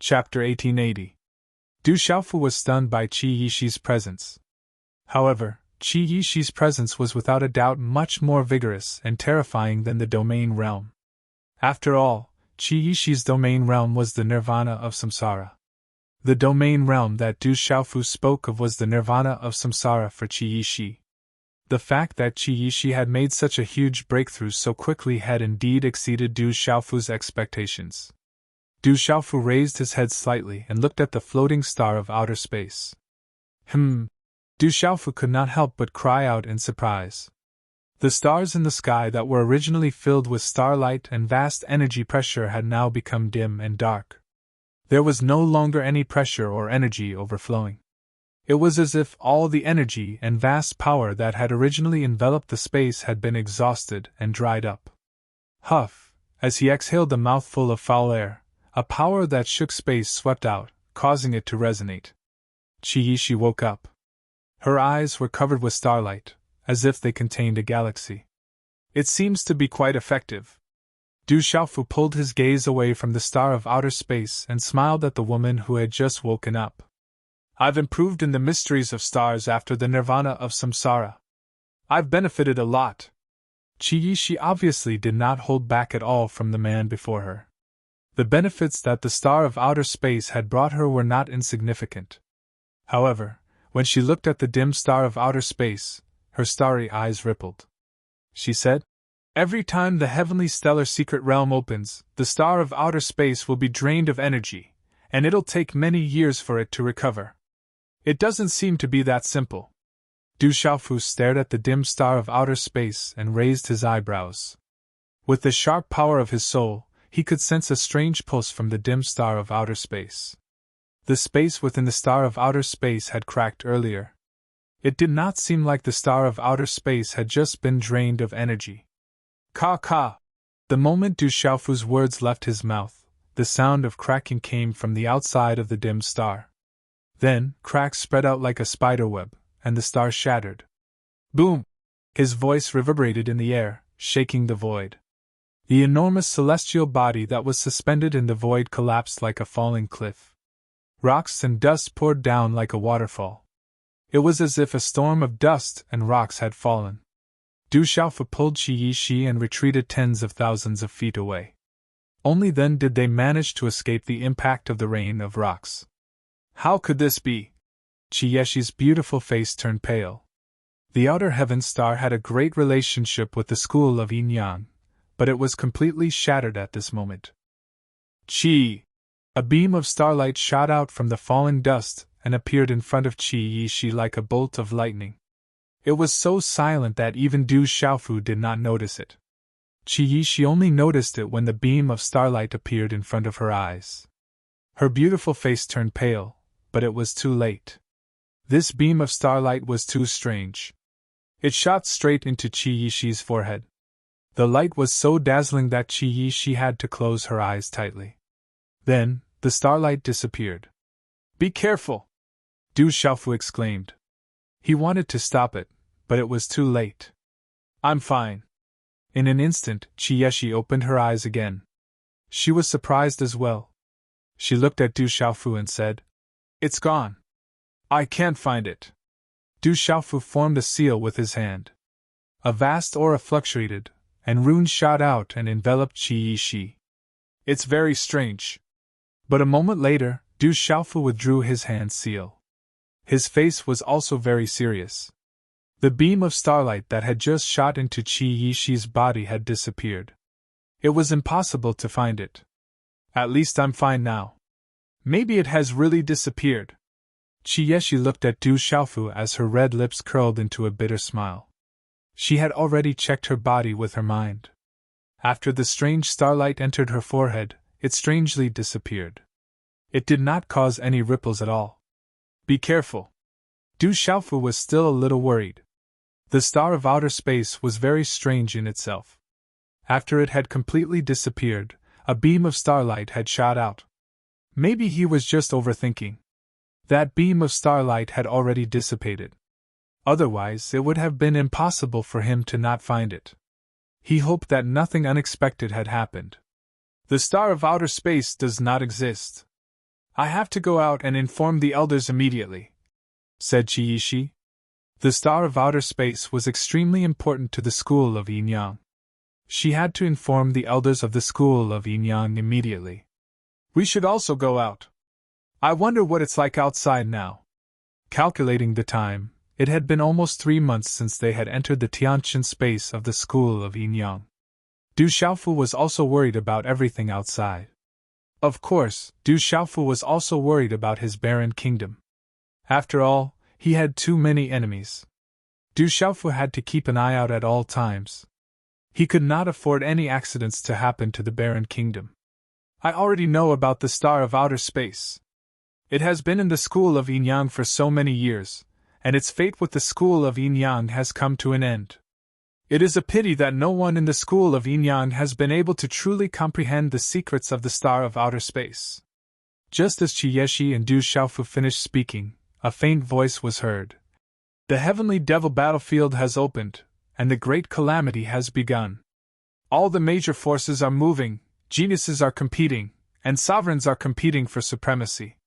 Chapter 1880. Du Xiaofu was stunned by Qi Yishi's presence. However, Qi Yishi's presence was without a doubt much more vigorous and terrifying than the domain realm. After all, Qi Yishi's domain realm was the nirvana of samsara. The domain realm that Du Xiaofu spoke of was the nirvana of samsara for Qi Yishi. The fact that Qi Yishi had made such a huge breakthrough so quickly had indeed exceeded Du Xiaofu's expectations. Du Xiaofu raised his head slightly and looked at the floating star of outer space. Du Xiaofu could not help but cry out in surprise. The stars in the sky that were originally filled with starlight and vast energy pressure had now become dim and dark. There was no longer any pressure or energy overflowing. It was as if all the energy and vast power that had originally enveloped the space had been exhausted and dried up. Huff, as he exhaled a mouthful of foul air, a power that shook space swept out, causing it to resonate. Qi Yishi woke up. Her eyes were covered with starlight, as if they contained a galaxy. It seems to be quite effective. Du Xiaofu pulled his gaze away from the star of outer space and smiled at the woman who had just woken up. I've improved in the mysteries of stars after the nirvana of samsara. I've benefited a lot. Qi Yishi obviously did not hold back at all from the man before her. The benefits that the star of outer space had brought her were not insignificant. However, when she looked at the dim star of outer space, her starry eyes rippled. She said, "Every time the heavenly stellar secret realm opens, the star of outer space will be drained of energy, and it'll take many years for it to recover. It doesn't seem to be that simple." Du Xiaofu stared at the dim star of outer space and raised his eyebrows. With the sharp power of his soul, he could sense a strange pulse from the dim star of outer space. The space within the star of outer space had cracked earlier. It did not seem like the star of outer space had just been drained of energy. Ka! The moment Du Xiaofu's words left his mouth, the sound of cracking came from the outside of the dim star. Then, cracks spread out like a spiderweb, and the star shattered. Boom! His voice reverberated in the air, shaking the void. The enormous celestial body that was suspended in the void collapsed like a falling cliff. Rocks and dust poured down like a waterfall. It was as if a storm of dust and rocks had fallen. Du Xiaofu pulled Qi Yishi and retreated tens of thousands of feet away. Only then did they manage to escape the impact of the rain of rocks. How could this be? Qi Yishi's beautiful face turned pale. The outer heaven star had a great relationship with the school of Yin Yang, but it was completely shattered at this moment. Qi! A beam of starlight shot out from the falling dust and appeared in front of Qi Yishi like a bolt of lightning. It was so silent that even Du Xiaofu did not notice it. Qi Yishi only noticed it when the beam of starlight appeared in front of her eyes. Her beautiful face turned pale, but it was too late. This beam of starlight was too strange. It shot straight into Qi Yishi's forehead. The light was so dazzling that Qi Yishi had to close her eyes tightly. Then, the starlight disappeared. "Be careful!" Du Xiaofu exclaimed. He wanted to stop it, but it was too late. "I'm fine." In an instant, Qi Yishi opened her eyes again. She was surprised as well. She looked at Du Xiaofu and said, "It's gone. I can't find it." Du Xiaofu formed a seal with his hand. A vast aura fluctuated, and runes shot out and enveloped Qi Yishi. "It's very strange." But a moment later, Du Xiaofu withdrew his hand seal. His face was also very serious. The beam of starlight that had just shot into Qi Yishi's body had disappeared. It was impossible to find it. "At least I'm fine now. Maybe it has really disappeared." Qi Yishi looked at Du Xiaofu as her red lips curled into a bitter smile. She had already checked her body with her mind. After the strange starlight entered her forehead, it strangely disappeared. It did not cause any ripples at all. "Be careful." Du Xiaofu was still a little worried. The star of outer space was very strange in itself. After it had completely disappeared, a beam of starlight had shot out. Maybe he was just overthinking. That beam of starlight had already dissipated. Otherwise, it would have been impossible for him to not find it. He hoped that nothing unexpected had happened. "The star of outer space does not exist." I have to go out and inform the elders immediately, said Qiyishi. The star of outer space was extremely important to the school of Yin-Yang. She had to inform the elders of the school of Yin-Yang immediately. We should also go out. I wonder what it's like outside now. Calculating the time, it had been almost 3 months since they had entered the Tianqian space of the school of Yin-Yang. Du Xiaofu was also worried about everything outside. Of course, Du Xiaofu was also worried about his barren kingdom. After all, he had too many enemies. Du Xiaofu had to keep an eye out at all times. He could not afford any accidents to happen to the barren kingdom. I already know about the star of outer space. It has been in the school of Yin-Yang for so many years, and its fate with the school of Yin-Yang has come to an end. It is a pity that no one in the school of Yin-Yang has been able to truly comprehend the secrets of the star of outer space. Just as Qiyishi and Du Xiaofu finished speaking, a faint voice was heard. The heavenly devil battlefield has opened, and the great calamity has begun. All the major forces are moving, geniuses are competing, and sovereigns are competing for supremacy.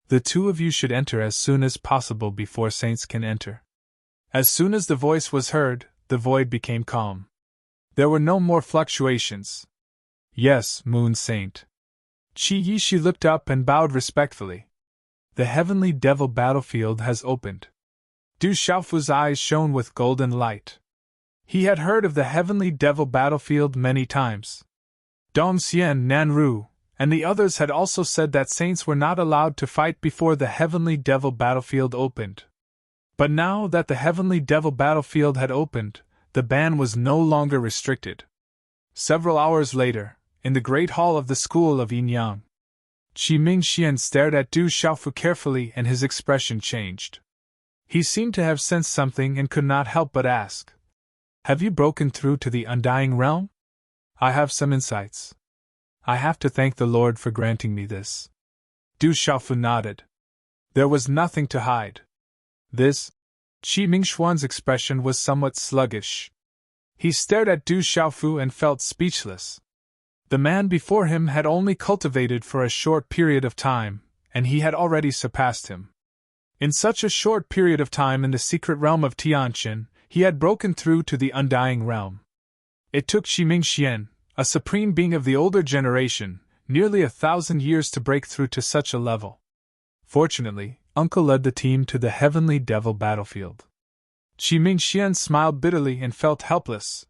The two of you should enter as soon as possible before saints can enter. As soon as the voice was heard, the void became calm. There were no more fluctuations. Yes, Moon Saint. Qiyishi looked up and bowed respectfully. The heavenly devil battlefield has opened. Du Xiaofu's eyes shone with golden light. He had heard of the heavenly devil battlefield many times. Dong Xian Nanru and the others had also said that saints were not allowed to fight before the heavenly devil battlefield opened. But now that the heavenly devil battlefield had opened, the ban was no longer restricted. Several hours later, in the great hall of the school of Yin-Yang, Qi Mingxian stared at Du Xiaofu carefully and his expression changed. He seemed to have sensed something and could not help but ask, "Have you broken through to the undying realm?" "I have some insights. I have to thank the Lord for granting me this." Du Xiaofu nodded. There was nothing to hide. This, Qi Mingxuan's expression was somewhat sluggish. He stared at Du Xiaofu and felt speechless. The man before him had only cultivated for a short period of time, and he had already surpassed him. In such a short period of time in the secret realm of Tianqian, he had broken through to the undying realm. It took Qi Mingxian, a supreme being of the older generation, nearly 1,000 years to break through to such a level. Fortunately, Uncle led the team to the heavenly devil battlefield. Qi Mingxian smiled bitterly and felt helpless.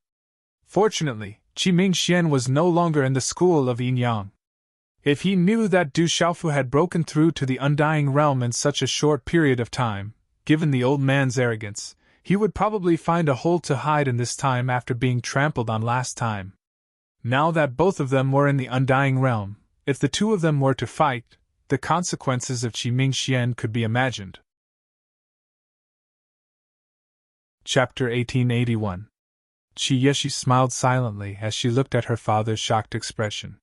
Fortunately, Qi Mingxian was no longer in the school of Yin-Yang. If he knew that Du Xiaofu had broken through to the undying realm in such a short period of time, given the old man's arrogance, he would probably find a hole to hide in this time after being trampled on last time. Now that both of them were in the undying realm, if the two of them were to fight, the consequences of Qi Mingxian could be imagined. Chapter 1881. Qiyishi smiled silently as she looked at her father's shocked expression.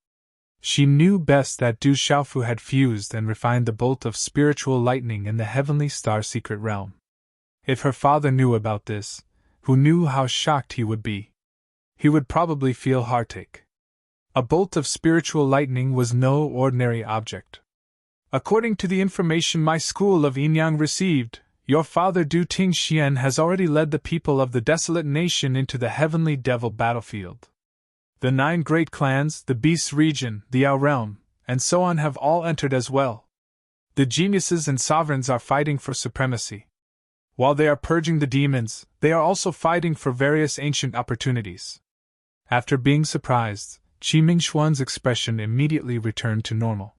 She knew best that Du Xiaofu had fused and refined the bolt of spiritual lightning in the heavenly star secret realm. If her father knew about this, who knew how shocked he would be? He would probably feel heartache. A bolt of spiritual lightning was no ordinary object. According to the information my school of Yin-Yang received, your father Du Tingxian has already led the people of the desolate nation into the heavenly devil battlefield. The 9 great clans, the Beast region, the Ao realm, and so on have all entered as well. The geniuses and sovereigns are fighting for supremacy. While they are purging the demons, they are also fighting for various ancient opportunities. After being surprised, Qi Mingxuan's expression immediately returned to normal.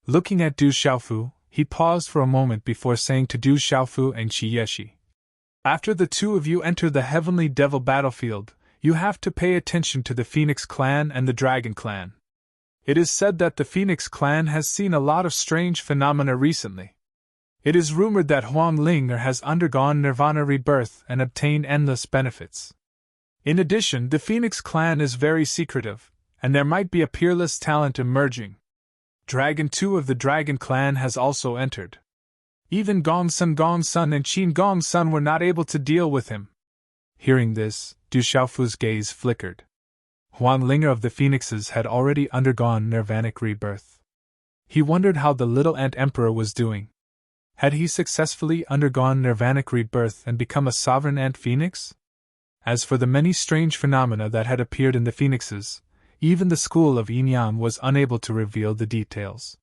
Looking at Du Xiaofu, he paused for a moment before saying to Du Xiaofu and Qiyishi, "After the two of you enter the heavenly devil battlefield, you have to pay attention to the Phoenix clan and the Dragon clan. It is said that the Phoenix clan has seen a lot of strange phenomena recently. It is rumored that Huang Linger has undergone nirvana rebirth and obtained endless benefits. In addition, the Phoenix clan is very secretive, and there might be a peerless talent emerging. Dragon 2 of the Dragon clan has also entered. Even Gongsun and Qin Gongsun were not able to deal with him." Hearing this, Du Xiaofu's gaze flickered. Huang Linger of the Phoenixes had already undergone nirvanic rebirth. He wondered how the little ant emperor was doing. Had he successfully undergone nirvanic rebirth and become a sovereign ant phoenix? As for the many strange phenomena that had appeared in the phoenixes, even the school of Yinyang was unable to reveal the details.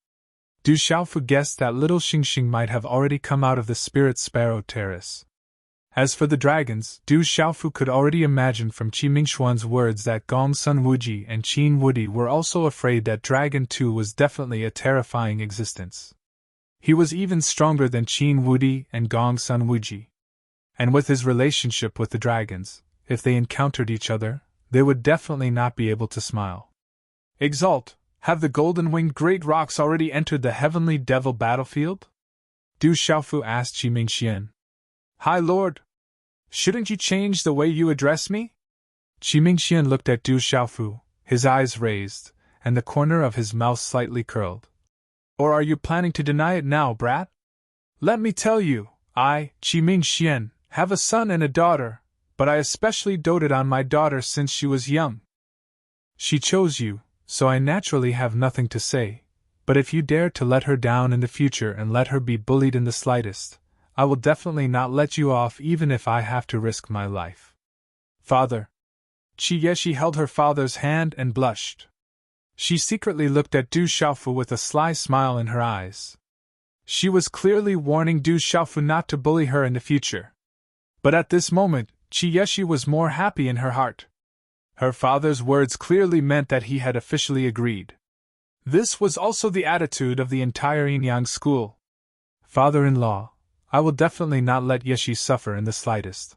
Du Xiaofu guessed that little Xingxing might have already come out of the spirit sparrow terrace. As for the dragons, Du Xiaofu could already imagine from Qi Mingshuan's words that Gong Sun Wuji and Qin Wudi were also afraid that Dragon 2 was definitely a terrifying existence. He was even stronger than Qin Wudi and Gong Sun Wuji. And with his relationship with the dragons, if they encountered each other, they would definitely not be able to smile. Exalt, have the golden-winged great rocks already entered the heavenly devil battlefield? Du Xiaofu asked Qi Mingxian. High Lord, shouldn't you change the way you address me? Qi Mingxian looked at Du Xiaofu, his eyes raised, and the corner of his mouth slightly curled. Or are you planning to deny it now, brat? Let me tell you, I, Qi Mingxian, have a son and a daughter, but I especially doted on my daughter since she was young. She chose you, so I naturally have nothing to say, but if you dare to let her down in the future and let her be bullied in the slightest, I will definitely not let you off even if I have to risk my life. Father. Qi Yeshi held her father's hand and blushed. She secretly looked at Du Xiaofu with a sly smile in her eyes. She was clearly warning Du Xiaofu not to bully her in the future. But at this moment, Qi Yeshi was more happy in her heart. Her father's words clearly meant that he had officially agreed. This was also the attitude of the entire Yinyang school. Father-in-law, I will definitely not let Yeshi suffer in the slightest.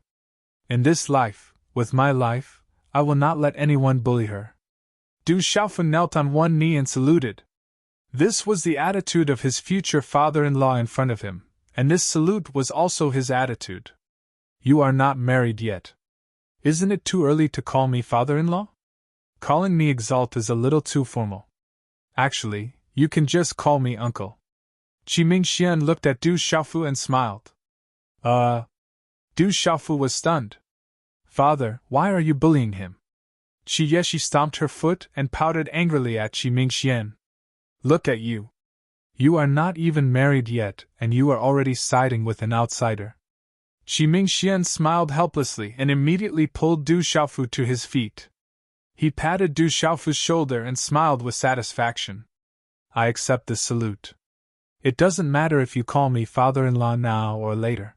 In this life, with my life, I will not let anyone bully her. Du Xiaofu knelt on one knee and saluted. This was the attitude of his future father-in-law in front of him, and this salute was also his attitude. You are not married yet. Isn't it too early to call me father-in-law? Calling me Exalt is a little too formal. Actually, you can just call me uncle. Qi Mingxian looked at Du Xiaofu and smiled. Du Xiaofu was stunned. Father, why are you bullying him? Qi Yeshi stomped her foot and pouted angrily at Qi Mingxian. Look at you. You are not even married yet, and you are already siding with an outsider. Qi Mingxian smiled helplessly and immediately pulled Du Xiaofu to his feet. He patted Du Xiaofu's shoulder and smiled with satisfaction. I accept this salute. It doesn't matter if you call me father-in-law now or later.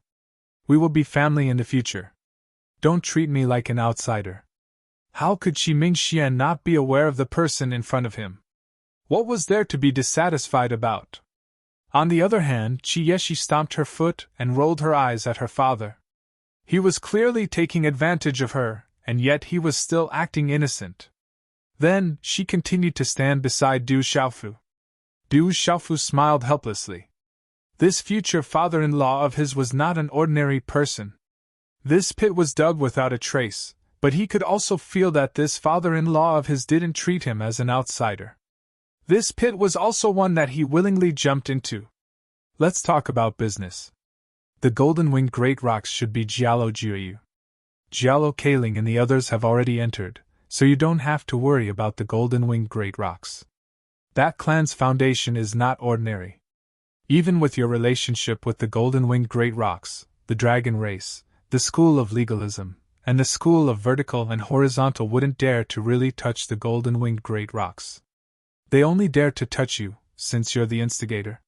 We will be family in the future. Don't treat me like an outsider. How could Qi Mingxian not be aware of the person in front of him? What was there to be dissatisfied about? On the other hand, Qi Yeshi stomped her foot and rolled her eyes at her father. He was clearly taking advantage of her, and yet he was still acting innocent. Then, she continued to stand beside Du Xiaofu. Du Xiaofu smiled helplessly. This future father-in-law of his was not an ordinary person. This pit was dug without a trace, but he could also feel that this father-in-law of his didn't treat him as an outsider. This pit was also one that he willingly jumped into. Let's talk about business. The golden-winged great rocks should be Jialo Jiuyu. Jialo Kaling and the others have already entered, so you don't have to worry about the golden-winged great rocks. That clan's foundation is not ordinary. Even with your relationship with the golden-winged great rocks, the dragon race, the school of legalism, and the school of vertical and horizontal wouldn't dare to really touch the golden-winged great rocks. They only dare to touch you, since you're the instigator.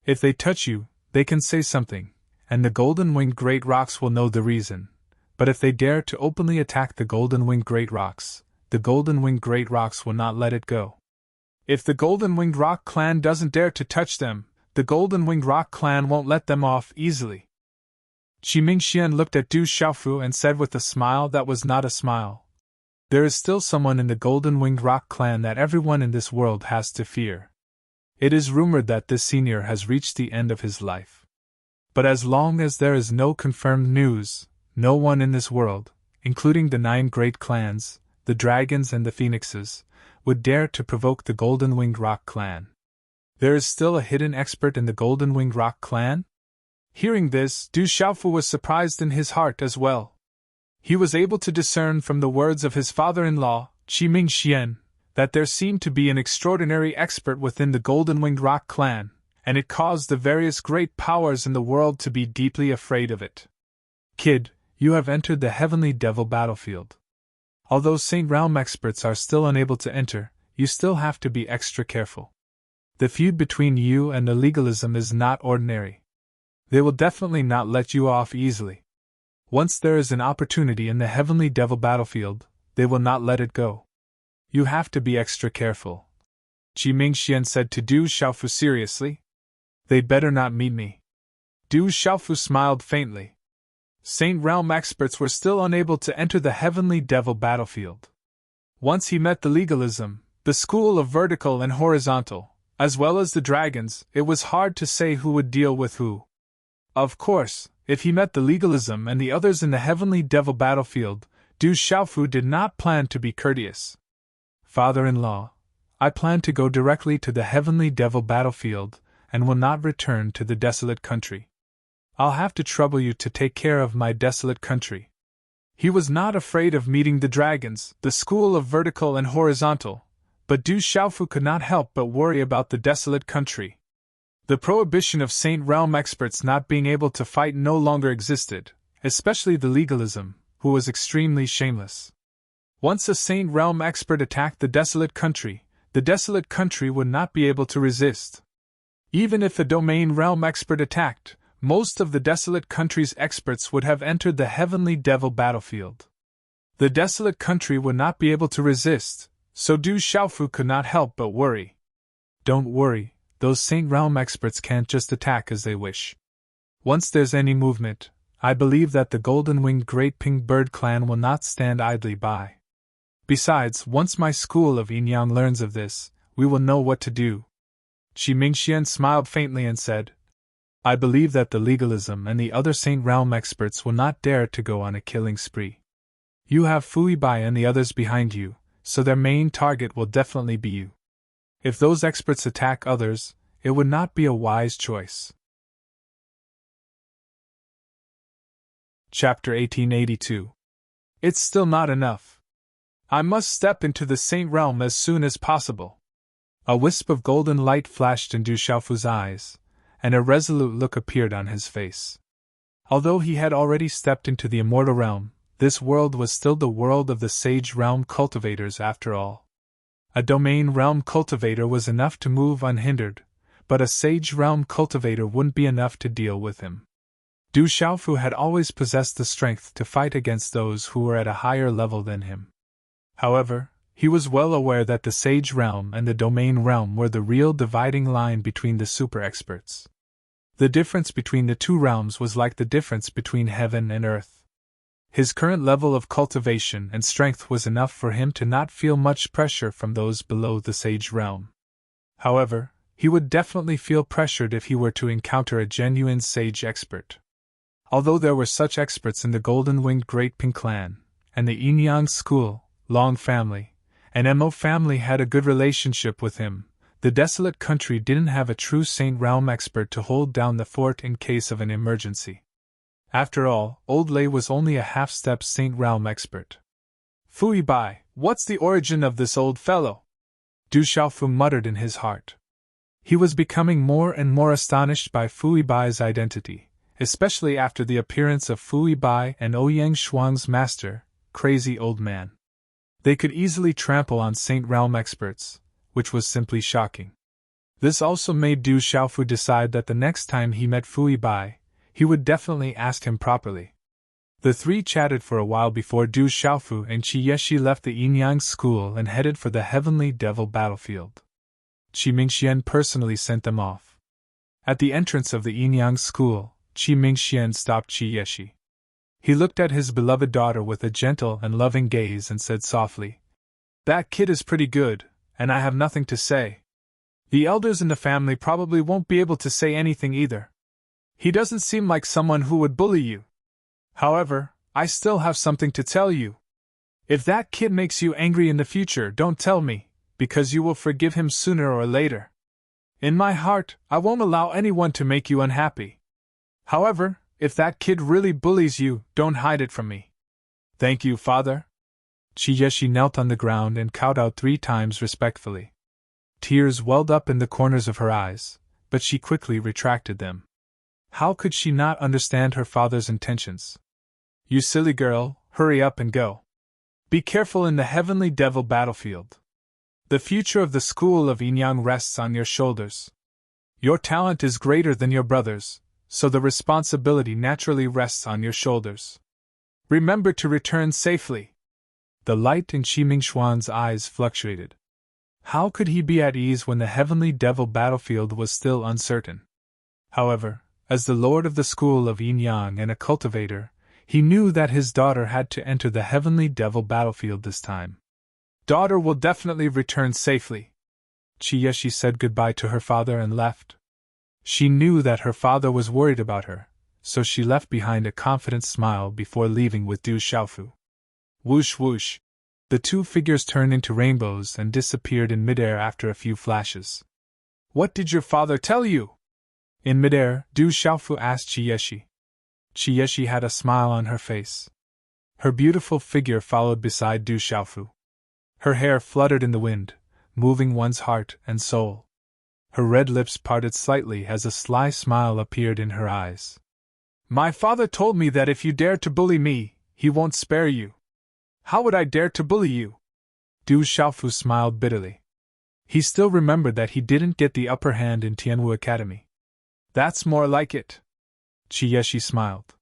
If they touch you, they can say something, and the golden-winged great rocks will know the reason. But if they dare to openly attack the golden-winged great rocks, the golden-winged great rocks will not let it go. If the golden-winged rock clan doesn't dare to touch them, the golden-winged rock clan won't let them off easily. Qi Mingxian looked at Du Xiaofu and said with a smile that was not a smile. There is still someone in the golden-winged rock clan that everyone in this world has to fear. It is rumored that this senior has reached the end of his life. But as long as there is no confirmed news, no one in this world, including the 9 great clans, the dragons and the phoenixes, would dare to provoke the golden-winged rock clan. There is still a hidden expert in the golden-winged rock clan? Hearing this, Du Xiaofu was surprised in his heart as well. He was able to discern from the words of his father-in-law, Qi Mingxian, that there seemed to be an extraordinary expert within the Golden-Winged Rock clan, and it caused the various great powers in the world to be deeply afraid of it. Kid, you have entered the Heavenly Devil battlefield. Although Saint Realm experts are still unable to enter, you still have to be extra careful. The feud between you and the legalism is not ordinary. They will definitely not let you off easily. Once there is an opportunity in the Heavenly Devil battlefield, they will not let it go. You have to be extra careful. Qi Mingxian said to Du Xiaofu seriously. They'd better not meet me. Du Xiaofu smiled faintly. Saint Realm experts were still unable to enter the Heavenly Devil battlefield. Once he met the legalism, the school of vertical and horizontal, as well as the dragons, it was hard to say who would deal with who. Of course, if he met the legalism and the others in the Heavenly Devil battlefield, Du Xiaofu did not plan to be courteous. Father-in-law, I plan to go directly to the Heavenly Devil battlefield, and will not return to the desolate country. I'll have to trouble you to take care of my desolate country. He was not afraid of meeting the dragons, the school of vertical and horizontal, but Du Xiaofu could not help but worry about the desolate country. The prohibition of Saint Realm experts not being able to fight no longer existed, especially the legalism, who was extremely shameless. Once a Saint Realm expert attacked the desolate country would not be able to resist. Even if a Domain Realm expert attacked, most of the desolate country's experts would have entered the Heavenly Devil battlefield. The desolate country would not be able to resist, so Du Xiaofu could not help but worry. Don't worry, those Saint Realm experts can't just attack as they wish. Once there's any movement, I believe that the Golden-Winged Great Pink Bird clan will not stand idly by. Besides, once my school of Yin-Yang learns of this, we will know what to do. Qi Mingxian smiled faintly and said, I believe that the legalism and the other Saint Realm experts will not dare to go on a killing spree. You have Fui Bai and the others behind you, so their main target will definitely be you. If those experts attack others, it would not be a wise choice. Chapter 1882. It's still not enough. I must step into the Saint Realm as soon as possible. A wisp of golden light flashed in Du Xiaofu's eyes, and a resolute look appeared on his face. Although he had already stepped into the immortal realm, this world was still the world of the Sage Realm cultivators after all. A Domain Realm cultivator was enough to move unhindered, but a Sage Realm cultivator wouldn't be enough to deal with him. Du Xiaofu had always possessed the strength to fight against those who were at a higher level than him. However, he was well aware that the Sage Realm and the Domain Realm were the real dividing line between the super experts. The difference between the two realms was like the difference between heaven and earth. His current level of cultivation and strength was enough for him to not feel much pressure from those below the Sage Realm. However, he would definitely feel pressured if he were to encounter a genuine Sage expert. Although there were such experts in the Golden-Winged Great Pink clan, and the Yin-Yang school, Long family, and Mo family had a good relationship with him, the desolate country didn't have a true Saint Realm expert to hold down the fort in case of an emergency. After all, Old Lei was only a half-step Saint Realm expert. Fui Bai, what's the origin of this old fellow? Du Xiaofu muttered in his heart. He was becoming more and more astonished by Fui Bai's identity, especially after the appearance of Fui Bai and Ouyang Shuang's master, Crazy Old Man. They could easily trample on Saint Realm experts, which was simply shocking. This also made Du Xiaofu decide that the next time he met Fui Bai, he would definitely ask him properly. The three chatted for a while before Du Xiaofu and Qi Yeshi left the Yin-Yang school and headed for the Heavenly Devil battlefield. Qi Mingxian personally sent them off. At the entrance of the Yin-Yang school, Qi Mingxian stopped Qi Yeshi. He looked at his beloved daughter with a gentle and loving gaze and said softly, That kid is pretty good, and I have nothing to say. The elders in the family probably won't be able to say anything either. He doesn't seem like someone who would bully you. However, I still have something to tell you. If that kid makes you angry in the future, don't tell me, because you will forgive him sooner or later. In my heart, I won't allow anyone to make you unhappy. However, if that kid really bullies you, don't hide it from me. Thank you, Father. Chiyeshi knelt on the ground and kowtowed 3 times respectfully. Tears welled up in the corners of her eyes, but she quickly retracted them. How could she not understand her father's intentions? You silly girl, hurry up and go. Be careful in the heavenly devil battlefield. The future of the school of Inyang rests on your shoulders. Your talent is greater than your brother's, so the responsibility naturally rests on your shoulders. Remember to return safely. The light in Qimingxuan's eyes fluctuated. How could he be at ease when the heavenly devil battlefield was still uncertain? However, as the lord of the school of Yin-Yang and a cultivator, he knew that his daughter had to enter the heavenly devil battlefield this time. Daughter will definitely return safely. Chiyeshi said goodbye to her father and left. She knew that her father was worried about her, so she left behind a confident smile before leaving with Du Xiaofu. Whoosh whoosh! The 2 figures turned into rainbows and disappeared in midair after a few flashes. What did your father tell you? In midair, Du Xiaofu asked Chiyeshi. Chiyeshi had a smile on her face. Her beautiful figure followed beside Du Xiaofu. Her hair fluttered in the wind, moving one's heart and soul. Her red lips parted slightly as a sly smile appeared in her eyes. My father told me that if you dare to bully me, he won't spare you. How would I dare to bully you? Du Xiaofu smiled bitterly. He still remembered that he didn't get the upper hand in Tianwu Academy. That's more like it. Chiyeshi smiled.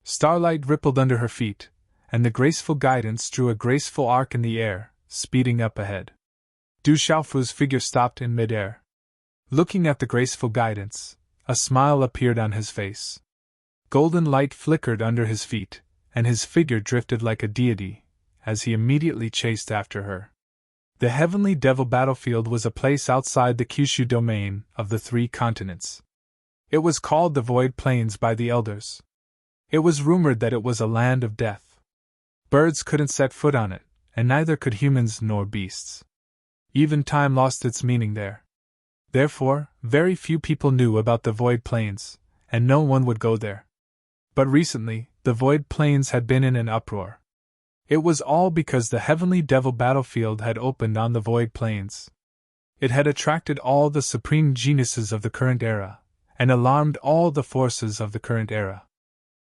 Starlight rippled under her feet, and the graceful guidance drew a graceful arc in the air, speeding up ahead. Du Xiaofu's figure stopped in midair. Looking at the graceful guidance, a smile appeared on his face. Golden light flickered under his feet, and his figure drifted like a deity, as he immediately chased after her. The heavenly devil battlefield was a place outside the Kyushu domain of the 3 continents. It was called the Void Plains by the elders. It was rumored that it was a land of death. Birds couldn't set foot on it, and neither could humans nor beasts. Even time lost its meaning there. Therefore, very few people knew about the Void Plains, and no one would go there. But recently, the Void Plains had been in an uproar. It was all because the heavenly devil battlefield had opened on the Void Plains. It had attracted all the supreme geniuses of the current era, and alarmed all the forces of the current era.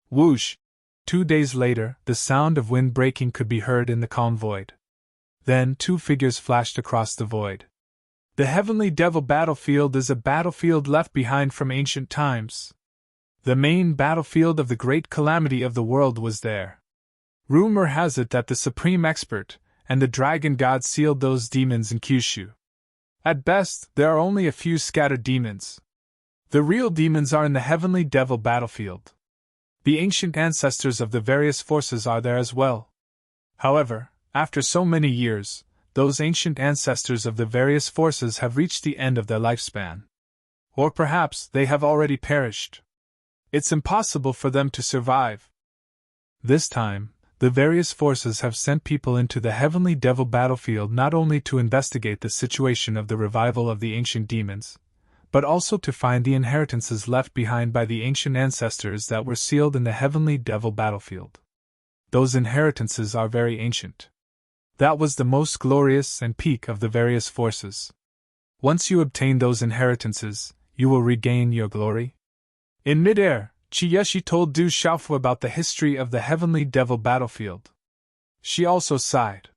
Whoosh! 2 days later, the sound of wind breaking could be heard in the calm void. Then 2 figures flashed across the void. The heavenly devil battlefield is a battlefield left behind from ancient times. The main battlefield of the great calamity of the world was there. Rumor has it that the supreme expert and the dragon god sealed those demons in Kyushu. At best, there are only a few scattered demons. The real demons are in the heavenly devil battlefield. The ancient ancestors of the various forces are there as well. However, after so many years, those ancient ancestors of the various forces have reached the end of their lifespan. Or perhaps they have already perished. It's impossible for them to survive. This time, the various forces have sent people into the heavenly devil battlefield not only to investigate the situation of the revival of the ancient demons, but also to find the inheritances left behind by the ancient ancestors that were sealed in the heavenly devil battlefield. Those inheritances are very ancient. That was the most glorious and peak of the various forces. Once you obtain those inheritances, you will regain your glory. In midair, Chiyeshi told Du Xiaofu about the history of the heavenly devil battlefield. She also sighed.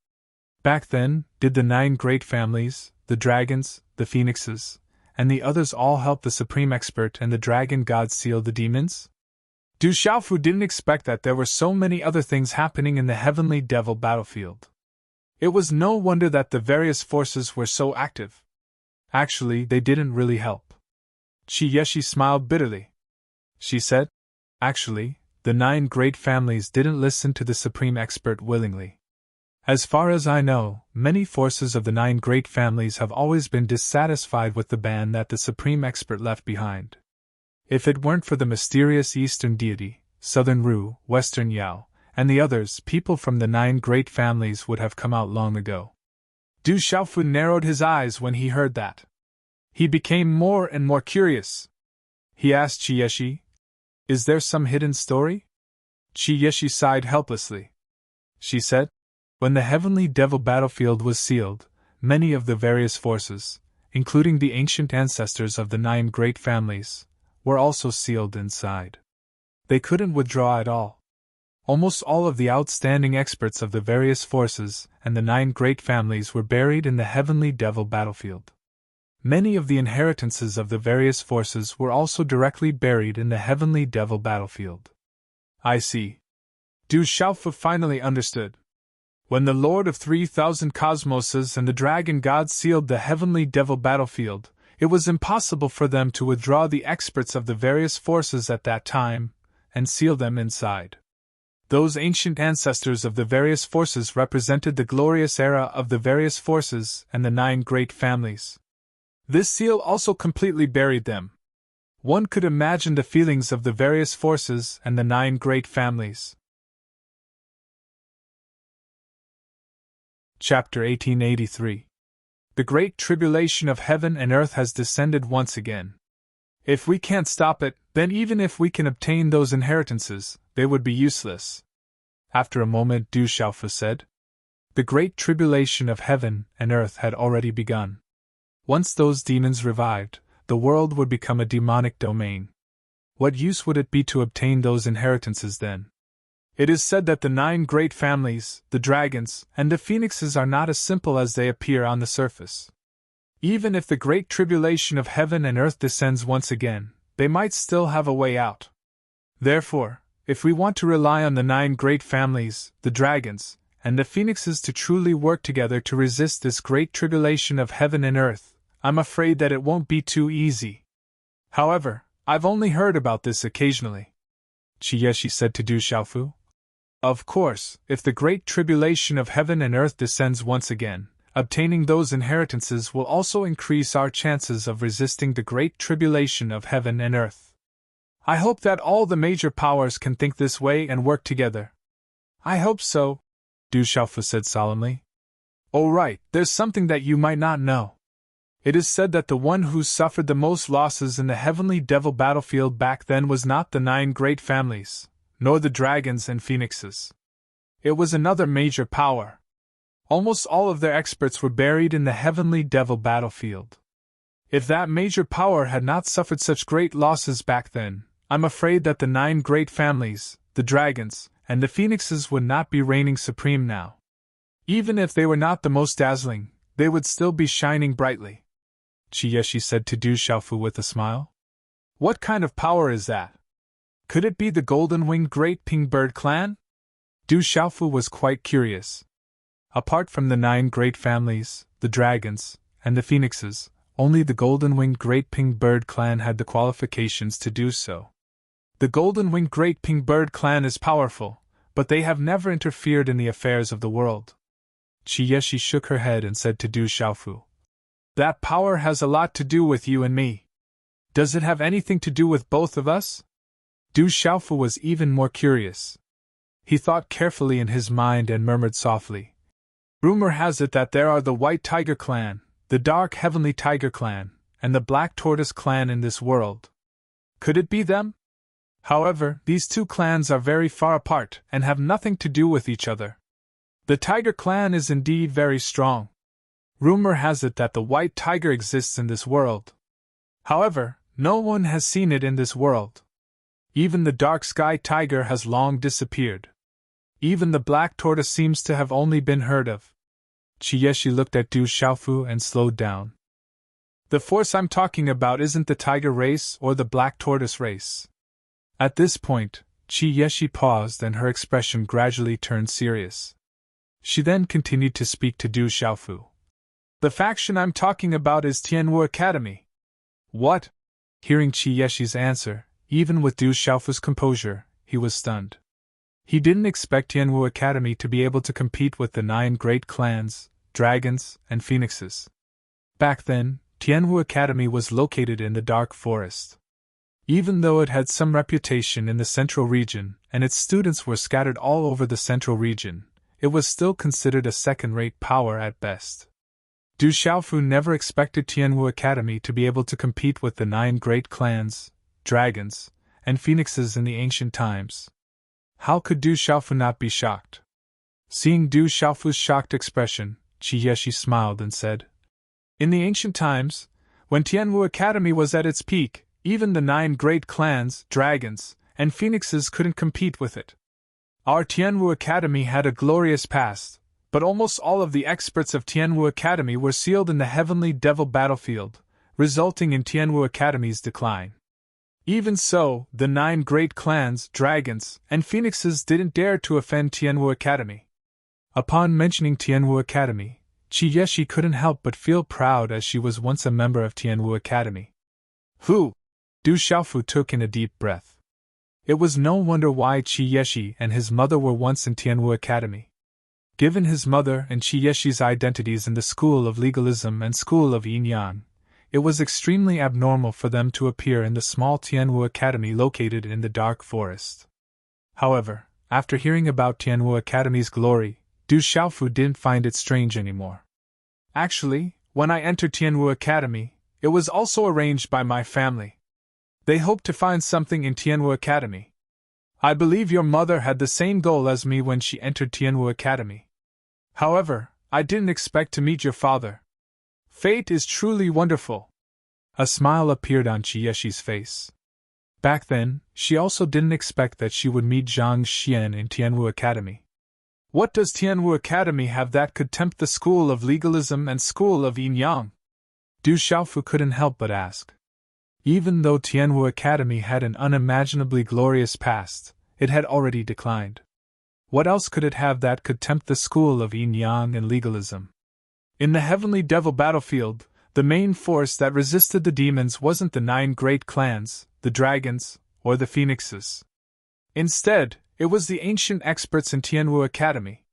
Back then, did the 9 great families, the dragons, the phoenixes, and the others all help the supreme expert and the dragon god seal the demons? Du Xiaofu didn't expect that there were so many other things happening in the heavenly devil battlefield. It was no wonder that the various forces were so active. Actually, they didn't really help. Chiyeshi smiled bitterly. She said, actually, the 9 great families didn't listen to the supreme expert willingly. As far as I know, many forces of the 9 great families have always been dissatisfied with the ban that the supreme expert left behind. If it weren't for the mysterious eastern deity, southern Ru, western Yao, and the others, people from the 9 great families would have come out long ago. Du Xiaofu narrowed his eyes when he heard that. He became more and more curious. He asked Chiyeshi, "Is there some hidden story?" Chiyeshi sighed helplessly. She said, When the heavenly devil battlefield was sealed, many of the various forces, including the ancient ancestors of the 9 great families, were also sealed inside. They couldn't withdraw at all. Almost all of the outstanding experts of the various forces and the 9 great families were buried in the heavenly devil battlefield. Many of the inheritances of the various forces were also directly buried in the heavenly devil battlefield. I see. Du Xiaofu finally understood. When the Lord of 3,000 cosmoses and the Dragon God sealed the heavenly devil battlefield, it was impossible for them to withdraw the experts of the various forces at that time and seal them inside. Those ancient ancestors of the various forces represented the glorious era of the various forces and the 9 great families. This seal also completely buried them. One could imagine the feelings of the various forces and the 9 great families. Chapter 1883. The great tribulation of heaven and earth has descended once again. If we can't stop it, then even if we can obtain those inheritances, they would be useless. After a moment, Du Xiaofu said. The great tribulation of heaven and earth had already begun. Once those demons revived, the world would become a demonic domain. What use would it be to obtain those inheritances then? It is said that the 9 great families, the dragons, and the phoenixes are not as simple as they appear on the surface. Even if the great tribulation of heaven and earth descends once again, they might still have a way out. Therefore, if we want to rely on the 9 great families, the dragons, and the phoenixes to truly work together to resist this great tribulation of heaven and earth, I'm afraid that it won't be too easy. However, I've only heard about this occasionally. Qi said to Du Xiaofu. Of course, if the great tribulation of heaven and earth descends once again, obtaining those inheritances will also increase our chances of resisting the great tribulation of heaven and earth. I hope that all the major powers can think this way and work together. I hope so, Du Xiaofu said solemnly. Oh right, there's something that you might not know. It is said that the one who suffered the most losses in the heavenly devil battlefield back then was not the 9 great families, nor the dragons and phoenixes. It was another major power. Almost all of their experts were buried in the heavenly devil battlefield. If that major power had not suffered such great losses back then, I'm afraid that the 9 great families, the dragons, and the phoenixes would not be reigning supreme now. Even if they were not the most dazzling, they would still be shining brightly. Qi said to Du Xiaofu with a smile. What kind of power is that? Could it be the golden-winged great pink bird clan? Du Xiaofu was quite curious. Apart from the 9 great families, the dragons, and the phoenixes, only the golden-winged great pink bird clan had the qualifications to do so. The golden-winged great pink bird clan is powerful, but they have never interfered in the affairs of the world. Qi shook her head and said to Du Xiaofu. That power has a lot to do with you and me. Does it have anything to do with both of us? Du Xiaofu was even more curious. He thought carefully in his mind and murmured softly. Rumor has it that there are the White Tiger clan, the Dark Heavenly Tiger clan, and the Black Tortoise clan in this world. Could it be them? However, these 2 clans are very far apart and have nothing to do with each other. The Tiger clan is indeed very strong. Rumor has it that the White Tiger exists in this world. However, no one has seen it in this world. Even the Dark Sky Tiger has long disappeared. Even the Black Tortoise seems to have only been heard of. Qi looked at Du Xiaofu and slowed down. The force I'm talking about isn't the Tiger race or the Black Tortoise race. At this point, Qi paused and her expression gradually turned serious. She then continued to speak to Du Xiaofu. The faction I'm talking about is Tianwu Academy. What? Hearing Qi answer, even with Du Xiaofu's composure, he was stunned. He didn't expect Tianwu Academy to be able to compete with the 9 great clans, dragons, and phoenixes. Back then, Tianwu Academy was located in the Dark Forest. Even though it had some reputation in the central region, and its students were scattered all over the central region, it was still considered a second-rate power at best. Du Xiaofu never expected Tianwu Academy to be able to compete with the 9 great clans, dragons, and phoenixes in the ancient times. How could Du Xiaofu not be shocked? Seeing Du Xiaofu's shocked expression, Qi Yeshi smiled and said, "In the ancient times, when Tianwu Academy was at its peak, even the 9 great clans, dragons, and phoenixes couldn't compete with it. Our Tianwu Academy had a glorious past, but almost all of the experts of Tianwu Academy were sealed in the heavenly devil battlefield, resulting in Tianwu Academy's decline. Even so, the 9 great clans, dragons, and phoenixes didn't dare to offend Tianwu Academy." Upon mentioning Tianwu Academy, Qi Yeshi couldn't help but feel proud as she was once a member of Tianwu Academy. "Who?" Du Xiaofu took in a deep breath. It was no wonder why Qi Yeshi and his mother were once in Tianwu Academy. Given his mother and Qi Yeshi's identities in the School of Legalism and School of Yin-Yang, it was extremely abnormal for them to appear in the small Tianwu Academy located in the dark forest. However, after hearing about Tianwu Academy's glory, Du Xiaofu didn't find it strange anymore. "Actually, when I entered Tianwu Academy, it was also arranged by my family. They hoped to find something in Tianwu Academy. I believe your mother had the same goal as me when she entered Tianwu Academy. However, I didn't expect to meet your father. Fate is truly wonderful." A smile appeared on Qi Yeshi's face. Back then, she also didn't expect that she would meet Zhang Xian in Tianwu Academy. What does Tianwu Academy have that could tempt the School of Legalism and School of Yin-Yang? Du Xiaofu couldn't help but ask. Even though Tianwu Academy had an unimaginably glorious past, it had already declined. What else could it have that could tempt the School of Yin-Yang and Legalism? In the heavenly devil battlefield, the main force that resisted the demons wasn't the 9 great clans, the dragons, or the phoenixes. Instead, it was the ancient experts in Tianwu Academy.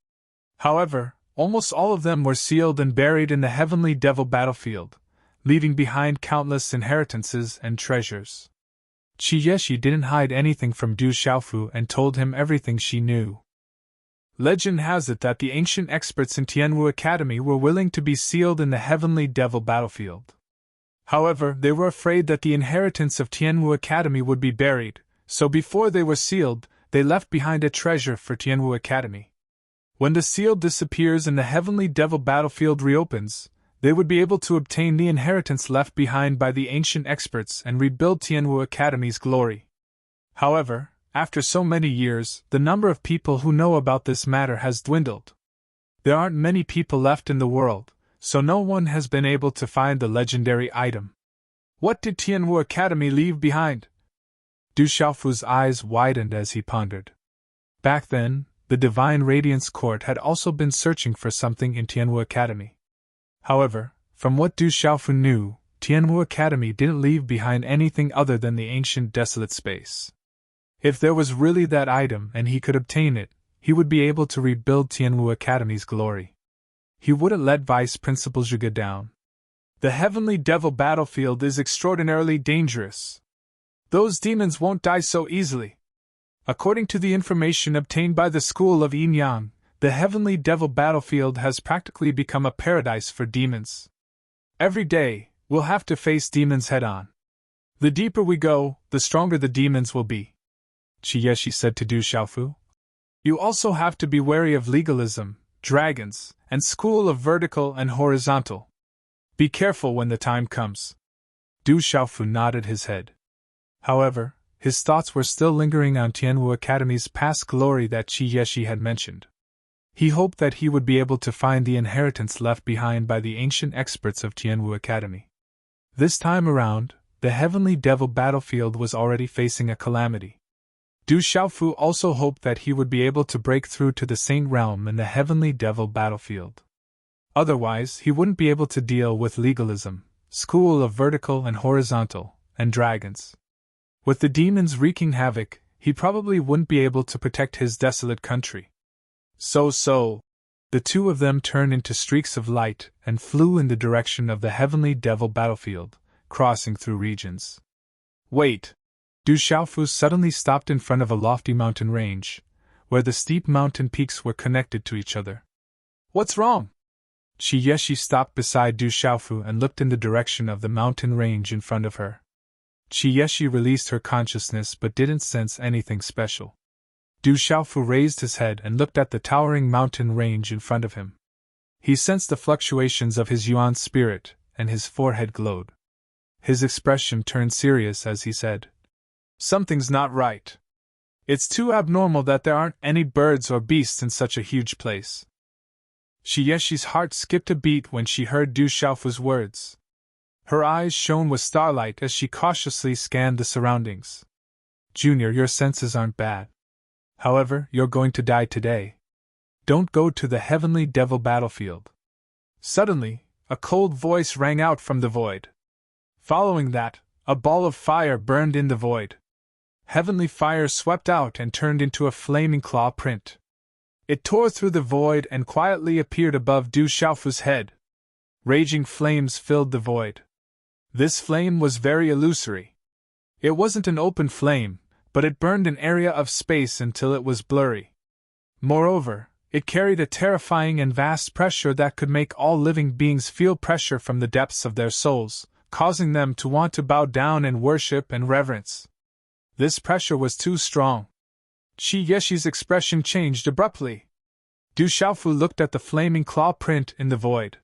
However, almost all of them were sealed and buried in the heavenly devil battlefield, leaving behind countless inheritances and treasures. Qi Yeshi didn't hide anything from Du Xiaofu and told him everything she knew. Legend has it that the ancient experts in Tianwu Academy were willing to be sealed in the heavenly devil battlefield. However, they were afraid that the inheritance of Tianwu Academy would be buried, so before they were sealed, they left behind a treasure for Tianwu Academy. When the seal disappears and the heavenly devil battlefield reopens, they would be able to obtain the inheritance left behind by the ancient experts and rebuild Tianwu Academy's glory. However, after so many years, the number of people who know about this matter has dwindled. There aren't many people left in the world, so no one has been able to find the legendary item. What did Tianwu Academy leave behind? Du Xiaofu's eyes widened as he pondered. Back then, the Divine Radiance Court had also been searching for something in Tianwu Academy. However, from what Du Xiaofu knew, Tianwu Academy didn't leave behind anything other than the ancient desolate space. If there was really that item and he could obtain it, he would be able to rebuild Tianwu Academy's glory. He wouldn't let Vice Principal Zhuge down. The heavenly devil battlefield is extraordinarily dangerous. Those demons won't die so easily. According to the information obtained by the School of Yin-Yang, the heavenly devil battlefield has practically become a paradise for demons. Every day, we'll have to face demons head-on. The deeper we go, the stronger the demons will be. Qi Yeshi said to Du Xiaofu. You also have to be wary of legalism, dragons, and School of Vertical and Horizontal. Be careful when the time comes. Du Xiaofu nodded his head. However, his thoughts were still lingering on Tianwu Academy's past glory that Qi Yeshi had mentioned. He hoped that he would be able to find the inheritance left behind by the ancient experts of Tianwu Academy. This time around, the heavenly devil battlefield was already facing a calamity. Du Xiaofu also hoped that he would be able to break through to the Saint Realm in the heavenly devil battlefield. Otherwise, he wouldn't be able to deal with legalism, School of Vertical and Horizontal, and dragons. With the demons wreaking havoc, he probably wouldn't be able to protect his desolate country. So, the two of them turned into streaks of light and flew in the direction of the heavenly devil battlefield, crossing through regions. Wait! Du Xiaofu suddenly stopped in front of a lofty mountain range, where the steep mountain peaks were connected to each other. What's wrong? Qi Yeshi stopped beside Du Xiaofu and looked in the direction of the mountain range in front of her. Qi Yeshi released her consciousness but didn't sense anything special. Du Xiaofu raised his head and looked at the towering mountain range in front of him. He sensed the fluctuations of his yuan spirit, and his forehead glowed. His expression turned serious as he said, "Something's not right. It's too abnormal that there aren't any birds or beasts in such a huge place." Yeshi's heart skipped a beat when she heard Du Xiaofu's words. Her eyes shone with starlight as she cautiously scanned the surroundings. "Junior, your senses aren't bad. However, you're going to die today. Don't go to the heavenly devil battlefield." Suddenly, a cold voice rang out from the void. Following that, a ball of fire burned in the void. Heavenly fire swept out and turned into a flaming claw print. It tore through the void and quietly appeared above Du Xiaofu's head. Raging flames filled the void. This flame was very illusory. It wasn't an open flame, but it burned an area of space until it was blurry. Moreover, it carried a terrifying and vast pressure that could make all living beings feel pressure from the depths of their souls, causing them to want to bow down in worship and reverence. This pressure was too strong. Yeshi's expression changed abruptly. Du Xiaofu looked at the flaming claw print in the void.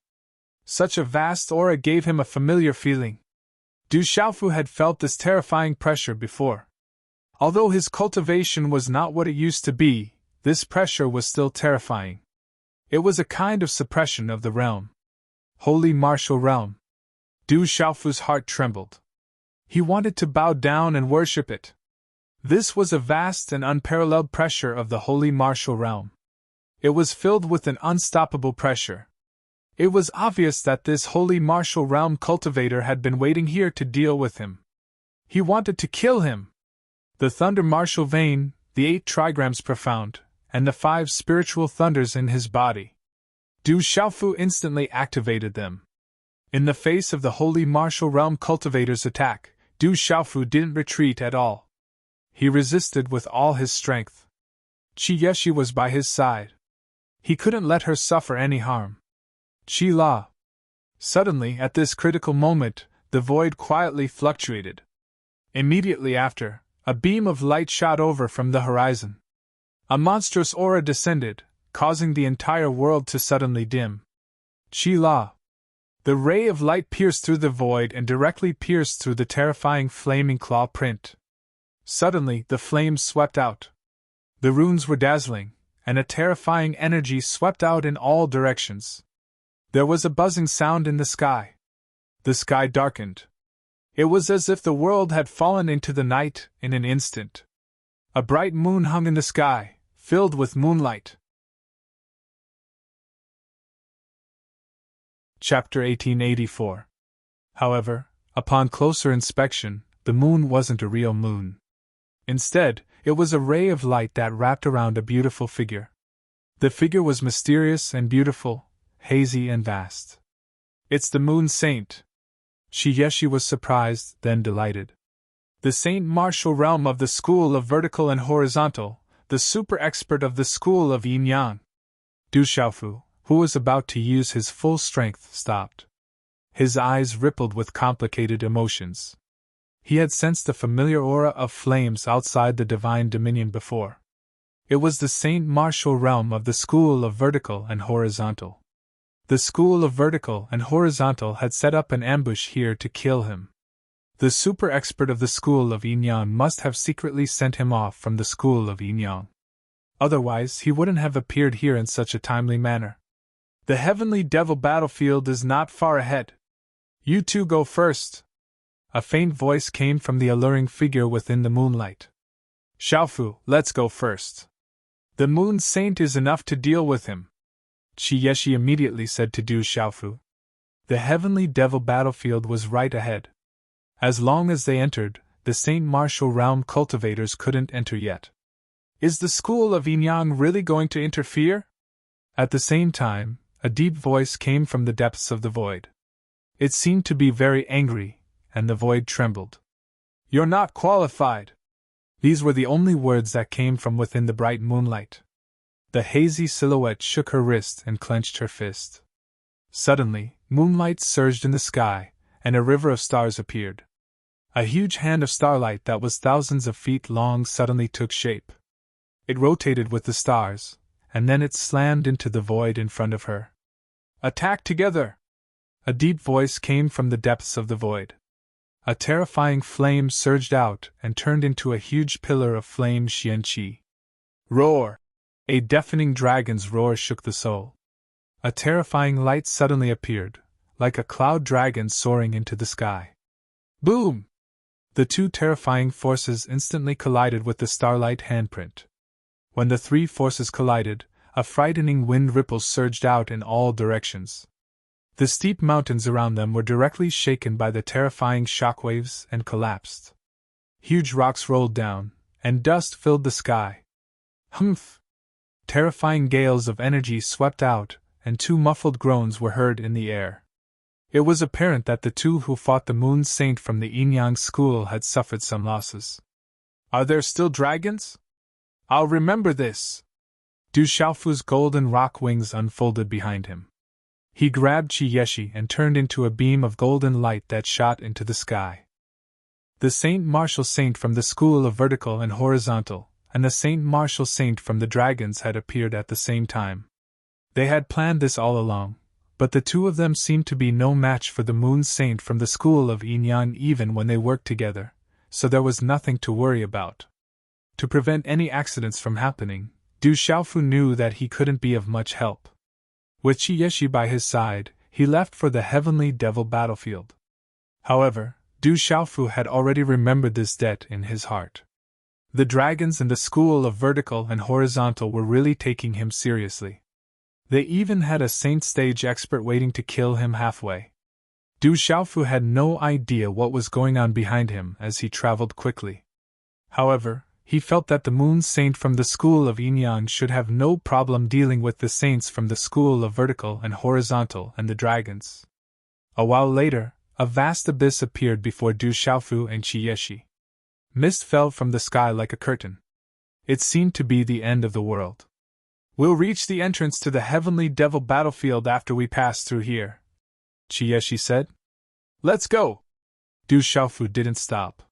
Such a vast aura gave him a familiar feeling. Du Xiaofu had felt this terrifying pressure before. Although his cultivation was not what it used to be, this pressure was still terrifying. It was a kind of suppression of the realm. Holy martial realm. Du Xiaofu's heart trembled. He wanted to bow down and worship it. This was a vast and unparalleled pressure of the holy martial realm. It was filled with an unstoppable pressure. It was obvious that this holy martial realm cultivator had been waiting here to deal with him. He wanted to kill him. The thunder martial vein, the 8 trigrams profound, and the 5 spiritual thunders in his body. Du Xiaofu instantly activated them. In the face of the holy martial realm cultivator's attack, Du Xiaofu didn't retreat at all. He resisted with all his strength. Yeshi was by his side. He couldn't let her suffer any harm. La. Suddenly, at this critical moment, the void quietly fluctuated. Immediately after, a beam of light shot over from the horizon. A monstrous aura descended, causing the entire world to suddenly dim. La. The ray of light pierced through the void and directly pierced through the terrifying flaming claw print. Suddenly, the flames swept out. The runes were dazzling, and a terrifying energy swept out in all directions. There was a buzzing sound in the sky. The sky darkened. It was as if the world had fallen into the night in an instant. A bright moon hung in the sky, filled with moonlight. Chapter 1884. However, upon closer inspection, the moon wasn't a real moon. Instead, it was a ray of light that wrapped around a beautiful figure. The figure was mysterious and beautiful, hazy and vast. "It's the moon saint." Yeshi was surprised, then delighted. The saint martial realm of the school of vertical and horizontal, the super expert of the school of yin-yang. Du Xiaofu, who was about to use his full strength, stopped. His eyes rippled with complicated emotions. He had sensed the familiar aura of flames outside the divine dominion before. It was the saint martial realm of the school of vertical and horizontal. The school of vertical and horizontal had set up an ambush here to kill him. The super expert of the school of yin-yang must have secretly sent him off from the school of yin-yang. Otherwise, he wouldn't have appeared here in such a timely manner. "The heavenly devil battlefield is not far ahead. You two go first." A faint voice came from the alluring figure within the moonlight. "Xiaofu, let's go first. The moon saint is enough to deal with him," Yeshi immediately said to Du Xiaofu. The heavenly devil battlefield was right ahead. As long as they entered, the saint martial realm cultivators couldn't enter yet. "Is the school of yin-yang really going to interfere?" At the same time, a deep voice came from the depths of the void. It seemed to be very angry, and the void trembled. "You're not qualified." These were the only words that came from within the bright moonlight. The hazy silhouette shook her wrist and clenched her fist. Suddenly, moonlight surged in the sky, and a river of stars appeared. A huge hand of starlight that was thousands of feet long suddenly took shape. It rotated with the stars, and then it slammed into the void in front of her. "Attack together!" A deep voice came from the depths of the void. A terrifying flame surged out and turned into a huge pillar of flame Xianqi. Roar! A deafening dragon's roar shook the soul. A terrifying light suddenly appeared, like a cloud dragon soaring into the sky. Boom! The two terrifying forces instantly collided with the starlight handprint. When the three forces collided, a frightening wind ripple surged out in all directions. The steep mountains around them were directly shaken by the terrifying shockwaves and collapsed. Huge rocks rolled down, and dust filled the sky. Humph! Terrifying gales of energy swept out, and two muffled groans were heard in the air. It was apparent that the two who fought the Moon Saint from the Yinyang school had suffered some losses. "Are there still dragons? I'll remember this!" Du Xiaofu's golden rock wings unfolded behind him. He grabbed Qi Yeshi and turned into a beam of golden light that shot into the sky. The Saint Martial Saint from the School of Vertical and Horizontal, and the Saint Martial Saint from the Dragons had appeared at the same time. They had planned this all along, but the two of them seemed to be no match for the Moon Saint from the School of Yinyang even when they worked together, so there was nothing to worry about. To prevent any accidents from happening, Du Xiaofu knew that he couldn't be of much help. With Qi Yeshi by his side, he left for the Heavenly Devil battlefield. However, Du Xiaofu had already remembered this debt in his heart. The dragons in the School of Vertical and Horizontal were really taking him seriously. They even had a Saint Stage expert waiting to kill him halfway. Du Xiaofu had no idea what was going on behind him as he traveled quickly. However, he felt that the Moon Saint from the School of Yinyang should have no problem dealing with the saints from the School of Vertical and Horizontal and the dragons. A while later, a vast abyss appeared before Du Xiaofu and Qi Yeshi. Mist fell from the sky like a curtain. It seemed to be the end of the world. "We'll reach the entrance to the Heavenly Devil battlefield after we pass through here," Qi Yeshi said. "Let's go!" Du Xiaofu didn't stop.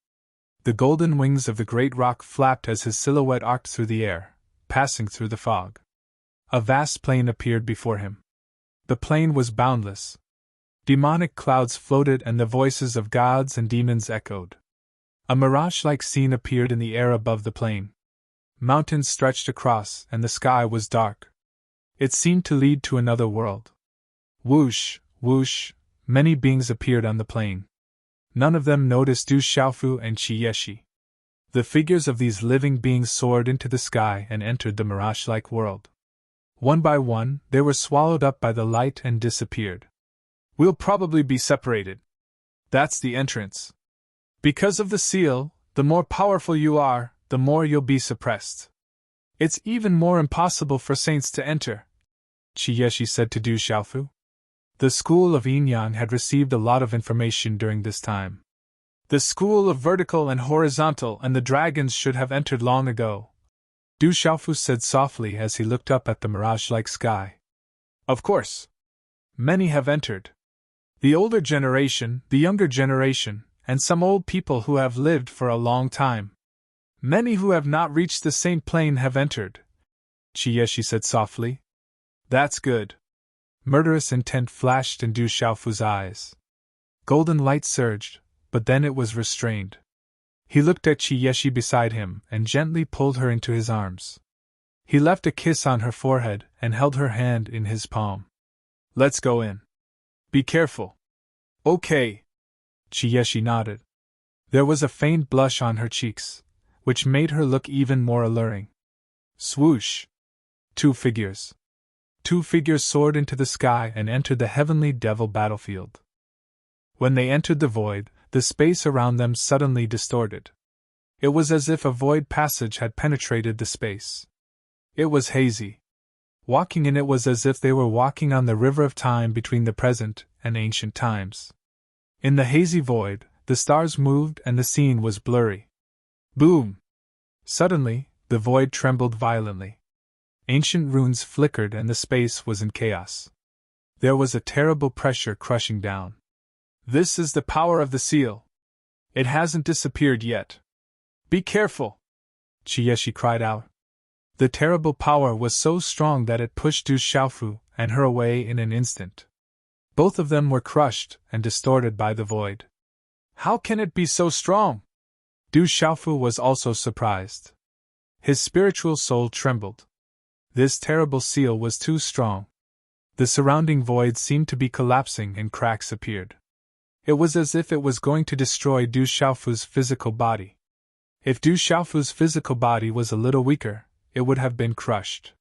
The golden wings of the great rock flapped as his silhouette arced through the air, passing through the fog. A vast plain appeared before him. The plain was boundless. Demonic clouds floated and the voices of gods and demons echoed. A mirage-like scene appeared in the air above the plain. Mountains stretched across and the sky was dark. It seemed to lead to another world. Whoosh, whoosh, many beings appeared on the plain. None of them noticed Du Xiaofu and Qi Yeshi. The figures of these living beings soared into the sky and entered the mirage-like world. One by one, they were swallowed up by the light and disappeared. "We'll probably be separated. That's the entrance. Because of the seal, the more powerful you are, the more you'll be suppressed. It's even more impossible for saints to enter," Qi Yeshi said to Du Xiaofu. The School of Yinyang had received a lot of information during this time. The School of Vertical and Horizontal and the dragons should have entered long ago, Du Xiaofu said softly as he looked up at the mirage-like sky. "Of course. Many have entered. The older generation, the younger generation, and some old people who have lived for a long time. Many who have not reached the Saint Plane have entered," Qi Yeshi said softly. "That's good." Murderous intent flashed in Du Xiaofu's eyes. Golden light surged, but then it was restrained. He looked at Qi Yeshi beside him and gently pulled her into his arms. He left a kiss on her forehead and held her hand in his palm. "Let's go in. Be careful." "Okay." Qi Yeshi nodded. There was a faint blush on her cheeks, which made her look even more alluring. Swoosh! Two figures soared into the sky and entered the Heavenly Devil battlefield. When they entered the void, the space around them suddenly distorted. It was as if a void passage had penetrated the space. It was hazy. Walking in it was as if they were walking on the river of time between the present and ancient times. In the hazy void, the stars moved and the scene was blurry. Boom! Suddenly, the void trembled violently. Ancient runes flickered and the space was in chaos. There was a terrible pressure crushing down. "This is the power of the seal. It hasn't disappeared yet. Be careful!" Qi Yeshi cried out. The terrible power was so strong that it pushed Du Xiaofu and her away in an instant. Both of them were crushed and distorted by the void. How can it be so strong? Du Xiaofu was also surprised. His spiritual soul trembled. This terrible seal was too strong. The surrounding void seemed to be collapsing and cracks appeared. It was as if it was going to destroy Du Xiaofu's physical body. If Du Xiaofu's physical body was a little weaker, it would have been crushed.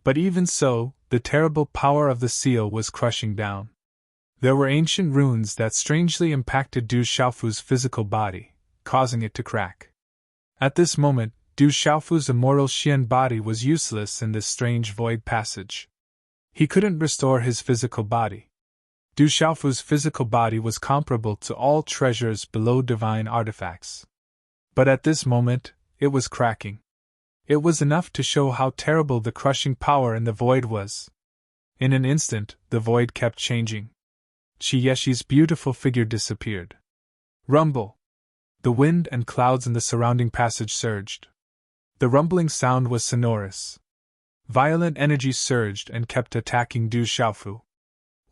But even so, the terrible power of the seal was crushing down. There were ancient runes that strangely impacted Du Xiaofu's physical body, causing it to crack. At this moment, Du Xiaofu's immortal Xian body was useless in this strange void passage. He couldn't restore his physical body. Du Xiaofu's physical body was comparable to all treasures below divine artifacts. But at this moment, it was cracking. It was enough to show how terrible the crushing power in the void was. In an instant, the void kept changing. Qi Yeshi's beautiful figure disappeared. Rumble! The wind and clouds in the surrounding passage surged. The rumbling sound was sonorous. Violent energy surged and kept attacking Du Xiaofu.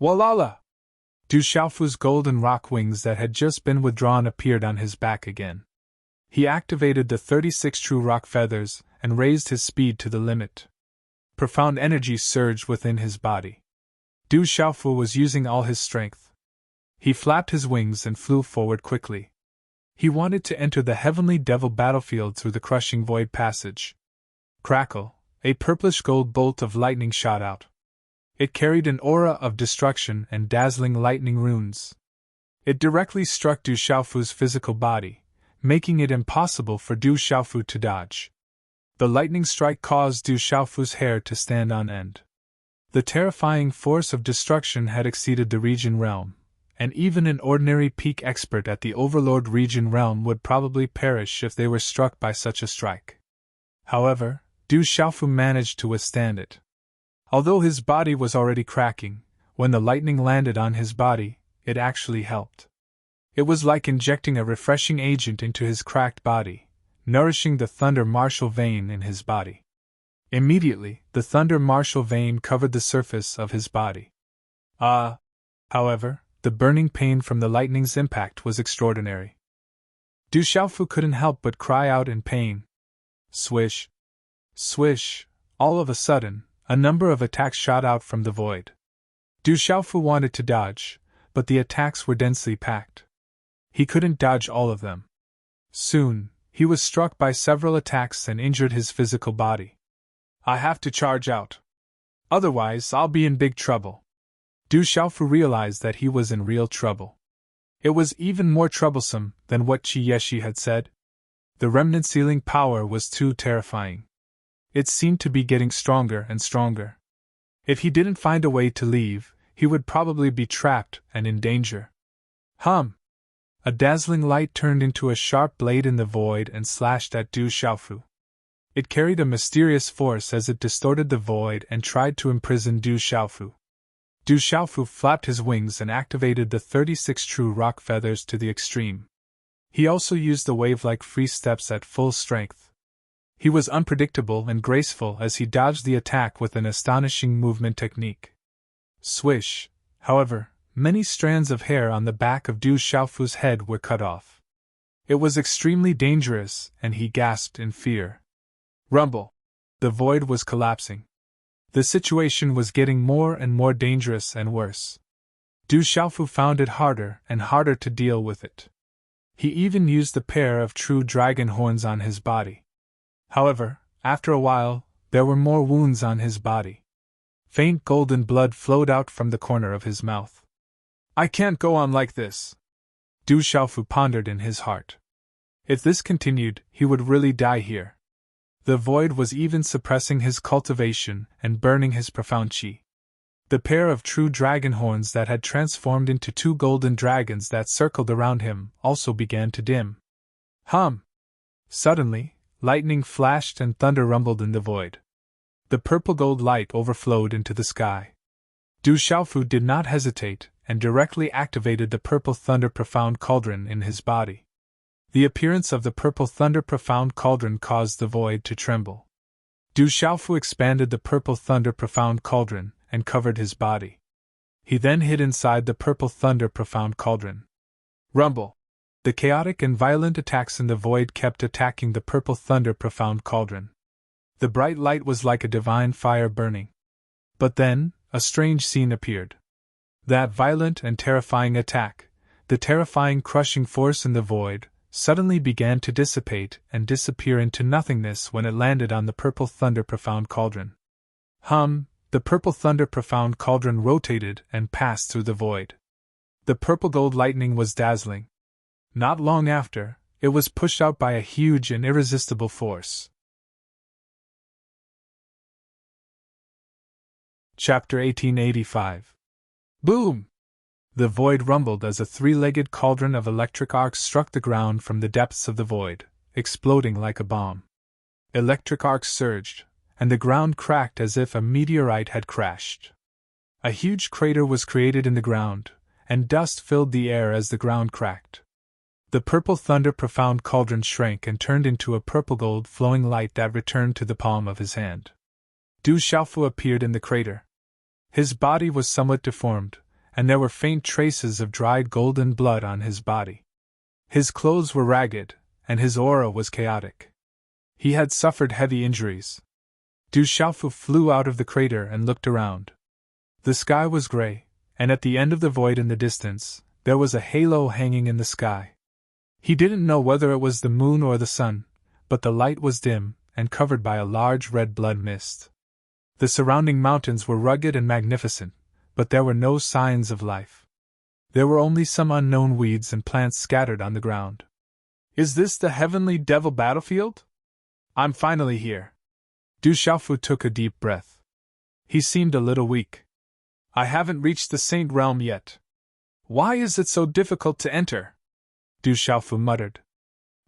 Walala! Du Xiaofu's golden rock wings that had just been withdrawn appeared on his back again. He activated the 36 true rock feathers and raised his speed to the limit. Profound energy surged within his body. Du Xiaofu was using all his strength. He flapped his wings and flew forward quickly. He wanted to enter the heavenly devil battlefield through the crushing void passage. Crackle! A purplish gold bolt of lightning shot out. It carried an aura of destruction and dazzling lightning runes. It directly struck Du Xiaofu's physical body, making it impossible for Du Xiaofu to dodge. The lightning strike caused Du Xiaofu's hair to stand on end. The terrifying force of destruction had exceeded the region realm, and even an ordinary peak expert at the Overlord region realm would probably perish if they were struck by such a strike. However, Du Xiaofu managed to withstand it. Although his body was already cracking, when the lightning landed on his body, it actually helped. It was like injecting a refreshing agent into his cracked body, nourishing the thunder martial vein in his body. Immediately, the thunder martial vein covered the surface of his body. However, the burning pain from the lightning's impact was extraordinary. Du Xiaofu couldn't help but cry out in pain. Swish! Swish! All of a sudden, a number of attacks shot out from the void. Du Xiaofu wanted to dodge, but the attacks were densely packed. He couldn't dodge all of them. Soon, he was struck by several attacks and injured his physical body. I have to charge out. Otherwise, I'll be in big trouble. Du Xiaofu realized that he was in real trouble. It was even more troublesome than what Qi Yeshi had said. The remnant sealing power was too terrifying. It seemed to be getting stronger and stronger. If he didn't find a way to leave, he would probably be trapped and in danger. Hum! A dazzling light turned into a sharp blade in the void and slashed at Du Xiaofu. It carried a mysterious force as it distorted the void and tried to imprison Du Xiaofu. Du Xiaofu flapped his wings and activated the 36 true rock feathers to the extreme. He also used the wave-like free steps at full strength. He was unpredictable and graceful as he dodged the attack with an astonishing movement technique. Swish! However, many strands of hair on the back of Du Xiaofu's head were cut off. It was extremely dangerous, and he gasped in fear. Rumble! The void was collapsing. The situation was getting more and more dangerous and worse. Du Xiaofu found it harder and harder to deal with it. He even used the pair of true dragon horns on his body. However, after a while, there were more wounds on his body. Faint golden blood flowed out from the corner of his mouth. I can't go on like this. Du Xiaofu pondered in his heart. If this continued, he would really die here. The void was even suppressing his cultivation and burning his profound qi. The pair of true dragon horns that had transformed into two golden dragons that circled around him also began to dim. Hum! Suddenly, lightning flashed and thunder rumbled in the void. The purple-gold light overflowed into the sky. Du Xiaofu did not hesitate and directly activated the purple thunder profound cauldron in his body. The appearance of the purple thunder profound cauldron caused the void to tremble. Du Xiaofu expanded the purple thunder profound cauldron and covered his body. He then hid inside the purple thunder profound cauldron. Rumble! The chaotic and violent attacks in the void kept attacking the purple thunder profound cauldron. The bright light was like a divine fire burning. But then, a strange scene appeared. That violent and terrifying attack, the terrifying crushing force in the void, suddenly began to dissipate and disappear into nothingness when it landed on the purple thunder profound cauldron. The purple thunder profound cauldron rotated and passed through the void. The purple gold lightning was dazzling. Not long after, it was pushed out by a huge and irresistible force. Chapter 1885. Boom! The void rumbled as a three-legged cauldron of electric arcs struck the ground from the depths of the void, exploding like a bomb. Electric arcs surged, and the ground cracked as if a meteorite had crashed. A huge crater was created in the ground, and dust filled the air as the ground cracked. The purple thunder profound cauldron shrank and turned into a purple gold flowing light that returned to the palm of his hand. Du Xiaofu appeared in the crater. His body was somewhat deformed, and there were faint traces of dried golden blood on his body. His clothes were ragged, and his aura was chaotic. He had suffered heavy injuries. Du Xiaofu flew out of the crater and looked around. The sky was gray, and at the end of the void in the distance, there was a halo hanging in the sky. He didn't know whether it was the moon or the sun, but the light was dim and covered by a large red blood mist. The surrounding mountains were rugged and magnificent, but there were no signs of life. There were only some unknown weeds and plants scattered on the ground. Is this the heavenly devil battlefield? I'm finally here. Du Xiaofu took a deep breath. He seemed a little weak. I haven't reached the Saint Realm yet. Why is it so difficult to enter? Du Xiaofu muttered.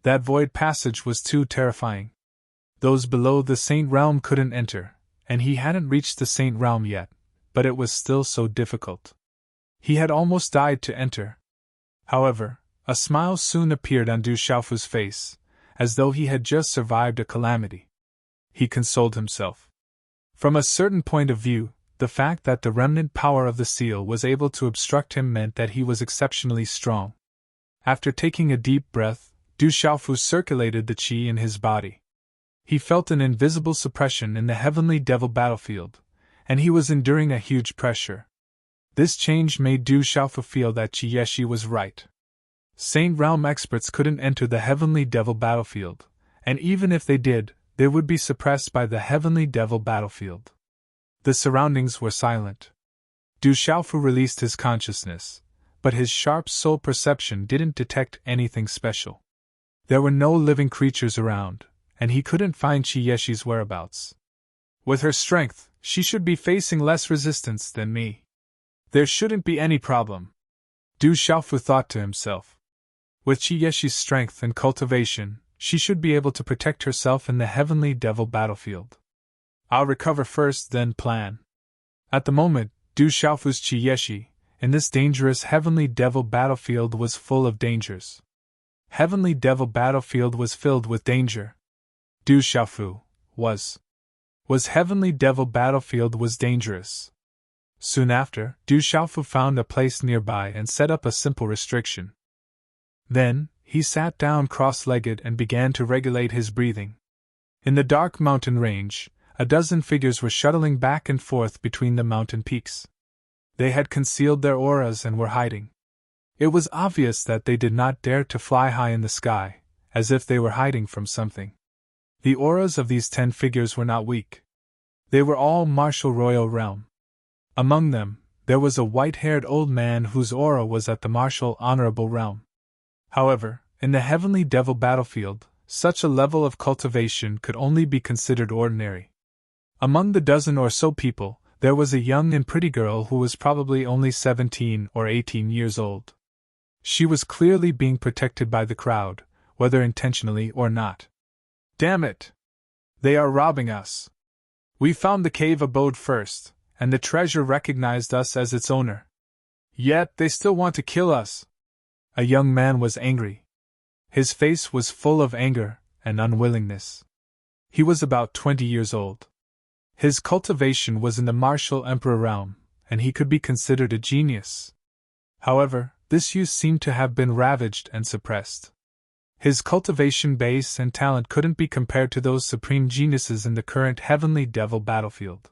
That void passage was too terrifying. Those below the Saint Realm couldn't enter, and he hadn't reached the Saint Realm yet, but it was still so difficult. He had almost died to enter. However, a smile soon appeared on Du Xiaofu's face, as though he had just survived a calamity. He consoled himself. From a certain point of view, the fact that the remnant power of the seal was able to obstruct him meant that he was exceptionally strong. After taking a deep breath, Du Xiaofu circulated the qi in his body. He felt an invisible suppression in the heavenly devil battlefield, and he was enduring a huge pressure. This change made Du Xiaofu feel that Qi Yeshi was right. Saint Realm experts couldn't enter the heavenly devil battlefield, and even if they did, they would be suppressed by the heavenly devil battlefield. The surroundings were silent. Du Xiaofu released his consciousness, but his sharp soul perception didn't detect anything special. There were no living creatures around, and he couldn't find Qi Yeshi's whereabouts. With her strength, she should be facing less resistance than me. There shouldn't be any problem. Du Xiaofu thought to himself. With Qi Yeshi's strength and cultivation, she should be able to protect herself in the heavenly devil battlefield. I'll recover first, then plan. At the moment, Du Xiaofu's Qi Yeshi, in this dangerous heavenly devil battlefield, was full of dangers. Heavenly devil battlefield was filled with danger. Du Xiaofu was heavenly devil battlefield was dangerous. Soon after, Du Xiaofu found a place nearby and set up a simple restriction. Then, he sat down cross-legged and began to regulate his breathing. In the dark mountain range, a dozen figures were shuttling back and forth between the mountain peaks. They had concealed their auras and were hiding. It was obvious that they did not dare to fly high in the sky, as if they were hiding from something. The auras of these 10 figures were not weak. They were all martial royal realm. Among them, there was a white-haired old man whose aura was at the martial honorable realm. However, in the heavenly devil battlefield, such a level of cultivation could only be considered ordinary. Among the dozen or so people, there was a young and pretty girl who was probably only 17 or 18 years old. She was clearly being protected by the crowd, whether intentionally or not. Damn it! They are robbing us. We found the cave abode first, and the treasure recognized us as its owner. Yet they still want to kill us. A young man was angry. His face was full of anger and unwillingness. He was about 20 years old. His cultivation was in the martial emperor realm, and he could be considered a genius. However, this youth seemed to have been ravaged and suppressed. His cultivation base and talent couldn't be compared to those supreme geniuses in the current heavenly devil battlefield.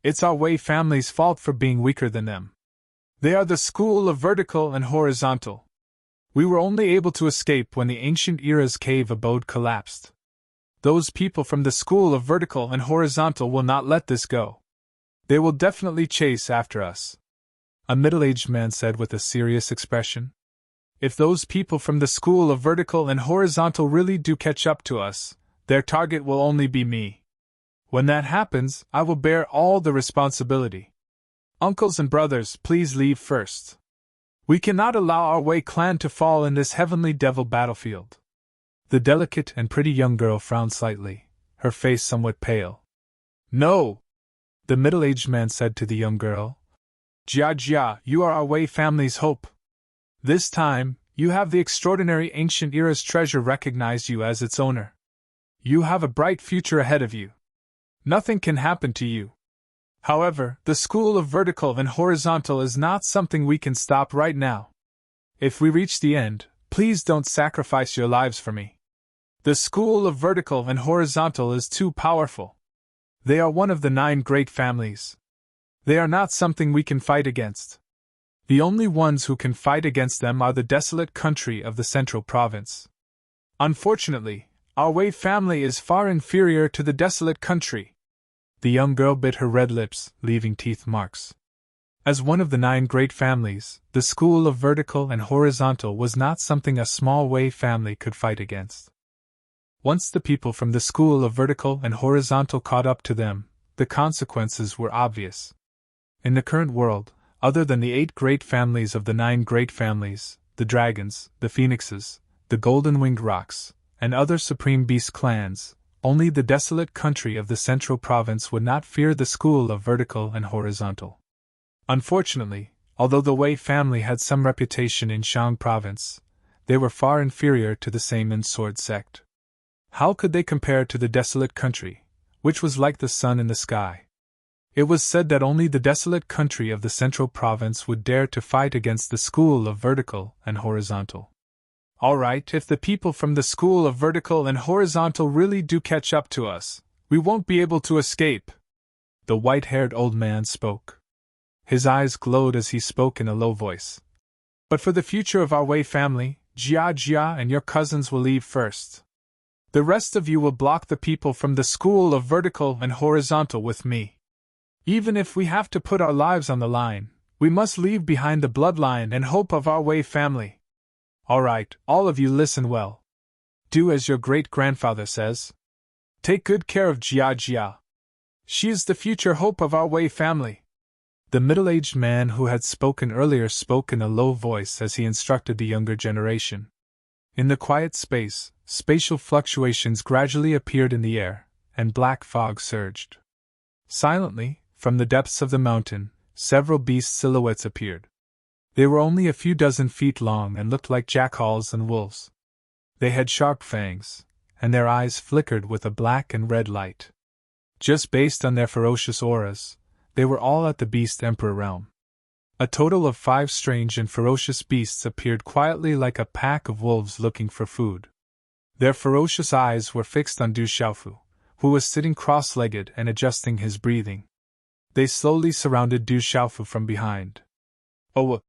It's our Wei family's fault for being weaker than them. They are the school of vertical and horizontal. We were only able to escape when the ancient era's cave abode collapsed. Those people from the school of vertical and horizontal will not let this go. They will definitely chase after us, a middle-aged man said with a serious expression. If those people from the school of vertical and horizontal really do catch up to us, their target will only be me. When that happens, I will bear all the responsibility. Uncles and brothers, please leave first. We cannot allow our Wei clan to fall in this heavenly devil battlefield. The delicate and pretty young girl frowned slightly, her face somewhat pale. No! The middle-aged man said to the young girl. Jia, you are our Wei family's hope. This time, you have the extraordinary ancient era's treasure recognize you as its owner. You have a bright future ahead of you. Nothing can happen to you. However, the school of vertical and horizontal is not something we can stop right now. If we reach the end, please don't sacrifice your lives for me. The school of vertical and horizontal is too powerful. They are one of the 9 great families. They are not something we can fight against. The only ones who can fight against them are the desolate country of the central province. Unfortunately, our Wei family is far inferior to the desolate country. The young girl bit her red lips, leaving teeth marks. As one of the 9 great families, the school of vertical and horizontal was not something a small Wei family could fight against. Once the people from the school of vertical and horizontal caught up to them, the consequences were obvious. In the current world, other than the 8 great families of the 9 great families, the dragons, the phoenixes, the golden-winged rocks, and other supreme beast clans, only the desolate country of the central province would not fear the school of vertical and horizontal. Unfortunately, although the Wei family had some reputation in Shang province, they were far inferior to the Saman sword sect. How could they compare to the desolate country, which was like the sun in the sky? It was said that only the desolate country of the central province would dare to fight against the school of vertical and horizontal. All right, if the people from the school of vertical and horizontal really do catch up to us, we won't be able to escape. The white-haired old man spoke. His eyes glowed as he spoke in a low voice. But for the future of our Wei family, Jia and your cousins will leave first. The rest of you will block the people from the school of vertical and horizontal with me. Even if we have to put our lives on the line, we must leave behind the bloodline and hope of our Wei family. All right, all of you listen well. Do as your great-grandfather says. Take good care of Jia. She is the future hope of our Wei family. The middle-aged man who had spoken earlier spoke in a low voice as he instructed the younger generation. In the quiet space, spatial fluctuations gradually appeared in the air, and black fog surged. Silently, from the depths of the mountain, several beast silhouettes appeared. They were only a few dozen feet long and looked like jackals and wolves. They had sharp fangs, and their eyes flickered with a black and red light. Just based on their ferocious auras, they were all at the Beast Emperor realm. A total of 5 strange and ferocious beasts appeared quietly like a pack of wolves looking for food. Their ferocious eyes were fixed on Du Xiaofu, who was sitting cross-legged and adjusting his breathing. They slowly surrounded Du Xiaofu from behind. Oh!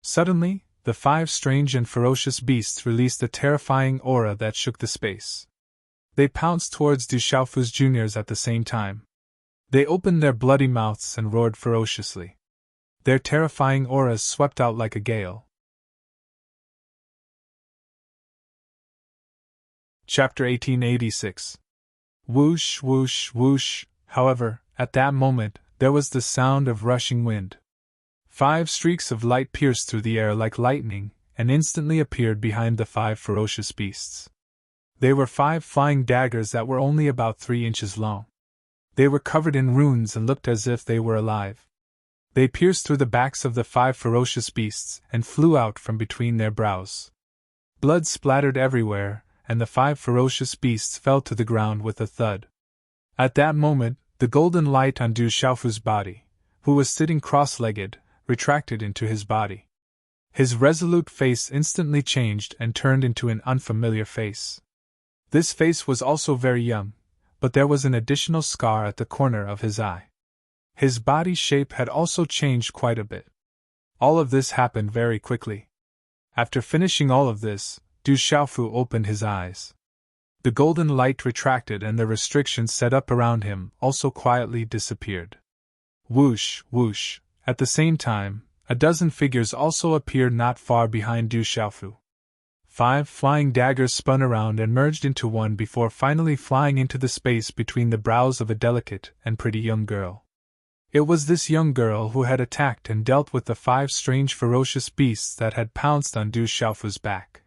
Suddenly, the 5 strange and ferocious beasts released a terrifying aura that shook the space. They pounced towards Du Xiaofu's juniors at the same time. They opened their bloody mouths and roared ferociously. Their terrifying auras swept out like a gale. Chapter 1886. Whoosh, whoosh, whoosh. However, at that moment, there was the sound of rushing wind. 5 streaks of light pierced through the air like lightning, and instantly appeared behind the 5 ferocious beasts. They were 5 flying daggers that were only about 3 inches long. They were covered in runes and looked as if they were alive. They pierced through the backs of the 5 ferocious beasts and flew out from between their brows. Blood splattered everywhere, and the 5 ferocious beasts fell to the ground with a thud. At that moment, the golden light on Du Xiaofu's body, who was sitting cross-legged, retracted into his body. His resolute face instantly changed and turned into an unfamiliar face. This face was also very young, but there was an additional scar at the corner of his eye. His body shape had also changed quite a bit. All of this happened very quickly. After finishing all of this, Du Xiaofu opened his eyes. The golden light retracted and the restrictions set up around him also quietly disappeared. Whoosh, whoosh. At the same time, a dozen figures also appeared not far behind Du Xiaofu. 5 flying daggers spun around and merged into one before finally flying into the space between the brows of a delicate and pretty young girl. It was this young girl who had attacked and dealt with the 5 strange ferocious beasts that had pounced on Du Xiaofu's back.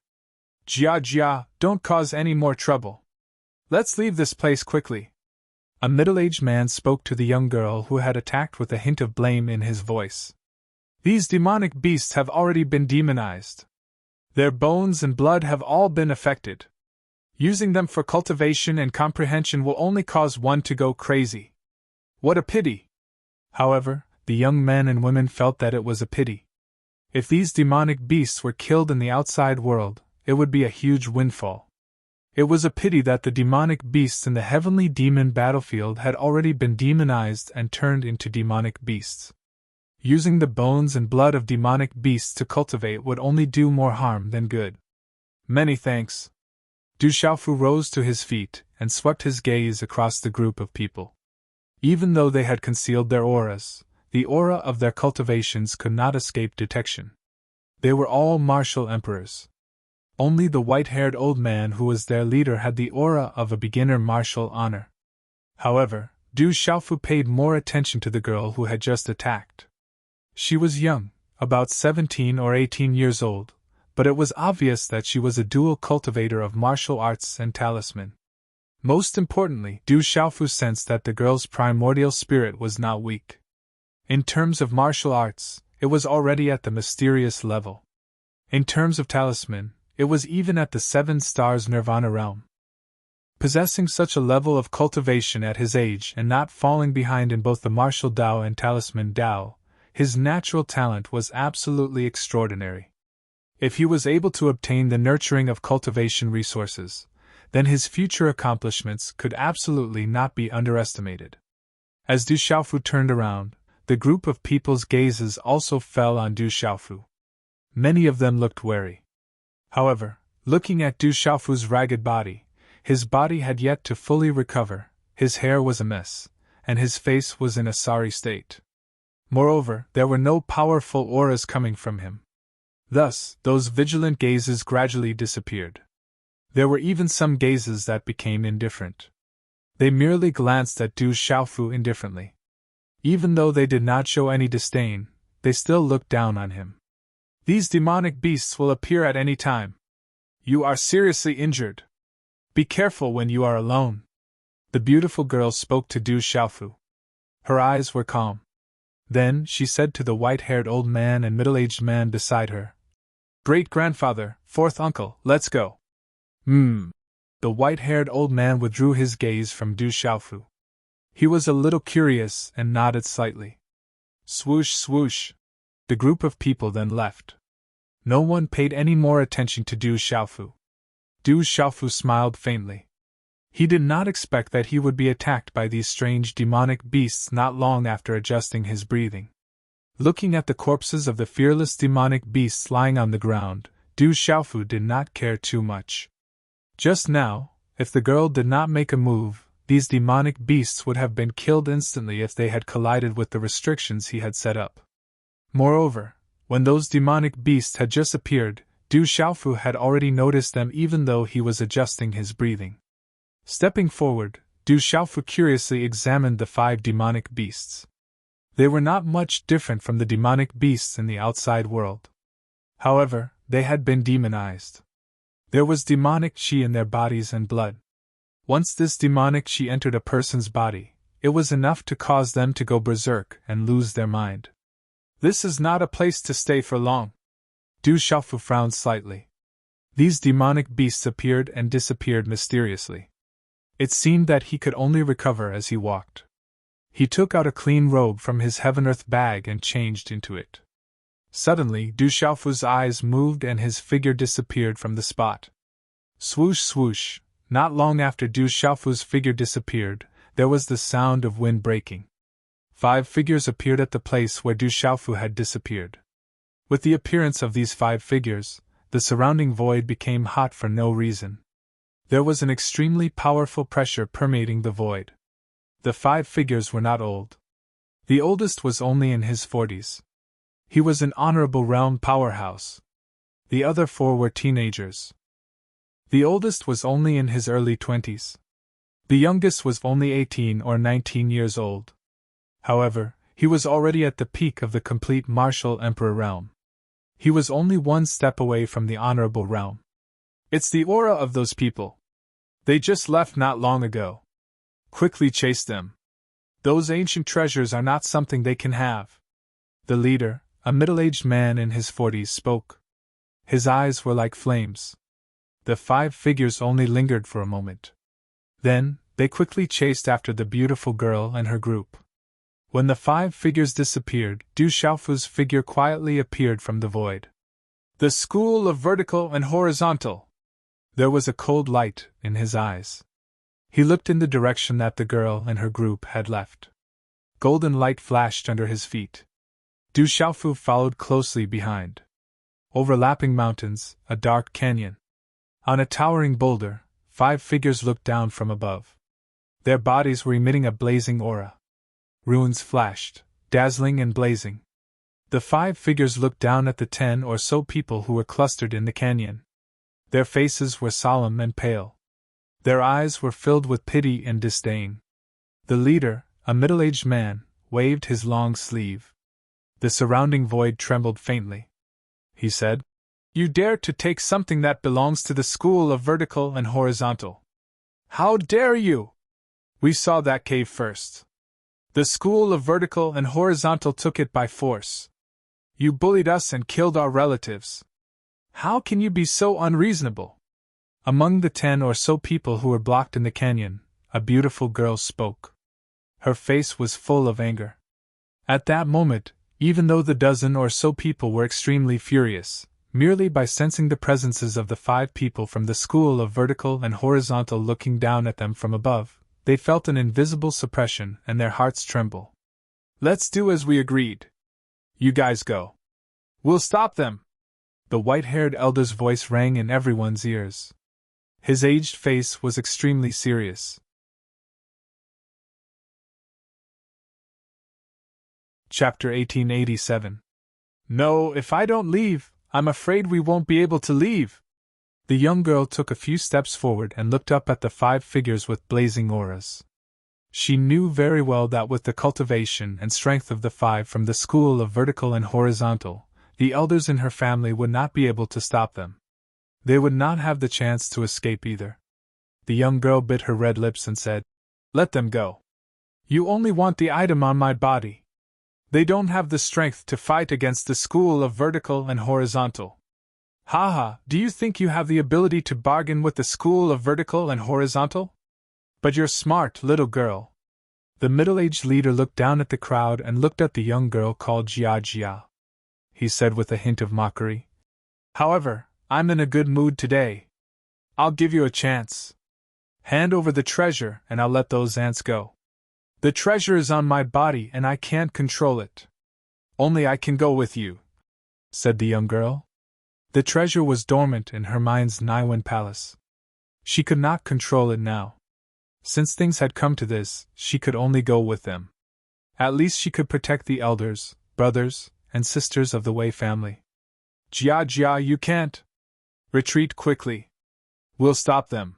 Jia Jia, don't cause any more trouble. Let's leave this place quickly. A middle-aged man spoke to the young girl who had attacked with a hint of blame in his voice. These demonic beasts have already been demonized. Their bones and blood have all been affected. Using them for cultivation and comprehension will only cause one to go crazy. What a pity! However, the young men and women felt that it was a pity. If these demonic beasts were killed in the outside world, it would be a huge windfall. It was a pity that the demonic beasts in the heavenly demon battlefield had already been demonized and turned into demonic beasts. Using the bones and blood of demonic beasts to cultivate would only do more harm than good. Many thanks. Du Xiaofu rose to his feet and swept his gaze across the group of people. Even though they had concealed their auras, the aura of their cultivations could not escape detection. They were all martial emperors. Only the white-haired old man who was their leader had the aura of a beginner martial honor. However, Du Xiaofu paid more attention to the girl who had just attacked. She was young, about 17 or 18 years old, but it was obvious that she was a dual cultivator of martial arts and talisman. Most importantly, Du Xiaofu sensed that the girl's primordial spirit was not weak. In terms of martial arts, it was already at the mysterious level. In terms of talisman, it was even at the 7 stars nirvana realm. Possessing such a level of cultivation at his age and not falling behind in both the martial Dao and talisman Dao, his natural talent was absolutely extraordinary. If he was able to obtain the nurturing of cultivation resources, then his future accomplishments could absolutely not be underestimated. As Du Xiaofu turned around, the group of people's gazes also fell on Du Xiaofu. Many of them looked wary. However, looking at Du Xiaofu's ragged body, his body had yet to fully recover, his hair was a mess, and his face was in a sorry state. Moreover, there were no powerful auras coming from him. Thus, those vigilant gazes gradually disappeared. There were even some gazes that became indifferent. They merely glanced at Du Xiaofu indifferently. Even though they did not show any disdain, they still looked down on him. These demonic beasts will appear at any time. You are seriously injured. Be careful when you are alone. The beautiful girl spoke to Du Xiaofu. Her eyes were calm. Then she said to the white-haired old man and middle-aged man beside her, "Great-grandfather, 4th uncle, let's go." The white-haired old man withdrew his gaze from Du Xiaofu. He was a little curious and nodded slightly. Swoosh, swoosh. The group of people then left. No one paid any more attention to Du Xiaofu. Du Xiaofu smiled faintly. He did not expect that he would be attacked by these strange demonic beasts not long after adjusting his breathing. Looking at the corpses of the fearless demonic beasts lying on the ground, Du Xiaofu did not care too much. Just now, if the girl did not make a move, these demonic beasts would have been killed instantly if they had collided with the restrictions he had set up. Moreover, when those demonic beasts had just appeared, Du Xiaofu had already noticed them even though he was adjusting his breathing. Stepping forward, Du Xiaofu curiously examined the 5 demonic beasts. They were not much different from the demonic beasts in the outside world. However, they had been demonized. There was demonic qi in their bodies and blood. Once this demonic qi entered a person's body, it was enough to cause them to go berserk and lose their mind. This is not a place to stay for long. Du Xiaofu frowned slightly. These demonic beasts appeared and disappeared mysteriously. It seemed that he could only recover as he walked. He took out a clean robe from his heaven-earth bag and changed into it. Suddenly, Du Xiaofu's eyes moved and his figure disappeared from the spot. Swoosh swoosh, not long after Du Xiaofu's figure disappeared, there was the sound of wind breaking. 5 figures appeared at the place where Du Xiaofu had disappeared. With the appearance of these 5 figures, the surrounding void became hot for no reason. There was an extremely powerful pressure permeating the void. The 5 figures were not old. The oldest was only in his 40s. He was an honorable realm powerhouse. The other 4 were teenagers. The oldest was only in his early 20s. The youngest was only 18 or 19 years old. However, he was already at the peak of the complete martial emperor realm. He was only 1 step away from the honorable realm. It's the aura of those people. They just left not long ago. Quickly chase them. Those ancient treasures are not something they can have. The leader, a middle-aged man in his 40s, spoke. His eyes were like flames. The 5 figures only lingered for a moment. Then, they quickly chased after the beautiful girl and her group. When the 5 figures disappeared, Du Xiaofu's figure quietly appeared from the void. The school of vertical and horizontal. There was a cold light in his eyes. He looked in the direction that the girl and her group had left. Golden light flashed under his feet. Du Xiaofu followed closely behind. Overlapping mountains, a dark canyon. On a towering boulder, 5 figures looked down from above. Their bodies were emitting a blazing aura. Runes flashed, dazzling and blazing. The 5 figures looked down at the 10 or so people who were clustered in the canyon. Their faces were solemn and pale. Their eyes were filled with pity and disdain. The leader, a middle-aged man, waved his long sleeve. The surrounding void trembled faintly. He said, "You dare to take something that belongs to the school of vertical and horizontal. How dare you? We saw that cave first. The school of vertical and horizontal took it by force. You bullied us and killed our relatives. How can you be so unreasonable?" Among the 10 or so people who were blocked in the canyon, a beautiful girl spoke. Her face was full of anger. At that moment, even though the dozen or so people were extremely furious, merely by sensing the presences of the 5 people from the school of vertical and horizontal looking down at them from above, they felt an invisible suppression and their hearts tremble. "Let's do as we agreed. You guys go. We'll stop them." The white-haired elder's voice rang in everyone's ears. His aged face was extremely serious. Chapter 1887. "No, if I don't leave, I'm afraid we won't be able to leave." The young girl took a few steps forward and looked up at the 5 figures with blazing auras. She knew very well that with the cultivation and strength of the 5 from the school of vertical and horizontal, the elders in her family would not be able to stop them. They would not have the chance to escape either. The young girl bit her red lips and said, "Let them go. You only want the item on my body. They don't have the strength to fight against the school of vertical and horizontal. Haha, do you think you have the ability to bargain with the school of vertical and horizontal? But you're smart, little girl." The middle-aged leader looked down at the crowd and looked at the young girl called Jia Jia. He said with a hint of mockery, "However, I'm in a good mood today. I'll give you a chance. Hand over the treasure and I'll let those ants go. The treasure is on my body and I can't control it. Only I can go with you," said the young girl. The treasure was dormant in her mind's Niwen palace. She could not control it now. Since things had come to this, she could only go with them. At least she could protect the elders, brothers, and sisters of the Wei family. "Jia Jia, you can't. Retreat quickly. We'll stop them."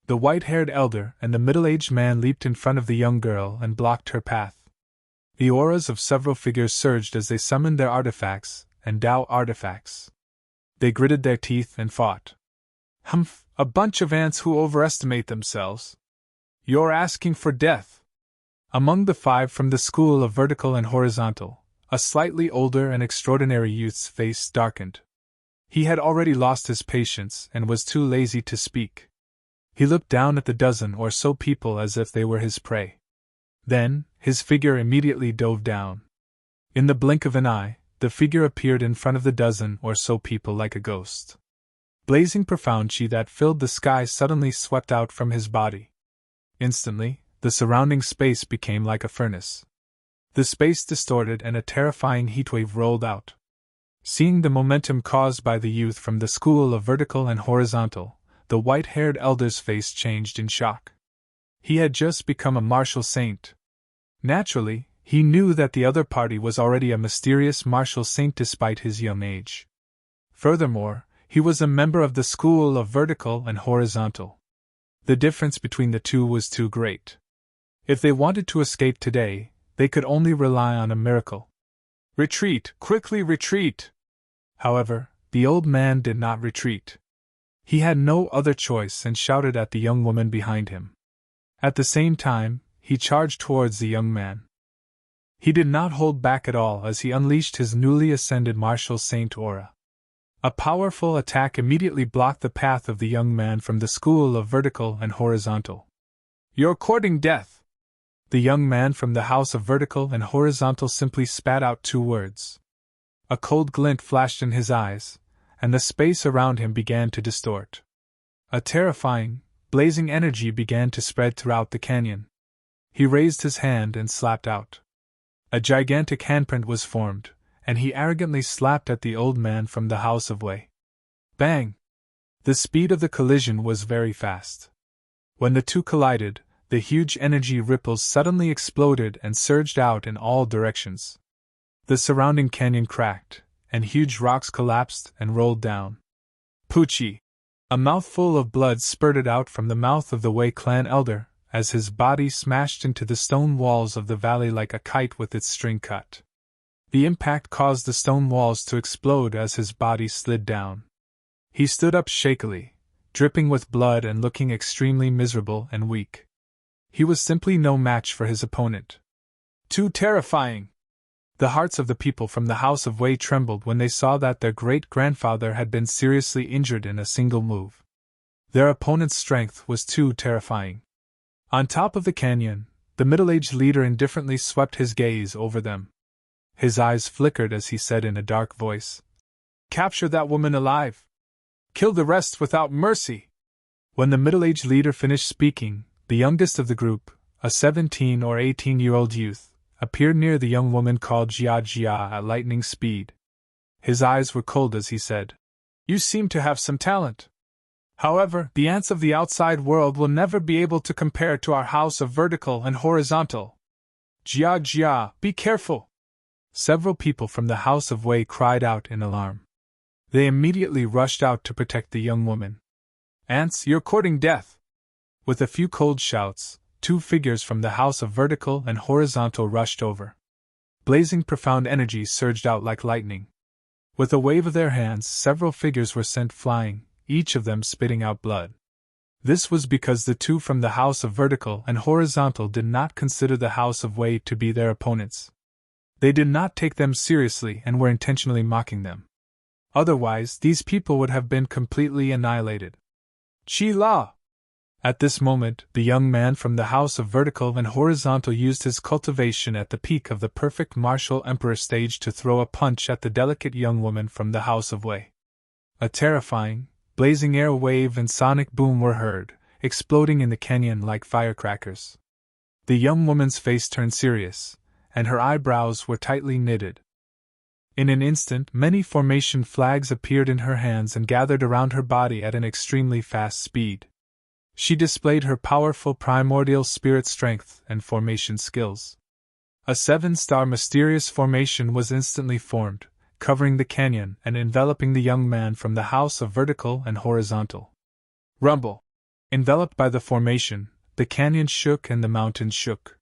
The white-haired elder and the middle-aged man leaped in front of the young girl and blocked her path. The auras of several figures surged as they summoned their artifacts and Dao artifacts. They gritted their teeth and fought. "Humph, a bunch of ants who overestimate themselves. You're asking for death." Among the 5 from the school of vertical and horizontal, a slightly older and extraordinary youth's face darkened. He had already lost his patience and was too lazy to speak. He looked down at the dozen or so people as if they were his prey. Then, his figure immediately dove down. In the blink of an eye, the figure appeared in front of the dozen or so people like a ghost. Blazing profound chi that filled the sky suddenly swept out from his body. Instantly, the surrounding space became like a furnace. The space distorted and a terrifying heatwave rolled out. Seeing the momentum caused by the youth from the school of vertical and horizontal, the white-haired elder's face changed in shock. He had just become a martial saint. Naturally, he knew that the other party was already a mysterious martial saint despite his young age. Furthermore, he was a member of the school of vertical and horizontal. The difference between the two was too great. If they wanted to escape today, they could only rely on a miracle. Retreat! Quickly retreat! However, the old man did not retreat. He had no other choice and shouted at the young woman behind him. At the same time, he charged towards the young man. He did not hold back at all as he unleashed his newly ascended martial saint aura. A powerful attack immediately blocked the path of the young man from the school of vertical and horizontal. "You're courting death!" The young man from the house of vertical and horizontal simply spat out 2 words. A cold glint flashed in his eyes, and the space around him began to distort. A terrifying, blazing energy began to spread throughout the canyon. He raised his hand and slapped out. A gigantic handprint was formed, and he arrogantly slapped at the old man from the house of Wei. Bang! The speed of the collision was very fast. When the two collided, the huge energy ripples suddenly exploded and surged out in all directions. The surrounding canyon cracked, and huge rocks collapsed and rolled down. Poochie! A mouthful of blood spurted out from the mouth of the Wei clan elder, as his body smashed into the stone walls of the valley like a kite with its string cut. The impact caused the stone walls to explode as his body slid down. He stood up shakily, dripping with blood and looking extremely miserable and weak. He was simply no match for his opponent. Too terrifying! The hearts of the people from the house of Wei trembled when they saw that their great-grandfather had been seriously injured in a single move. Their opponent's strength was too terrifying. On top of the canyon, the middle-aged leader indifferently swept his gaze over them. His eyes flickered as he said in a dark voice, "Capture that woman alive! Kill the rest without mercy!" When the middle-aged leader finished speaking, the youngest of the group, a 17 or 18-year-old youth, appeared near the young woman called Jia Jia at lightning speed. His eyes were cold as he said, "You seem to have some talent. However, the ants of the outside world will never be able to compare to our house of vertical and horizontal. Jia Jia, be careful!" Several people from the house of Wei cried out in alarm. They immediately rushed out to protect the young woman. "Ants, you're courting death!" With a few cold shouts, 2 figures from the house of vertical and horizontal rushed over. Blazing profound energy surged out like lightning. With a wave of their hands, several figures were sent flying, each of them spitting out blood. This was because the 2 from the house of vertical and horizontal did not consider the house of Wei to be their opponents. They did not take them seriously and were intentionally mocking them. Otherwise, these people would have been completely annihilated. Chi La! At this moment, the young man from the house of vertical and horizontal used his cultivation at the peak of the perfect martial emperor stage to throw a punch at the delicate young woman from the house of Wei. A terrifying, blazing air wave and sonic boom were heard, exploding in the canyon like firecrackers. The young woman's face turned serious, and her eyebrows were tightly knitted. In an instant, many formation flags appeared in her hands and gathered around her body at an extremely fast speed. She displayed her powerful primordial spirit strength and formation skills. A 7-star mysterious formation was instantly formed, covering the canyon and enveloping the young man from the house of vertical and horizontal. Rumble! Enveloped by the formation, the canyon shook and the mountains shook.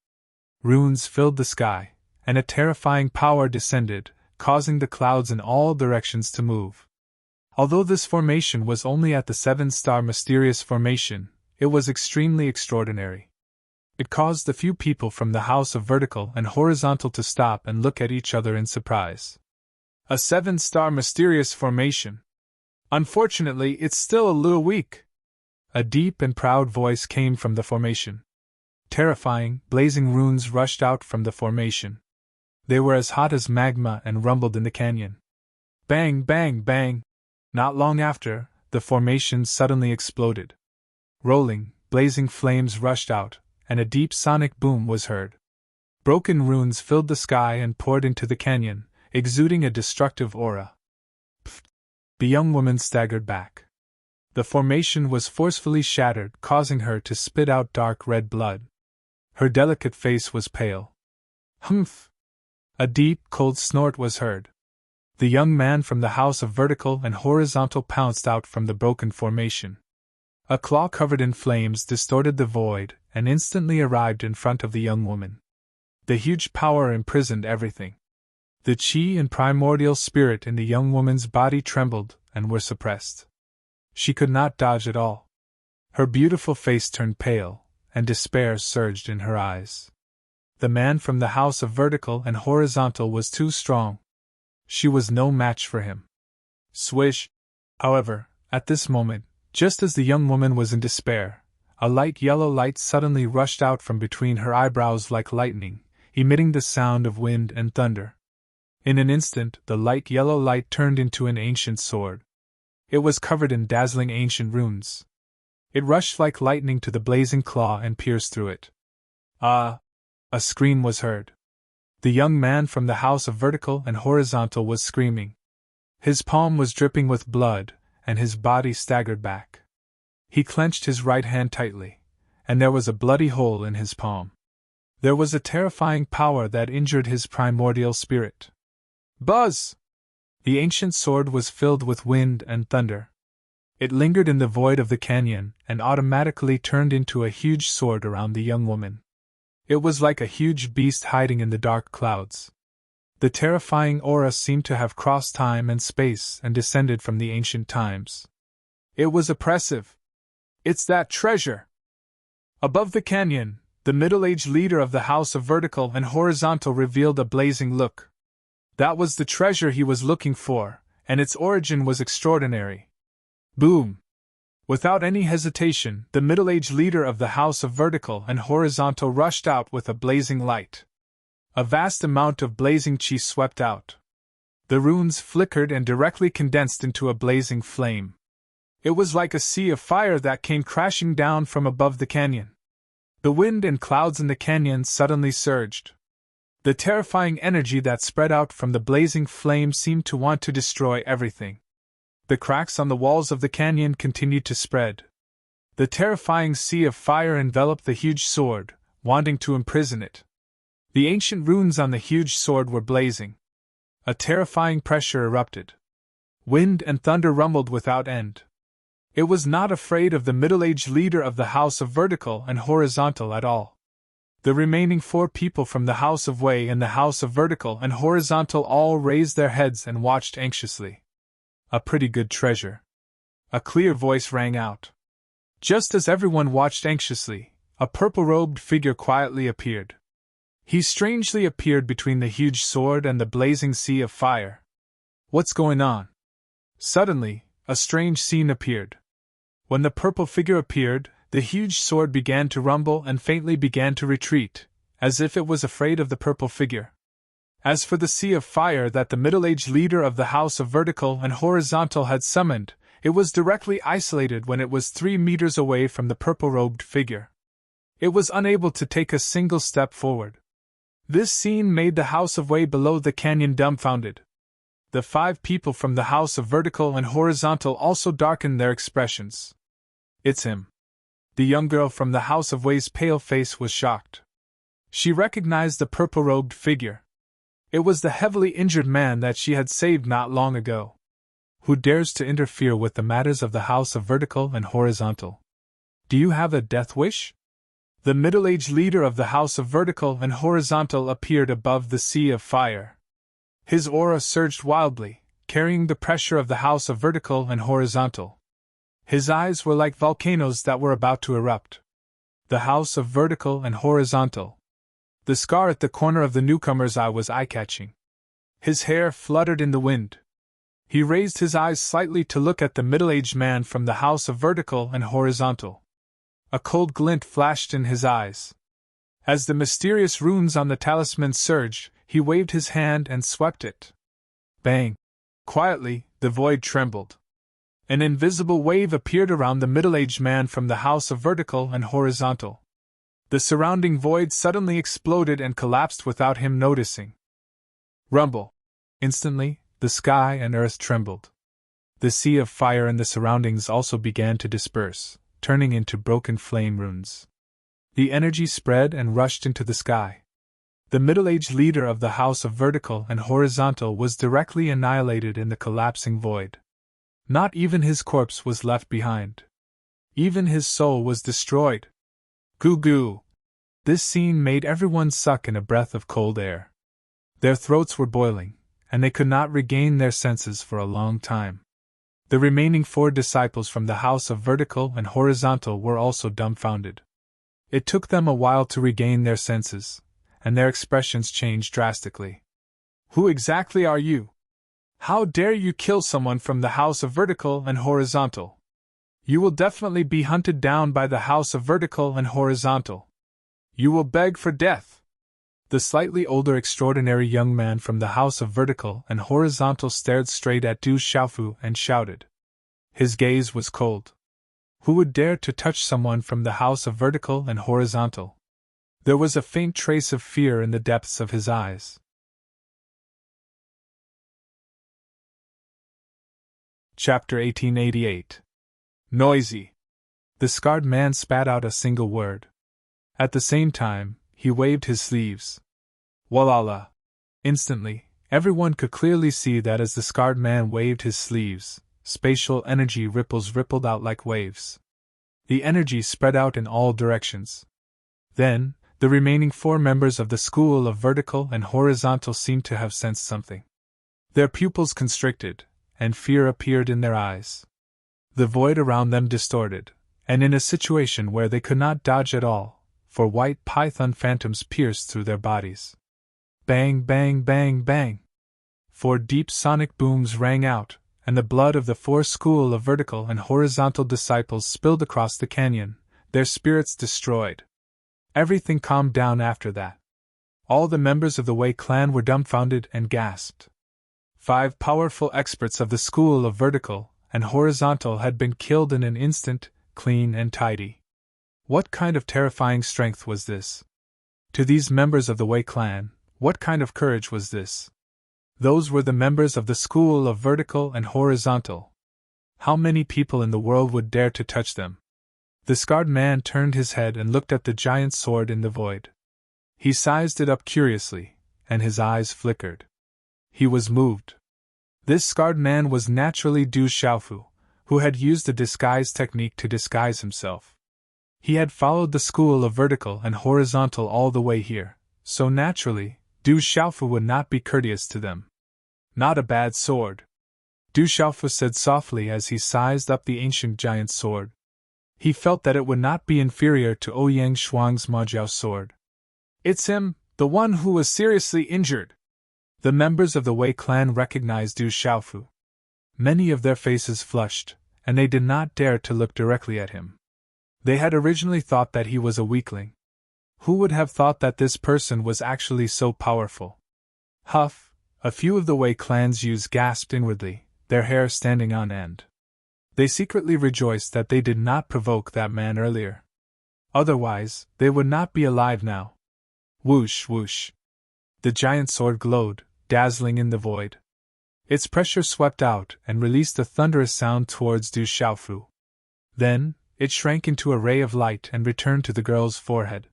Runes filled the sky, and a terrifying power descended, causing the clouds in all directions to move. Although this formation was only at the 7-star mysterious formation, it was extremely extraordinary. It caused the few people from the house of vertical and horizontal to stop and look at each other in surprise. A 7-star mysterious formation. Unfortunately, it's still a little weak. A deep and proud voice came from the formation. Terrifying, blazing runes rushed out from the formation. They were as hot as magma and rumbled in the canyon. Bang, bang, bang! Not long after, the formation suddenly exploded. Rolling, blazing flames rushed out, and a deep sonic boom was heard. Broken runes filled the sky and poured into the canyon, exuding a destructive aura. Pfft! The young woman staggered back. The formation was forcefully shattered, causing her to spit out dark red blood. Her delicate face was pale. Humph! A deep, cold snort was heard. The young man from the house of vertical and horizontal pounced out from the broken formation. A claw covered in flames distorted the void and instantly arrived in front of the young woman. The huge power imprisoned everything. The chi and primordial spirit in the young woman's body trembled and were suppressed. She could not dodge at all. Her beautiful face turned pale, and despair surged in her eyes. The man from the house of vertical and horizontal was too strong. She was no match for him. Swish! However, at this moment, just as the young woman was in despair, a light yellow light suddenly rushed out from between her eyebrows like lightning, emitting the sound of wind and thunder. In an instant, the light yellow light turned into an ancient sword. It was covered in dazzling ancient runes. It rushed like lightning to the blazing claw and pierced through it. Ah! A scream was heard. The young man from the house of vertical and horizontal was screaming. His palm was dripping with blood, and his body staggered back. He clenched his right hand tightly, and there was a bloody hole in his palm. There was a terrifying power that injured his primordial spirit. Buzz! The ancient sword was filled with wind and thunder. It lingered in the void of the canyon and automatically turned into a huge sword around the young woman. It was like a huge beast hiding in the dark clouds. The terrifying aura seemed to have crossed time and space and descended from the ancient times. It was oppressive. It's that treasure! Above the canyon, the middle-aged leader of the house of vertical and horizontal revealed a blazing look. That was the treasure he was looking for, and its origin was extraordinary. Boom! Without any hesitation, the middle-aged leader of the house of vertical and horizontal rushed out with a blazing light. A vast amount of blazing chi swept out. The runes flickered and directly condensed into a blazing flame. It was like a sea of fire that came crashing down from above the canyon. The wind and clouds in the canyon suddenly surged. The terrifying energy that spread out from the blazing flame seemed to want to destroy everything. The cracks on the walls of the canyon continued to spread. The terrifying sea of fire enveloped the huge sword, wanting to imprison it. The ancient runes on the huge sword were blazing. A terrifying pressure erupted. Wind and thunder rumbled without end. It was not afraid of the middle-aged leader of the house of vertical and horizontal at all. The remaining 4 people from the house of Wei and the house of vertical and horizontal all raised their heads and watched anxiously. A pretty good treasure. A clear voice rang out. Just as everyone watched anxiously, a purple-robed figure quietly appeared. He strangely appeared between the huge sword and the blazing sea of fire. What's going on? Suddenly, a strange scene appeared. When the purple figure appeared, the huge sword began to rumble and faintly began to retreat, as if it was afraid of the purple figure. As for the sea of fire that the middle-aged leader of the house of vertical and horizontal had summoned, it was directly isolated when it was 3 meters away from the purple-robed figure. It was unable to take a single step forward. This scene made the house of Wei below the canyon dumbfounded. The 5 people from the house of vertical and horizontal also darkened their expressions. It's him. The young girl from the house of Wei's pale face was shocked. She recognized the purple-robed figure. It was the heavily injured man that she had saved not long ago. Who dares to interfere with the matters of the house of vertical and horizontal? Do you have a death wish? The middle-aged leader of the house of vertical and horizontal appeared above the sea of fire. His aura surged wildly, carrying the pressure of the house of vertical and horizontal. His eyes were like volcanoes that were about to erupt. The house of vertical and horizontal. The scar at the corner of the newcomer's eye was eye-catching. His hair fluttered in the wind. He raised his eyes slightly to look at the middle-aged man from the house of vertical and horizontal. A cold glint flashed in his eyes. As the mysterious runes on the talisman surged, he waved his hand and swept it. Bang! Quietly, the void trembled. An invisible wave appeared around the middle-aged man from the house of vertical and horizontal. The surrounding void suddenly exploded and collapsed without him noticing. Rumble! Instantly, the sky and earth trembled. The sea of fire in the surroundings also began to disperse, turning into broken flame runes. The energy spread and rushed into the sky. The middle-aged leader of the house of vertical and horizontal was directly annihilated in the collapsing void. Not even his corpse was left behind. Even his soul was destroyed. Goo goo! This scene made everyone suck in a breath of cold air. Their throats were boiling, and they could not regain their senses for a long time. The remaining 4 disciples from the house of vertical and horizontal were also dumbfounded. It took them a while to regain their senses, and their expressions changed drastically. Who exactly are you? How dare you kill someone from the house of vertical and horizontal? You will definitely be hunted down by the house of vertical and horizontal. You will beg for death. The slightly older extraordinary young man from the house of vertical and horizontal stared straight at Du Xiaofu and shouted. His gaze was cold. Who would dare to touch someone from the house of vertical and horizontal? There was a faint trace of fear in the depths of his eyes. Chapter 1888. Noisy. The scarred man spat out a single word. At the same time, he waved his sleeves. Walala! Instantly, everyone could clearly see that as the scarred man waved his sleeves, spatial energy ripples rippled out like waves. The energy spread out in all directions. Then, the remaining 4 members of the school of vertical and horizontal seemed to have sensed something. Their pupils constricted, and fear appeared in their eyes. The void around them distorted, and in a situation where they could not dodge at all, for white python phantoms pierced through their bodies. Bang, bang, bang, bang! 4 deep sonic booms rang out, and the blood of the 4 school of vertical and horizontal disciples spilled across the canyon, their spirits destroyed. Everything calmed down after that. All the members of the Wei clan were dumbfounded and gasped. 5 powerful experts of the school of vertical and horizontal had been killed in an instant, clean and tidy. What kind of terrifying strength was this? To these members of the Wei clan, what kind of courage was this? Those were the members of the school of vertical and horizontal. How many people in the world would dare to touch them? The scarred man turned his head and looked at the giant sword in the void. He sized it up curiously, and his eyes flickered. He was moved. This scarred man was naturally Du Xiaofu, who had used the disguise technique to disguise himself. He had followed the school of vertical and horizontal all the way here, so naturally, Du Xiaofu would not be courteous to them. Not a bad sword, Du Xiaofu said softly as he sized up the ancient giant sword. He felt that it would not be inferior to Ouyang Shuang's Majiao sword. It's him, the one who was seriously injured. The members of the Wei clan recognized Du Xiaofu. Many of their faces flushed, and they did not dare to look directly at him. They had originally thought that he was a weakling. Who would have thought that this person was actually so powerful? Huff! A few of the Wei clan's youths gasped inwardly, their hair standing on end. They secretly rejoiced that they did not provoke that man earlier. Otherwise, they would not be alive now. Whoosh, whoosh. The giant sword glowed, dazzling in the void. Its pressure swept out and released a thunderous sound towards Du Xiaofu. Then, it shrank into a ray of light and returned to the girl's forehead.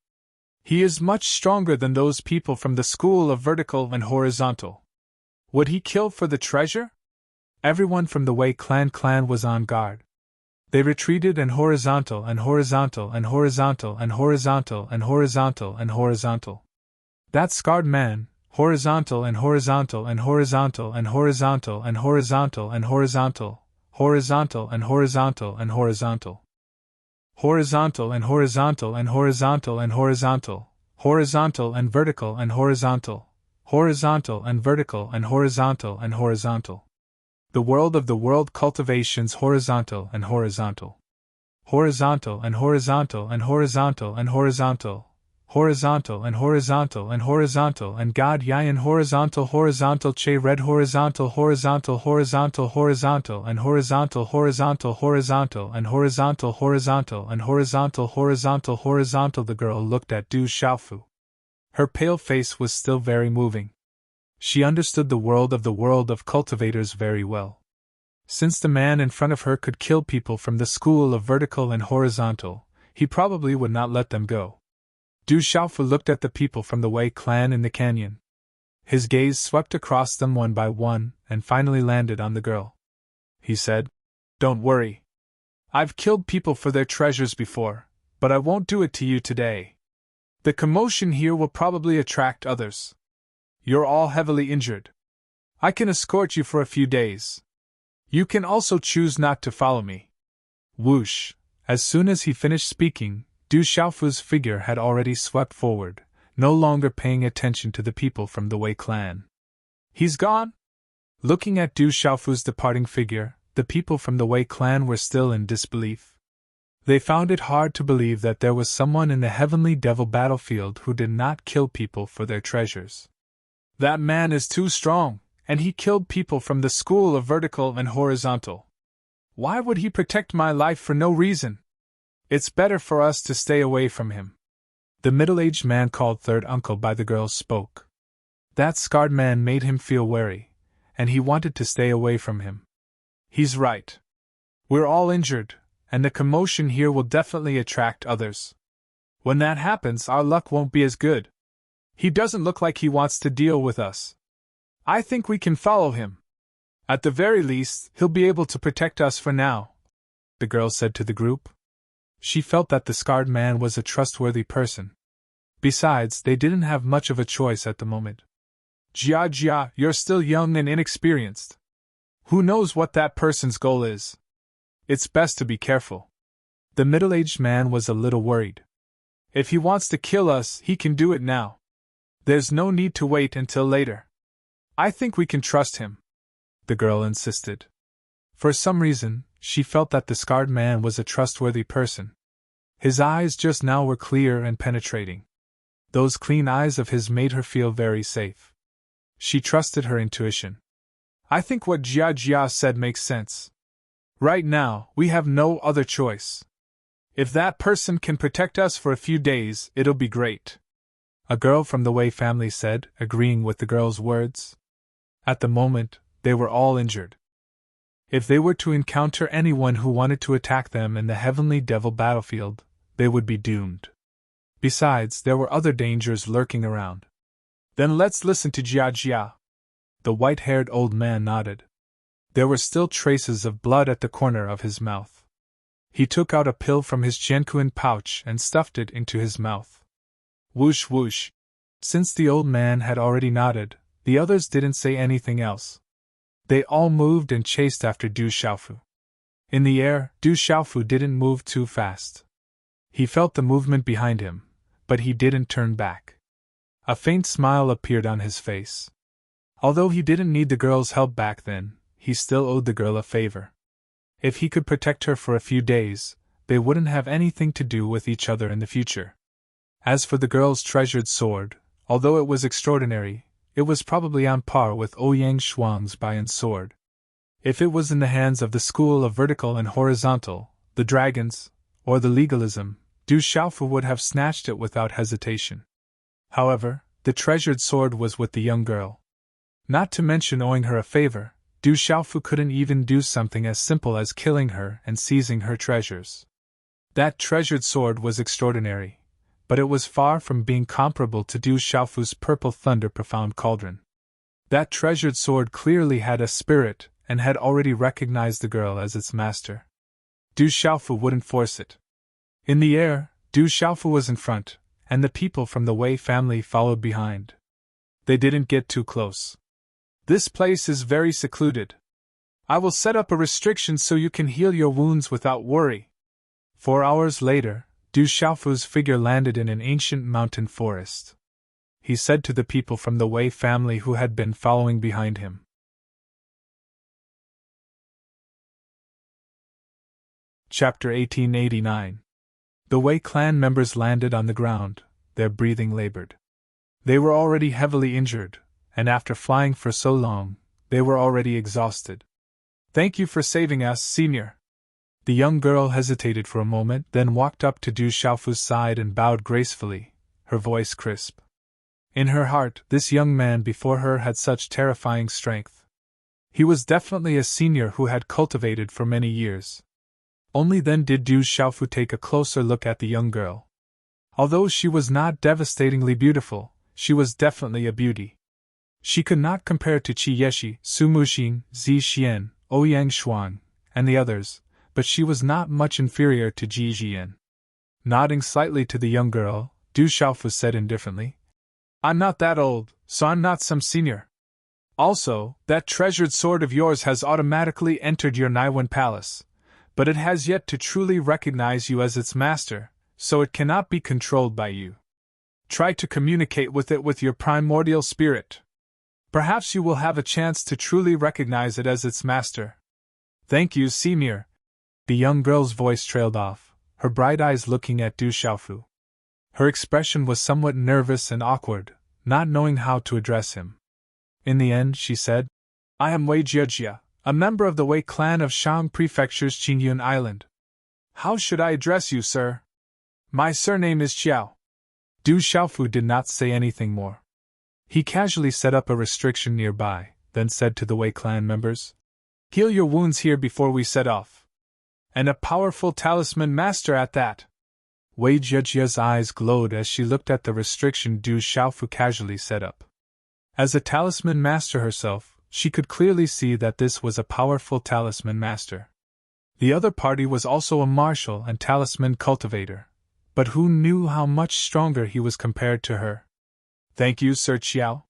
He is much stronger than those people from the school of vertical and horizontal. Would he kill for the treasure? Everyone from the Wei clan was on guard. They retreated and horizontal and horizontal and horizontal and horizontal and horizontal and horizontal. That scarred man, horizontal and horizontal and horizontal and horizontal and horizontal and horizontal, horizontal and horizontal and horizontal. Horizontal and horizontal and horizontal and horizontal, horizontal and vertical and horizontal, horizontal and vertical and horizontal and horizontal. The world of the world cultivations horizontal and horizontal. Horizontal and horizontal and horizontal and horizontal. Horizontal and horizontal and horizontal and God Yayan horizontal horizontal che red horizontal horizontal horizontal horizontal and horizontal horizontal horizontal and horizontal horizontal and horizontal horizontal horizontal. The girl looked at Du Xiaofu. Her pale face was still very moving. She understood the world of cultivators very well. Since the man in front of her could kill people from the school of vertical and horizontal, he probably would not let them go. Du Xiaofu looked at the people from the Wei clan in the canyon. His gaze swept across them one by one and finally landed on the girl. He said, "Don't worry. I've killed people for their treasures before, but I won't do it to you today. The commotion here will probably attract others. You're all heavily injured. I can escort you for a few days. You can also choose not to follow me." Whoosh! As soon as he finished speaking, Du Xiaofu's figure had already swept forward, no longer paying attention to the people from the Wei clan. "He's gone?" Looking at Du Xiaofu's departing figure, the people from the Wei clan were still in disbelief. They found it hard to believe that there was someone in the heavenly devil battlefield who did not kill people for their treasures. "That man is too strong, and he killed people from the school of vertical and horizontal. Why would he protect my life for no reason? It's better for us to stay away from him." The middle-aged man called third uncle by the girl spoke. That scarred man made him feel wary, and he wanted to stay away from him. "He's right. We're all injured, and the commotion here will definitely attract others. When that happens, our luck won't be as good. He doesn't look like he wants to deal with us. I think we can follow him. At the very least, he'll be able to protect us for now," the girl said to the group. She felt that the scarred man was a trustworthy person. Besides, they didn't have much of a choice at the moment. Jia, you're still young and inexperienced. Who knows what that person's goal is? It's best to be careful." The middle-aged man was a little worried. "If he wants to kill us, he can do it now. There's no need to wait until later. I think we can trust him," the girl insisted. For some reason, she felt that the scarred man was a trustworthy person. His eyes just now were clear and penetrating. Those clean eyes of his made her feel very safe. She trusted her intuition. "I think what Jia said makes sense. Right now, we have no other choice. If that person can protect us for a few days, it'll be great," a girl from the Wei family said, agreeing with the girl's words. At the moment, they were all injured. If they were to encounter anyone who wanted to attack them in the heavenly devil battlefield, they would be doomed. Besides, there were other dangers lurking around. "Then let's listen to Jia." The white-haired old man nodded. There were still traces of blood at the corner of his mouth. He took out a pill from his jianquan pouch and stuffed it into his mouth. Whoosh whoosh. Since the old man had already nodded, the others didn't say anything else. They all moved and chased after Du Xiaofu. In the air, Du Xiaofu didn't move too fast. He felt the movement behind him, but he didn't turn back. A faint smile appeared on his face. Although he didn't need the girl's help back then, he still owed the girl a favor. If he could protect her for a few days, they wouldn't have anything to do with each other in the future. As for the girl's treasured sword, although it was extraordinary, it was probably on par with Ouyang Shuang's Baiyan sword. If it was in the hands of the school of vertical and horizontal, the dragons, or the legalism, Du Xiaofu would have snatched it without hesitation. However, the treasured sword was with the young girl. Not to mention owing her a favor, Du Xiaofu couldn't even do something as simple as killing her and seizing her treasures. That treasured sword was extraordinary, but it was far from being comparable to Du Xiaofu's purple thunder profound cauldron. That treasured sword clearly had a spirit and had already recognized the girl as its master. Du Xiaofu wouldn't force it. In the air, Du Xiaofu was in front, and the people from the Wei family followed behind. They didn't get too close. "This place is very secluded. I will set up a restriction so you can heal your wounds without worry." 4 hours later, Du Xiaofu's figure landed in an ancient mountain forest. He said to the people from the Wei family who had been following behind him, Chapter 1889. The Wei clan members landed on the ground, their breathing labored. They were already heavily injured, and after flying for so long, they were already exhausted. "Thank you for saving us, senior." The young girl hesitated for a moment, then walked up to Du Xiaofu's side and bowed gracefully, her voice crisp. In her heart, this young man before her had such terrifying strength. He was definitely a senior who had cultivated for many years. Only then did Du Xiaofu take a closer look at the young girl. Although she was not devastatingly beautiful, she was definitely a beauty. She could not compare to Qi Yeshi, Su Muxing, Zi Xian, Ouyang Xuan, and the others, but she was not much inferior to Ji Jian. Nodding slightly to the young girl, Du Xiaofu said indifferently, "I'm not that old, so I'm not some senior. Also, that treasured sword of yours has automatically entered your Naiwan palace, but it has yet to truly recognize you as its master, so it cannot be controlled by you. Try to communicate with it with your primordial spirit. Perhaps you will have a chance to truly recognize it as its master." "Thank you, senior." The young girl's voice trailed off, her bright eyes looking at Du Xiaofu. Her expression was somewhat nervous and awkward, not knowing how to address him. In the end, she said, "I am Wei Jiejia, a member of the Wei clan of Shang Prefecture's Qingyun Island. How should I address you, sir? My surname is Qiao." Du Xiaofu did not say anything more. He casually set up a restriction nearby, then said to the Wei clan members, "Heal your wounds here before we set off. And a powerful talisman master at that." Wei Jiejia's eyes glowed as she looked at the restriction Du Xiaofu casually set up. As a talisman master herself, she could clearly see that this was a powerful talisman master. The other party was also a martial and talisman cultivator, but who knew how much stronger he was compared to her? "Thank you, Sir Qiao."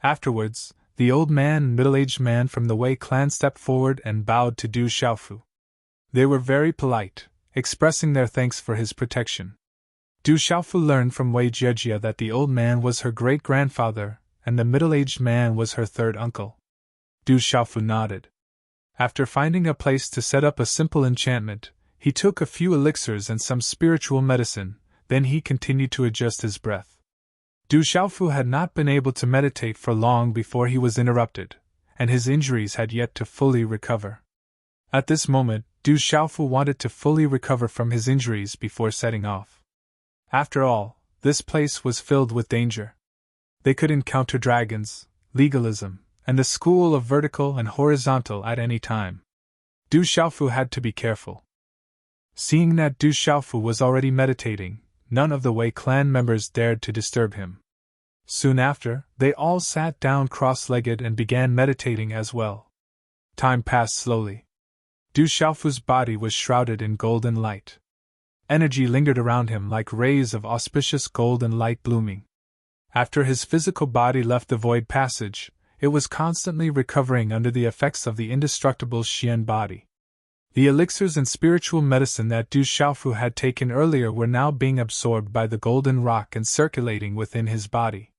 Afterwards, the old man and middle-aged man from the Wei clan stepped forward and bowed to Du Xiaofu. They were very polite, expressing their thanks for his protection. Du Xiaofu learned from Wei Jiejia that the old man was her great-grandfather, and the middle-aged man was her third uncle. Du Xiaofu nodded. After finding a place to set up a simple enchantment, he took a few elixirs and some spiritual medicine, then he continued to adjust his breath. Du Xiaofu had not been able to meditate for long before he was interrupted, and his injuries had yet to fully recover. At this moment, Du Xiaofu wanted to fully recover from his injuries before setting off. After all, this place was filled with danger. They could encounter dragons, legalism, and the school of vertical and horizontal at any time. Du Xiaofu had to be careful. Seeing that Du Xiaofu was already meditating, none of the Wei clan members dared to disturb him. Soon after, they all sat down cross-legged and began meditating as well. Time passed slowly. Du Xiaofu's body was shrouded in golden light. Energy lingered around him like rays of auspicious golden light blooming. After his physical body left the void passage, it was constantly recovering under the effects of the indestructible Xian body. The elixirs and spiritual medicine that Du Xiaofu had taken earlier were now being absorbed by the golden rock and circulating within his body.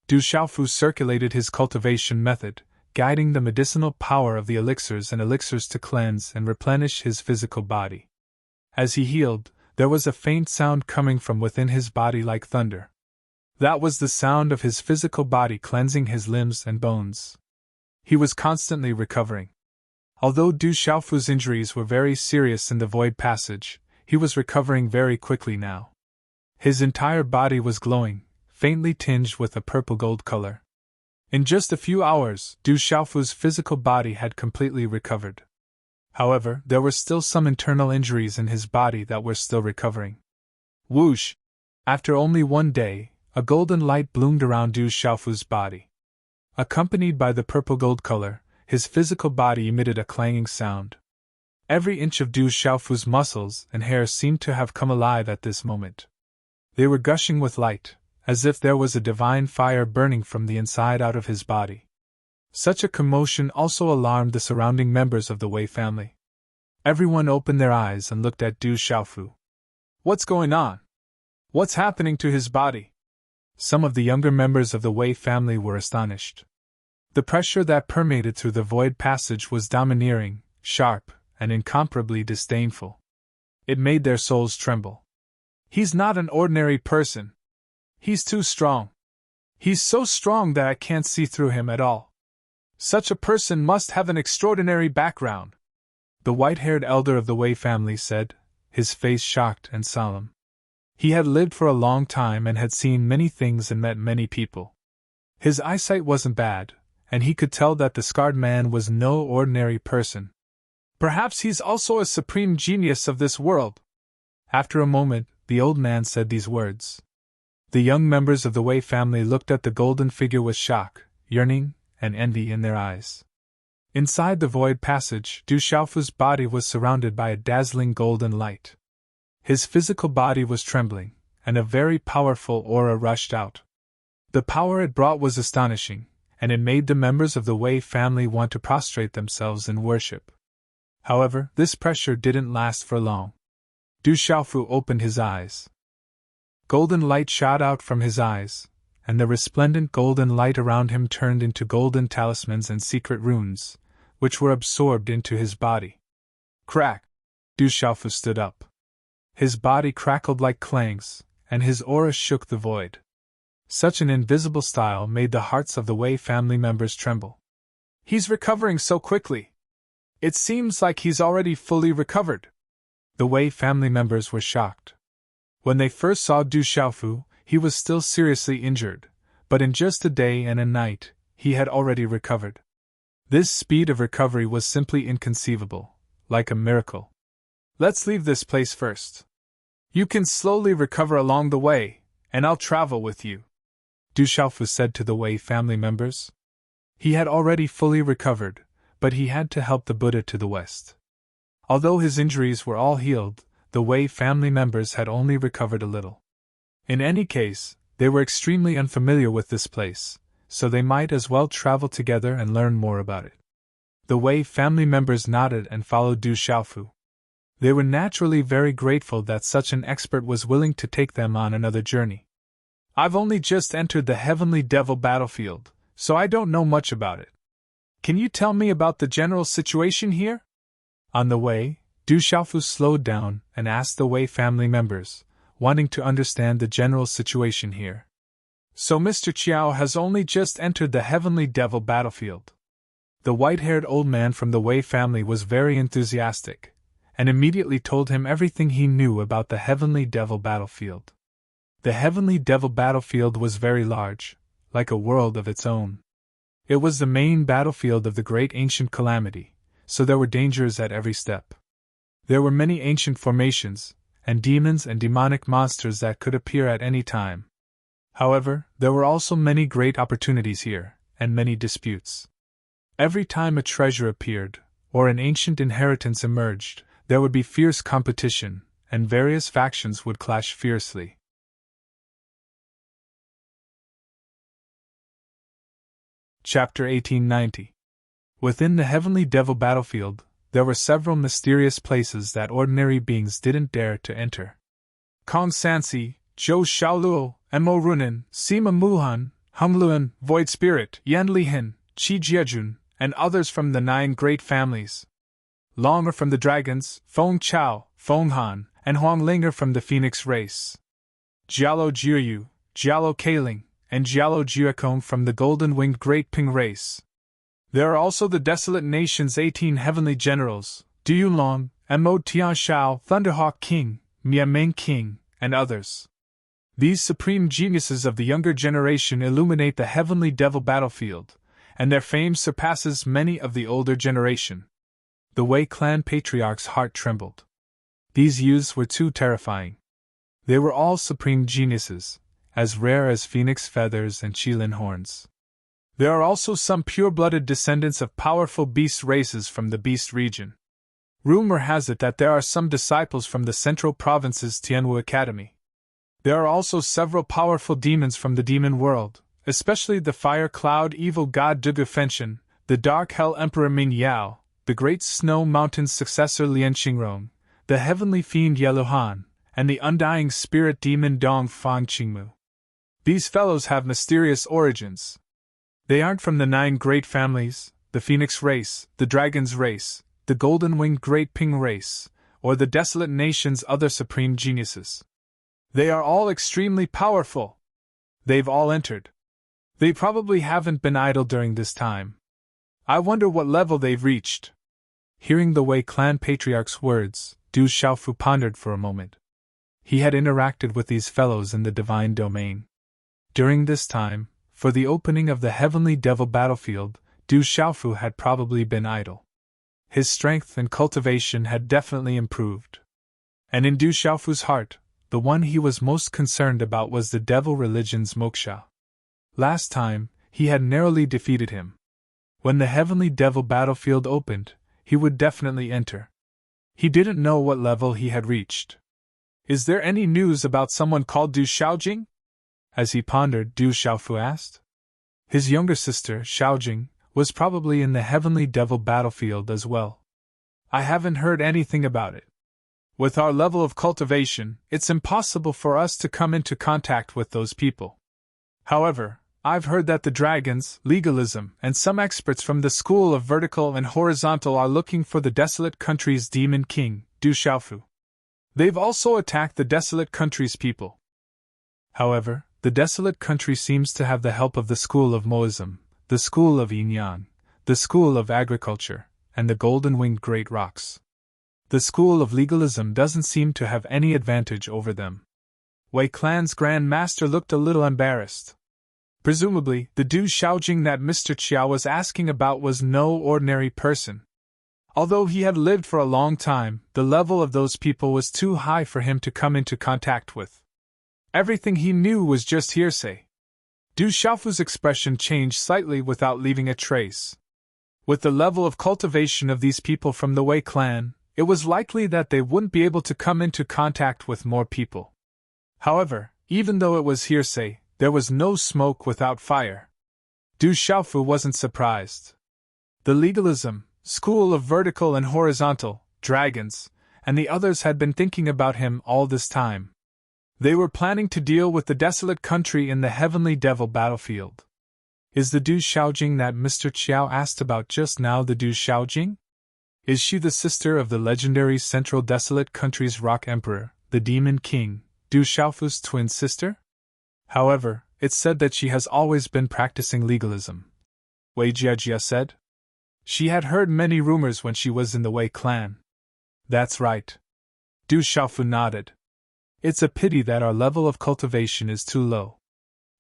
Du Xiaofu circulated his cultivation method, guiding the medicinal power of the elixirs to cleanse and replenish his physical body. As he healed, there was a faint sound coming from within his body like thunder. That was the sound of his physical body cleansing his limbs and bones. He was constantly recovering. Although Du Xiaofu's injuries were very serious in the void passage, he was recovering very quickly now. His entire body was glowing, faintly tinged with a purple-gold color. In just a few hours, Du Xiaofu's physical body had completely recovered. However, there were still some internal injuries in his body that were still recovering. Whoosh! After only one day, a golden light bloomed around Du Xiaofu's body. Accompanied by the purple-gold color, his physical body emitted a clanging sound. Every inch of Du Xiaofu's muscles and hair seemed to have come alive at this moment. They were gushing with light, as if there was a divine fire burning from the inside out of his body. Such a commotion also alarmed the surrounding members of the Wei family. Everyone opened their eyes and looked at Du Xiaofu. "What's going on? What's happening to his body?" Some of the younger members of the Wei family were astonished. The pressure that permeated through the void passage was domineering, sharp, and incomparably disdainful. It made their souls tremble. He's not an ordinary person. He's too strong. He's so strong that I can't see through him at all. Such a person must have an extraordinary background, the white-haired elder of the Wei family said, his face shocked and solemn. He had lived for a long time and had seen many things and met many people. His eyesight wasn't bad, and he could tell that the scarred man was no ordinary person. Perhaps he's also a supreme genius of this world. After a moment, the old man said these words. The young members of the Wei family looked at the golden figure with shock, yearning, and envy in their eyes. Inside the void passage, Du Xiaofu's body was surrounded by a dazzling golden light. His physical body was trembling, and a very powerful aura rushed out. The power it brought was astonishing, and it made the members of the Wei family want to prostrate themselves in worship. However, this pressure didn't last for long. Du Xiaofu opened his eyes. Golden light shot out from his eyes, and the resplendent golden light around him turned into golden talismans and secret runes, which were absorbed into his body. Crack! Du Xiaofu stood up. His body crackled like clangs, and his aura shook the void. Such an invisible style made the hearts of the Wei family members tremble. He's recovering so quickly. It seems like he's already fully recovered. The Wei family members were shocked. When they first saw Du Xiaofu, he was still seriously injured, but in just a day and a night, he had already recovered. This speed of recovery was simply inconceivable, like a miracle. Let's leave this place first. You can slowly recover along the way, and I'll travel with you, Du Xiaofu said to the Wei family members. He had already fully recovered, but he had to help the Buddha to the west. Although his injuries were all healed, the Wei family members had only recovered a little. In any case, they were extremely unfamiliar with this place, so they might as well travel together and learn more about it. The Wei family members nodded and followed Du Xiaofu. They were naturally very grateful that such an expert was willing to take them on another journey. I've only just entered the Heavenly Devil battlefield, so I don't know much about it. Can you tell me about the general situation here? On the way, Du Xiaofu slowed down and asked the Wei family members, wanting to understand the general situation here. So Mr. Qiao has only just entered the Heavenly Devil battlefield. The white-haired old man from the Wei family was very enthusiastic, and immediately told him everything he knew about the Heavenly Devil battlefield. The Heavenly Devil battlefield was very large, like a world of its own. It was the main battlefield of the great ancient calamity, so there were dangers at every step. There were many ancient formations, and demons and demonic monsters that could appear at any time. However, there were also many great opportunities here, and many disputes. Every time a treasure appeared, or an ancient inheritance emerged, there would be fierce competition, and various factions would clash fiercely. Chapter 1890. Within the Heavenly Devil battlefield, there were several mysterious places that ordinary beings didn't dare to enter. Kong Sansi, Zhou Xiaoluo, Mo Runan, Sima Muhan, Hungluan, Void Spirit, Yan Lihin, Qi Jiejun, and others from the 9 great families. Long are from the dragons, Feng Chao, Feng Han, and Huang Ling are from the phoenix race. Jialo Jiuyu, Jialo Kaling, and Jialo Jiakong from the golden-winged Great Ping race. There are also the desolate nation's 18 heavenly generals, Du Yunlong, Mo Tianshao, Thunderhawk King, Miameng King, and others. These supreme geniuses of the younger generation illuminate the Heavenly Devil battlefield, and their fame surpasses many of the older generation. The Wei clan patriarch's heart trembled. These youths were too terrifying. They were all supreme geniuses, as rare as phoenix feathers and qilin horns. There are also some pure-blooded descendants of powerful beast races from the beast region. Rumor has it that there are some disciples from the central province's Tianwu Academy. There are also several powerful demons from the demon world, especially the fire cloud evil god Dugu Fenshin, the dark hell emperor Ming Yao, the great snow mountain's successor Lian Qingrong, the heavenly fiend Yeluhan, and the undying spirit demon Dong Fang Qingmu. These fellows have mysterious origins. They aren't from the 9 great families, the phoenix race, the dragon's race, the golden-winged Great Ping race, or the desolate nation's other supreme geniuses. They are all extremely powerful. They've all entered. They probably haven't been idle during this time. I wonder what level they've reached. Hearing the Wei clan patriarch's words, Du Xiaofu pondered for a moment. He had interacted with these fellows in the divine domain. During this time, for the opening of the heavenly devil battlefield, Du Xiaofu had probably been idle. His strength and cultivation had definitely improved. And in Du Xiaofu's heart, the one he was most concerned about was the devil religion's moksha. Last time, he had narrowly defeated him. When the heavenly devil battlefield opened, he would definitely enter. He didn't know what level he had reached. Is there any news about someone called Du Xiaojing? As he pondered, Du Xiaofu asked. His younger sister, Xiaojing, was probably in the heavenly devil battlefield as well. I haven't heard anything about it. With our level of cultivation, it's impossible for us to come into contact with those people. However, I've heard that the dragons, legalism, and some experts from the school of vertical and horizontal are looking for the desolate country's demon king, Du Xiaofu. They've also attacked the desolate country's people. However, the desolate country seems to have the help of the school of Moism, the school of Yin-Yang, the school of agriculture, and the golden-winged great rocks. The school of legalism doesn't seem to have any advantage over them. Wei clan's Grand Master looked a little embarrassed. Presumably, the Du Xiaojing that Mr. Qiao was asking about was no ordinary person. Although he had lived for a long time, the level of those people was too high for him to come into contact with. Everything he knew was just hearsay. Du Xiaofu's expression changed slightly without leaving a trace. With the level of cultivation of these people from the Wei clan, it was likely that they wouldn't be able to come into contact with more people. However, even though it was hearsay, there was no smoke without fire. Du Xiaofu wasn't surprised. The legalism, school of vertical and horizontal, dragons, and the others had been thinking about him all this time. They were planning to deal with the desolate country in the heavenly devil battlefield. Is the Du Xiaojing that Mr. Qiao asked about just now the Du Xiaojing? Is she the sister of the legendary central desolate country's rock emperor, the demon king, Du Xiaofu's twin sister? However, it's said that she has always been practicing legalism. Wei Jiajia said. She had heard many rumors when she was in the Wei clan. That's right. Du Xiaofu nodded. It's a pity that our level of cultivation is too low.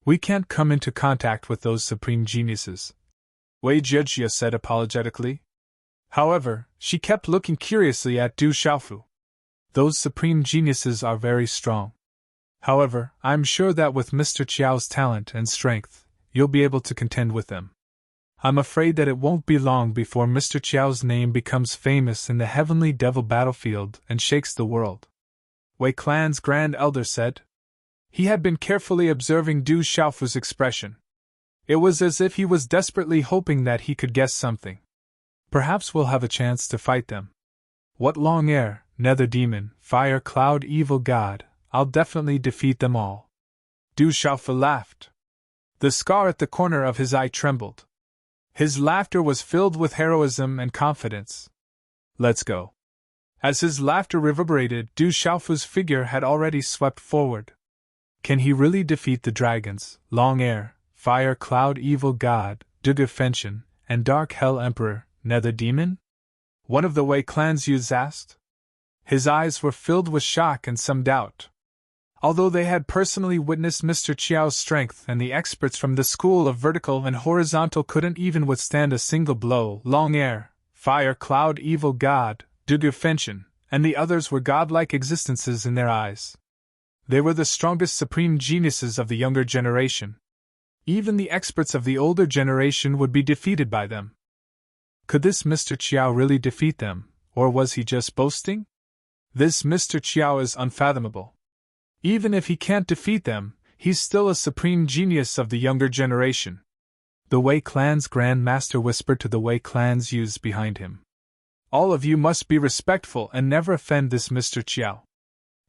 We can't come into contact with those supreme geniuses, Wei Jiajia said apologetically. However, she kept looking curiously at Du Xiaofu. Those supreme geniuses are very strong. However, I'm sure that with Mr. Qiao's talent and strength, you'll be able to contend with them. I'm afraid that it won't be long before Mr. Qiao's name becomes famous in the heavenly devil battlefield and shakes the world, Wei clan's Grand Elder said. He had been carefully observing Du Xiaofu's expression. It was as if he was desperately hoping that he could guess something. Perhaps we'll have a chance to fight them. What long air, nether demon, fire cloud evil god, I'll definitely defeat them all. Du Xiaofu laughed. The scar at the corner of his eye trembled. His laughter was filled with heroism and confidence. Let's go. As his laughter reverberated, Du Xiaofu's figure had already swept forward. Can he really defeat the dragons, long air, fire cloud evil god, Duge Fenshin, and dark hell emperor, nether demon? One of the Wei clan's youths asked. His eyes were filled with shock and some doubt. Although they had personally witnessed Mr. Qiao's strength and the experts from the school of vertical and horizontal couldn't even withstand a single blow, long air, fire cloud evil god, Duge Fenshin, and the others were godlike existences in their eyes. They were the strongest supreme geniuses of the younger generation. Even the experts of the older generation would be defeated by them. Could this Mr. Qiao really defeat them, or was he just boasting? This Mr. Qiao is unfathomable. Even if he can't defeat them, he's still a supreme genius of the younger generation. The Wei clan's Grand Master whispered to the Wei clan's youths behind him. All of you must be respectful and never offend this Mr. Qiao.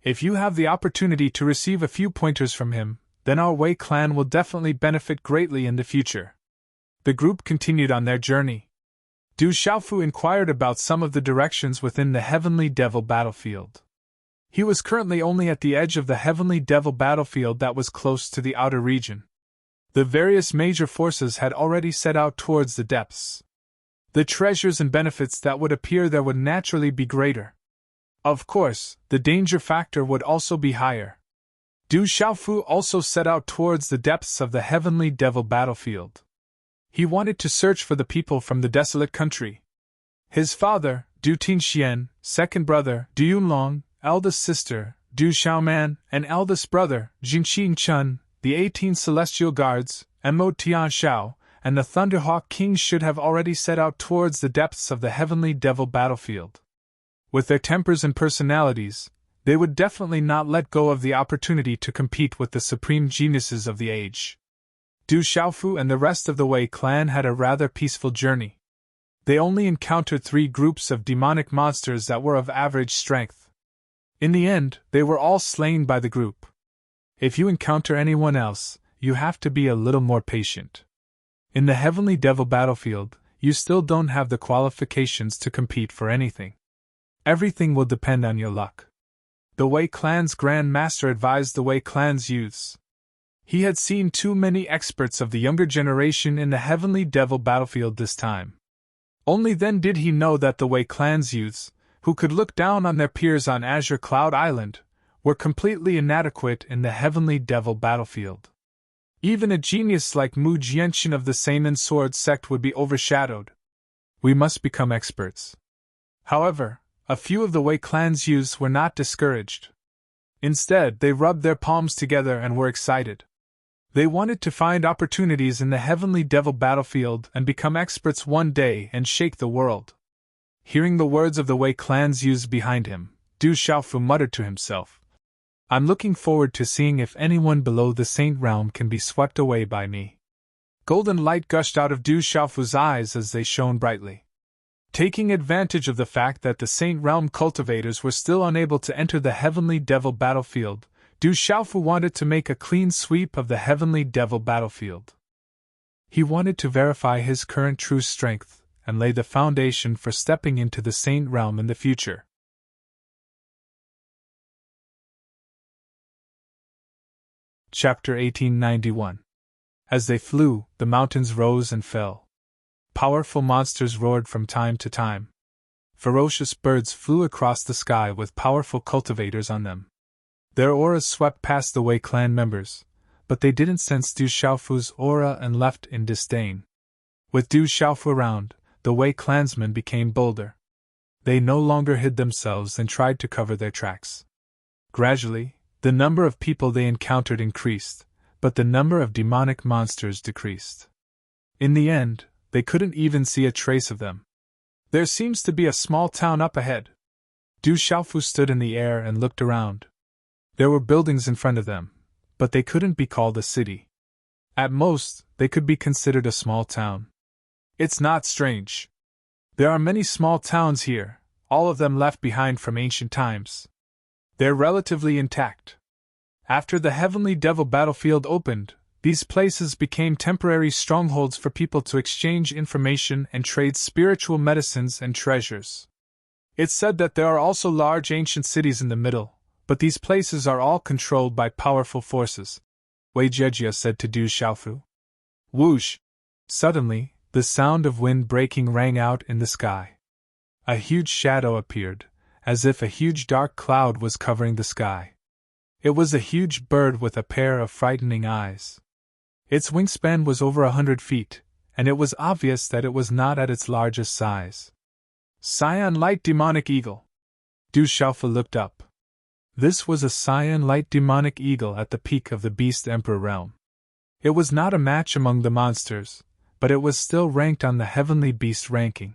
If you have the opportunity to receive a few pointers from him, then our Wei clan will definitely benefit greatly in the future. The group continued on their journey. Du Xiaofu inquired about some of the directions within the Heavenly Devil battlefield. He was currently only at the edge of the Heavenly Devil battlefield that was close to the outer region. The various major forces had already set out towards the depths. The treasures and benefits that would appear there would naturally be greater. Of course, the danger factor would also be higher. Du Xiaofu also set out towards the depths of the Heavenly Devil battlefield. He wanted to search for the people from the desolate country. His father, Du Tingxian, second brother, Du Yunlong, eldest sister, Du Xiaoman, and eldest brother, Jin Chun, the 18 celestial guards, Mo Tianshao, and the Thunderhawk King should have already set out towards the depths of the Heavenly Devil battlefield. With their tempers and personalities, they would definitely not let go of the opportunity to compete with the supreme geniuses of the age. Du Xiaofu and the rest of the Wei clan had a rather peaceful journey. They only encountered 3 groups of demonic monsters that were of average strength. In the end, they were all slain by the group. If you encounter anyone else, you have to be a little more patient. In the Heavenly Devil battlefield, you still don't have the qualifications to compete for anything. Everything will depend on your luck. The Wei clan's Grand Master advised the Wei clan's youths. He had seen too many experts of the younger generation in the Heavenly Devil battlefield this time. Only then did he know that the Wei clan's youths, who could look down on their peers on Azure Cloud Island, were completely inadequate in the Heavenly Devil battlefield. Even a genius like Mu Jianqin of the Seinen Sword sect would be overshadowed. We must become experts. However, a few of the Wei clan's youths were not discouraged. Instead, they rubbed their palms together and were excited. They wanted to find opportunities in the Heavenly Devil battlefield and become experts one day and shake the world. Hearing the words of the Wei clan's youths behind him, Du Xiaofu muttered to himself, "I'm looking forward to seeing if anyone below the Saint Realm can be swept away by me." Golden light gushed out of Du Xiaofu's eyes as they shone brightly. Taking advantage of the fact that the Saint Realm cultivators were still unable to enter the Heavenly Devil battlefield, Du Xiaofu wanted to make a clean sweep of the Heavenly Devil battlefield. He wanted to verify his current true strength and lay the foundation for stepping into the Saint Realm in the future. Chapter 1891. As they flew, the mountains rose and fell. Powerful monsters roared from time to time. Ferocious birds flew across the sky with powerful cultivators on them. Their auras swept past the Wei clan members, but they didn't sense Du Xiaofu's aura and left in disdain. With Du Xiaofu around, the Wei clansmen became bolder. They no longer hid themselves and tried to cover their tracks. Gradually, the number of people they encountered increased, but the number of demonic monsters decreased. In the end, they couldn't even see a trace of them. "There seems to be a small town up ahead." Du Xiaofu stood in the air and looked around. There were buildings in front of them, but they couldn't be called a city. At most, they could be considered a small town. It's not strange. There are many small towns here, all of them left behind from ancient times. They're relatively intact. After the Heavenly Devil battlefield opened, these places became temporary strongholds for people to exchange information and trade spiritual medicines and treasures. It's said that there are also large ancient cities in the middle, but these places are all controlled by powerful forces, Wei Jejia said to Du Xiaofu. Whoosh! Suddenly, the sound of wind breaking rang out in the sky. A huge shadow appeared, as if a huge dark cloud was covering the sky. It was a huge bird with a pair of frightening eyes. Its wingspan was over 100 feet, and it was obvious that it was not at its largest size. Cyan Light Demonic Eagle. Du Xiaofu looked up. This was a Cyan Light Demonic Eagle at the peak of the Beast Emperor realm. It was not a match among the monsters, but it was still ranked on the Heavenly Beast ranking.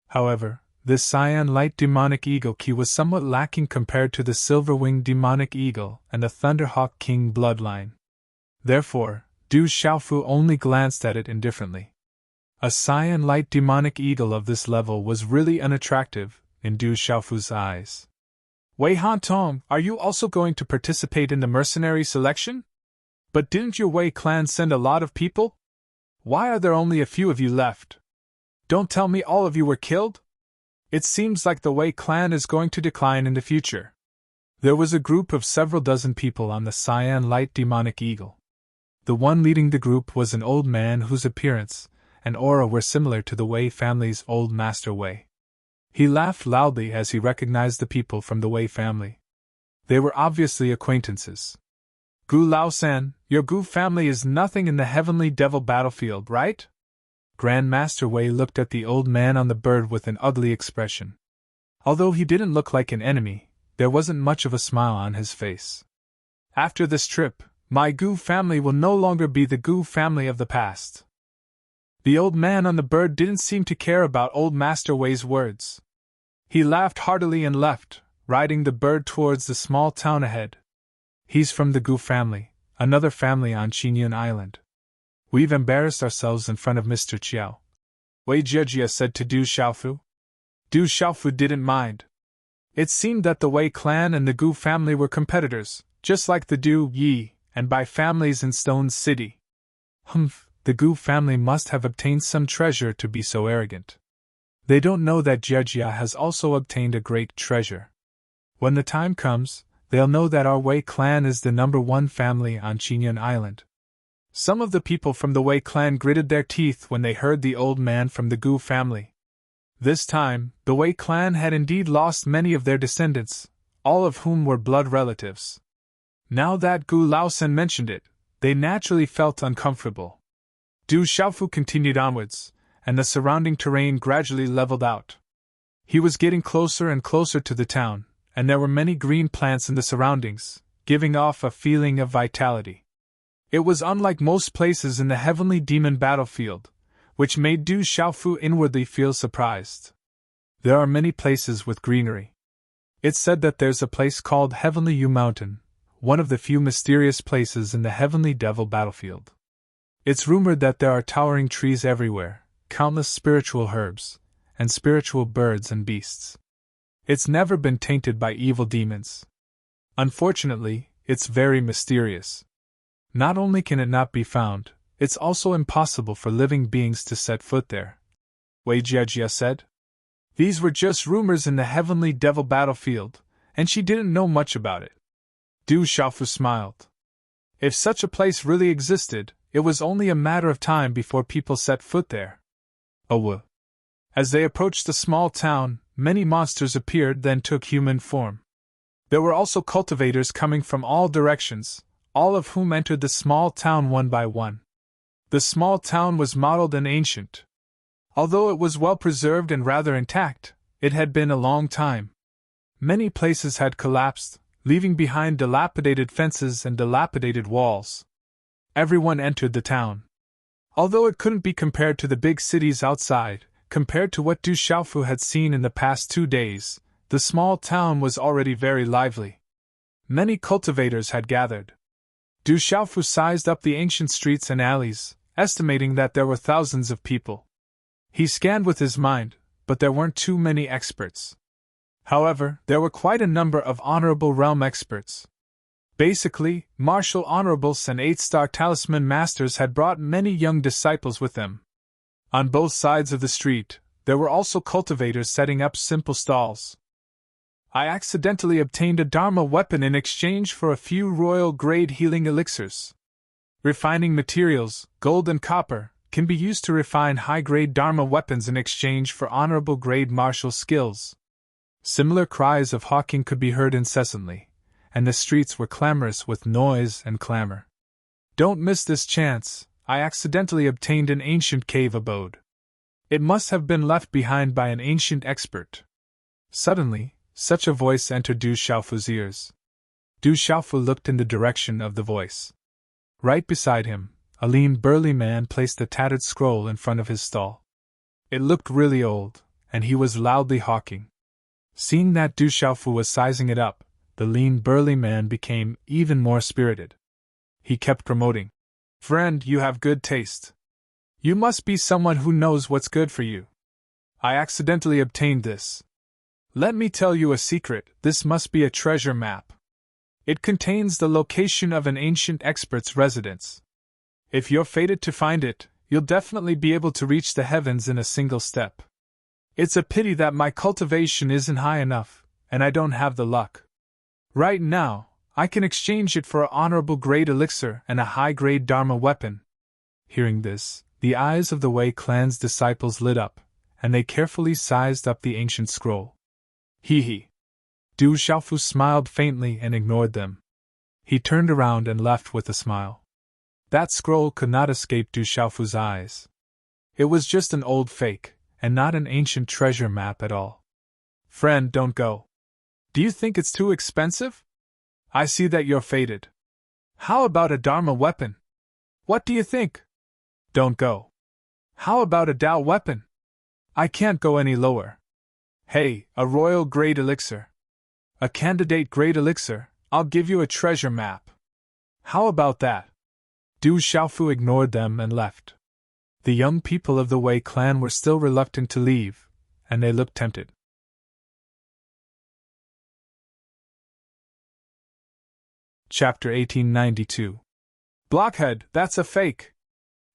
However, this Cyan Light Demonic Eagle key was somewhat lacking compared to the Silver-Winged Demonic Eagle and the Thunderhawk King bloodline. Therefore, Du Xiaofu only glanced at it indifferently. A Cyan Light Demonic Eagle of this level was really unattractive in Du Xiaofu's eyes. Wei Hantong, are you also going to participate in the mercenary selection? But didn't your Wei clan send a lot of people? Why are there only a few of you left? Don't tell me all of you were killed? It seems like the Wei clan is going to decline in the future. There was a group of several dozen people on the cyan light demonic eagle. The one leading the group was an old man whose appearance and aura were similar to the Wei family's old master Wei. He laughed loudly as he recognized the people from the Wei family. They were obviously acquaintances. Gu Lao-san, your Gu family is nothing in the heavenly devil battlefield, right? Grand Master Wei looked at the old man on the bird with an ugly expression. Although he didn't look like an enemy, there wasn't much of a smile on his face. After this trip, my Gu family will no longer be the Gu family of the past. The old man on the bird didn't seem to care about old Master Wei's words. He laughed heartily and left, riding the bird towards the small town ahead. He's from the Gu family, another family on Qinyun Island. We've embarrassed ourselves in front of Mr. Chiao, Wei Jiejia said to Du Xiaofu. Du Xiaofu didn't mind. It seemed that the Wei clan and the Gu family were competitors, just like the Du Yi and Bai families in Stone City. Humph, the Gu family must have obtained some treasure to be so arrogant. They don't know that Jiejia has also obtained a great treasure. When the time comes, they'll know that our Wei clan is the #1 family on Qinyun Island. Some of the people from the Wei clan gritted their teeth when they heard the old man from the Gu family. This time, the Wei clan had indeed lost many of their descendants, all of whom were blood relatives. Now that Gu Laosen mentioned it, they naturally felt uncomfortable. Du Xiaofu continued onwards, and the surrounding terrain gradually leveled out. He was getting closer and closer to the town, and there were many green plants in the surroundings, giving off a feeling of vitality. It was unlike most places in the heavenly demon battlefield, which made Du Xiaofu inwardly feel surprised. There are many places with greenery. It's said that there's a place called Heavenly Yu Mountain, one of the few mysterious places in the heavenly devil battlefield. It's rumored that there are towering trees everywhere, countless spiritual herbs, and spiritual birds and beasts. It's never been tainted by evil demons. Unfortunately, it's very mysterious. Not only can it not be found, it's also impossible for living beings to set foot there, Wei Jiejia said. These were just rumors in the heavenly devil battlefield, and she didn't know much about it. Du Xiaofu smiled. If such a place really existed, it was only a matter of time before people set foot there. Oh. As they approached the small town, many monsters appeared then took human form. There were also cultivators coming from all directions, all of whom entered the small town one by one. The small town was modeled and ancient. Although it was well preserved and rather intact, it had been a long time. Many places had collapsed, leaving behind dilapidated fences and dilapidated walls. Everyone entered the town. Although it couldn't be compared to the big cities outside, compared to what Du Xiaofu had seen in the past 2 days, the small town was already very lively. Many cultivators had gathered. Du Xiaofu sized up the ancient streets and alleys, estimating that there were thousands of people. He scanned with his mind, but there weren't too many experts. However, there were quite a number of honorable realm experts. Basically, martial honorables and 8-star talisman masters had brought many young disciples with them. On both sides of the street, there were also cultivators setting up simple stalls. I accidentally obtained a Dharma weapon in exchange for a few royal-grade healing elixirs. Refining materials, gold and copper, can be used to refine high-grade Dharma weapons in exchange for honorable-grade martial skills. Similar cries of hawking could be heard incessantly, and the streets were clamorous with noise and clamor. Don't miss this chance, I accidentally obtained an ancient cave abode. It must have been left behind by an ancient expert. Suddenly, such a voice entered Du Xiaofu's ears. Du Xiaofu looked in the direction of the voice. Right beside him, a lean burly man placed a tattered scroll in front of his stall. It looked really old, and he was loudly hawking. Seeing that Du Xiaofu was sizing it up, the lean burly man became even more spirited. He kept promoting. Friend, you have good taste. You must be someone who knows what's good for you. I accidentally obtained this. Let me tell you a secret, this must be a treasure map. It contains the location of an ancient expert's residence. If you're fated to find it, you'll definitely be able to reach the heavens in a single step. It's a pity that my cultivation isn't high enough, and I don't have the luck. Right now, I can exchange it for an honorable grade elixir and a high-grade Dharma weapon." Hearing this, the eyes of the Wei clan's disciples lit up, and they carefully sized up the ancient scroll. Hee. Du Xiaofu smiled faintly and ignored them. He turned around and left with a smile. That scroll could not escape Du Xiaofu's eyes. It was just an old fake, and not an ancient treasure map at all. "Friend, don't go. Do you think it's too expensive? I see that you're faded. How about a Dharma weapon? What do you think? Don't go. How about a Dao weapon? I can't go any lower. Hey, a royal grade elixir. A candidate grade elixir, I'll give you a treasure map. How about that?" Du Xiaofu ignored them and left. The young people of the Wei clan were still reluctant to leave, and they looked tempted. Chapter 1892. "Blockhead, that's a fake!"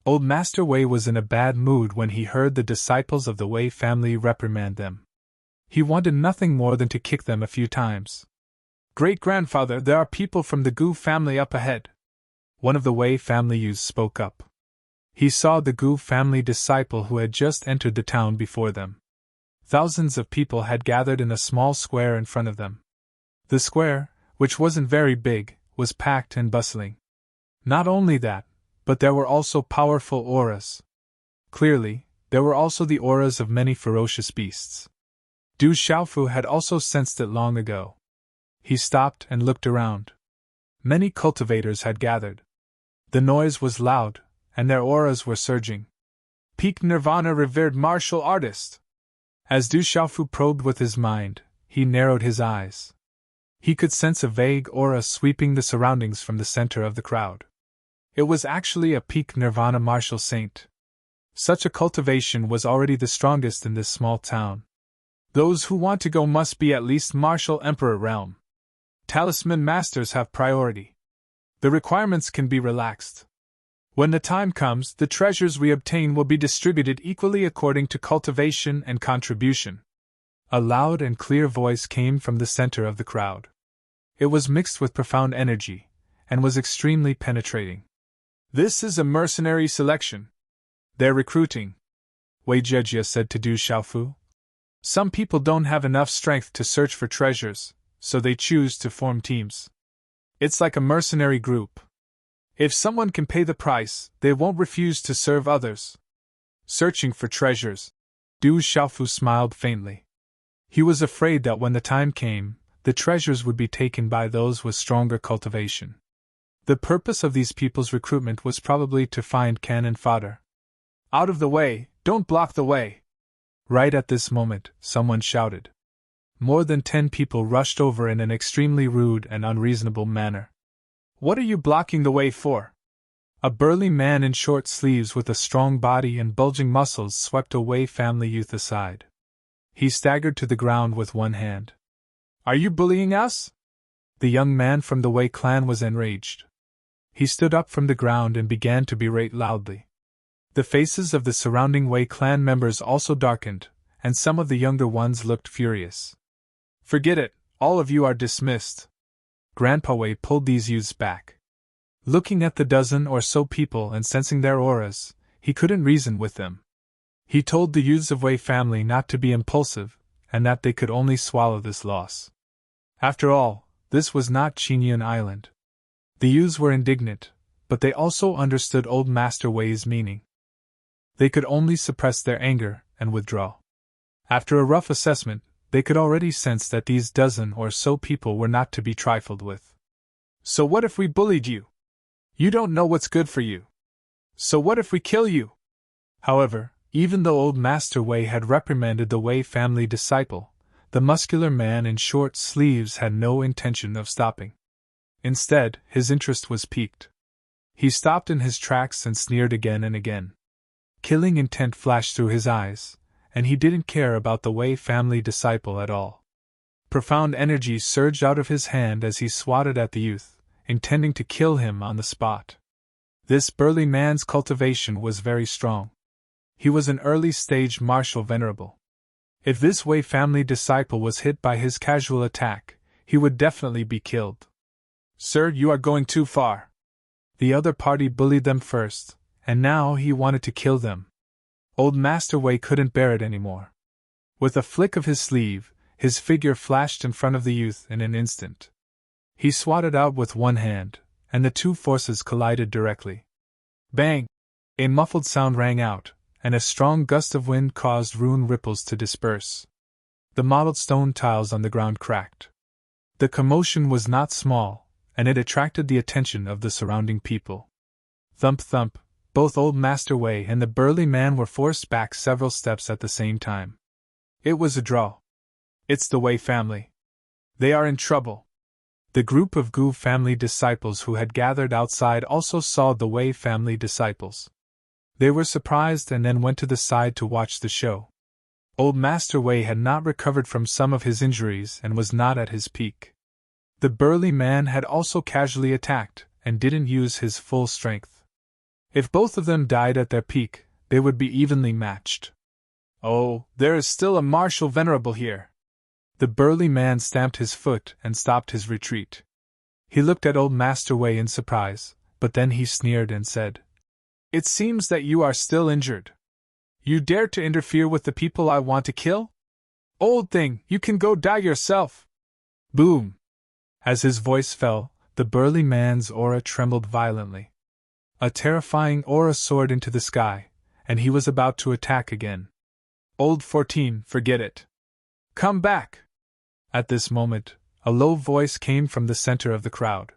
Old Master Wei was in a bad mood when he heard the disciples of the Wei family reprimand them. He wanted nothing more than to kick them a few times. "Great-grandfather, there are people from the Gu family up ahead." One of the Wei family youths spoke up. He saw the Gu family disciple who had just entered the town before them. Thousands of people had gathered in a small square in front of them. The square, which wasn't very big, was packed and bustling. Not only that, but there were also powerful auras. Clearly, there were also the auras of many ferocious beasts. Du Xiaofu had also sensed it long ago. He stopped and looked around. Many cultivators had gathered. The noise was loud, and their auras were surging. "Peak Nirvana revered martial artist!" As Du Xiaofu probed with his mind, he narrowed his eyes. He could sense a vague aura sweeping the surroundings from the center of the crowd. It was actually a peak Nirvana martial saint. Such a cultivation was already the strongest in this small town. Those who want to go must be at least martial emperor realm. Talisman masters have priority. The requirements can be relaxed. When the time comes, the treasures we obtain will be distributed equally according to cultivation and contribution. A loud and clear voice came from the center of the crowd. It was mixed with profound energy, and was extremely penetrating. "This is a mercenary selection. They're recruiting," Wei Zhejia said to Du Xiaofu. "Some people don't have enough strength to search for treasures, so they choose to form teams. It's like a mercenary group. If someone can pay the price, they won't refuse to serve others." "Searching for treasures." Du Xiaofu smiled faintly. He was afraid that when the time came, the treasures would be taken by those with stronger cultivation. The purpose of these people's recruitment was probably to find cannon fodder. "Out of the way, don't block the way!" Right at this moment, someone shouted. More than 10 people rushed over in an extremely rude and unreasonable manner. "What are you blocking the way for?" A burly man in short sleeves with a strong body and bulging muscles swept a Wei family youth aside. He staggered to the ground with one hand. "Are you bullying us?" The young man from the Wei clan was enraged. He stood up from the ground and began to berate loudly. The faces of the surrounding Wei clan members also darkened, and some of the younger ones looked furious. "Forget it, all of you are dismissed." Grandpa Wei pulled these youths back. Looking at the dozen or so people and sensing their auras, he couldn't reason with them. He told the youths of Wei family not to be impulsive, and that they could only swallow this loss. After all, this was not Qingyun Island. The youths were indignant, but they also understood Old Master Wei's meaning. They could only suppress their anger and withdraw. After a rough assessment, they could already sense that these dozen or so people were not to be trifled with. "So what if we bullied you? You don't know what's good for you. So what if we kill you?" However, even though Old Master Wei had reprimanded the Wei family disciple, the muscular man in short sleeves had no intention of stopping. Instead, his interest was piqued. He stopped in his tracks and sneered again and again. Killing intent flashed through his eyes, and he didn't care about the Wei family disciple at all. Profound energy surged out of his hand as he swatted at the youth, intending to kill him on the spot. This burly man's cultivation was very strong. He was an early-stage martial venerable. If this Wei family disciple was hit by his casual attack, he would definitely be killed. "Sir, you are going too far." The other party bullied them first, and now he wanted to kill them. Old Master Wei couldn't bear it anymore. With a flick of his sleeve, his figure flashed in front of the youth in an instant. He swatted out with one hand, and the two forces collided directly. Bang! A muffled sound rang out, and a strong gust of wind caused ruined ripples to disperse. The mottled stone tiles on the ground cracked. The commotion was not small, and it attracted the attention of the surrounding people. Thump thump, both Old Master Wei and the burly man were forced back several steps at the same time. It was a draw. "It's the Wei family. They are in trouble." The group of Gu family disciples who had gathered outside also saw the Wei family disciples. They were surprised and then went to the side to watch the show. Old Master Wei had not recovered from some of his injuries and was not at his peak. The burly man had also casually attacked and didn't use his full strength. If both of them died at their peak, they would be evenly matched. "Oh, there is still a martial venerable here." The burly man stamped his foot and stopped his retreat. He looked at Old Master Wei in surprise, but then he sneered and said, "It seems that you are still injured. You dare to interfere with the people I want to kill? Old thing, you can go die yourself." Boom! As his voice fell, the burly man's aura trembled violently. A terrifying aura soared into the sky, and he was about to attack again. "Old 14, forget it. Come back!" At this moment, a low voice came from the center of the crowd.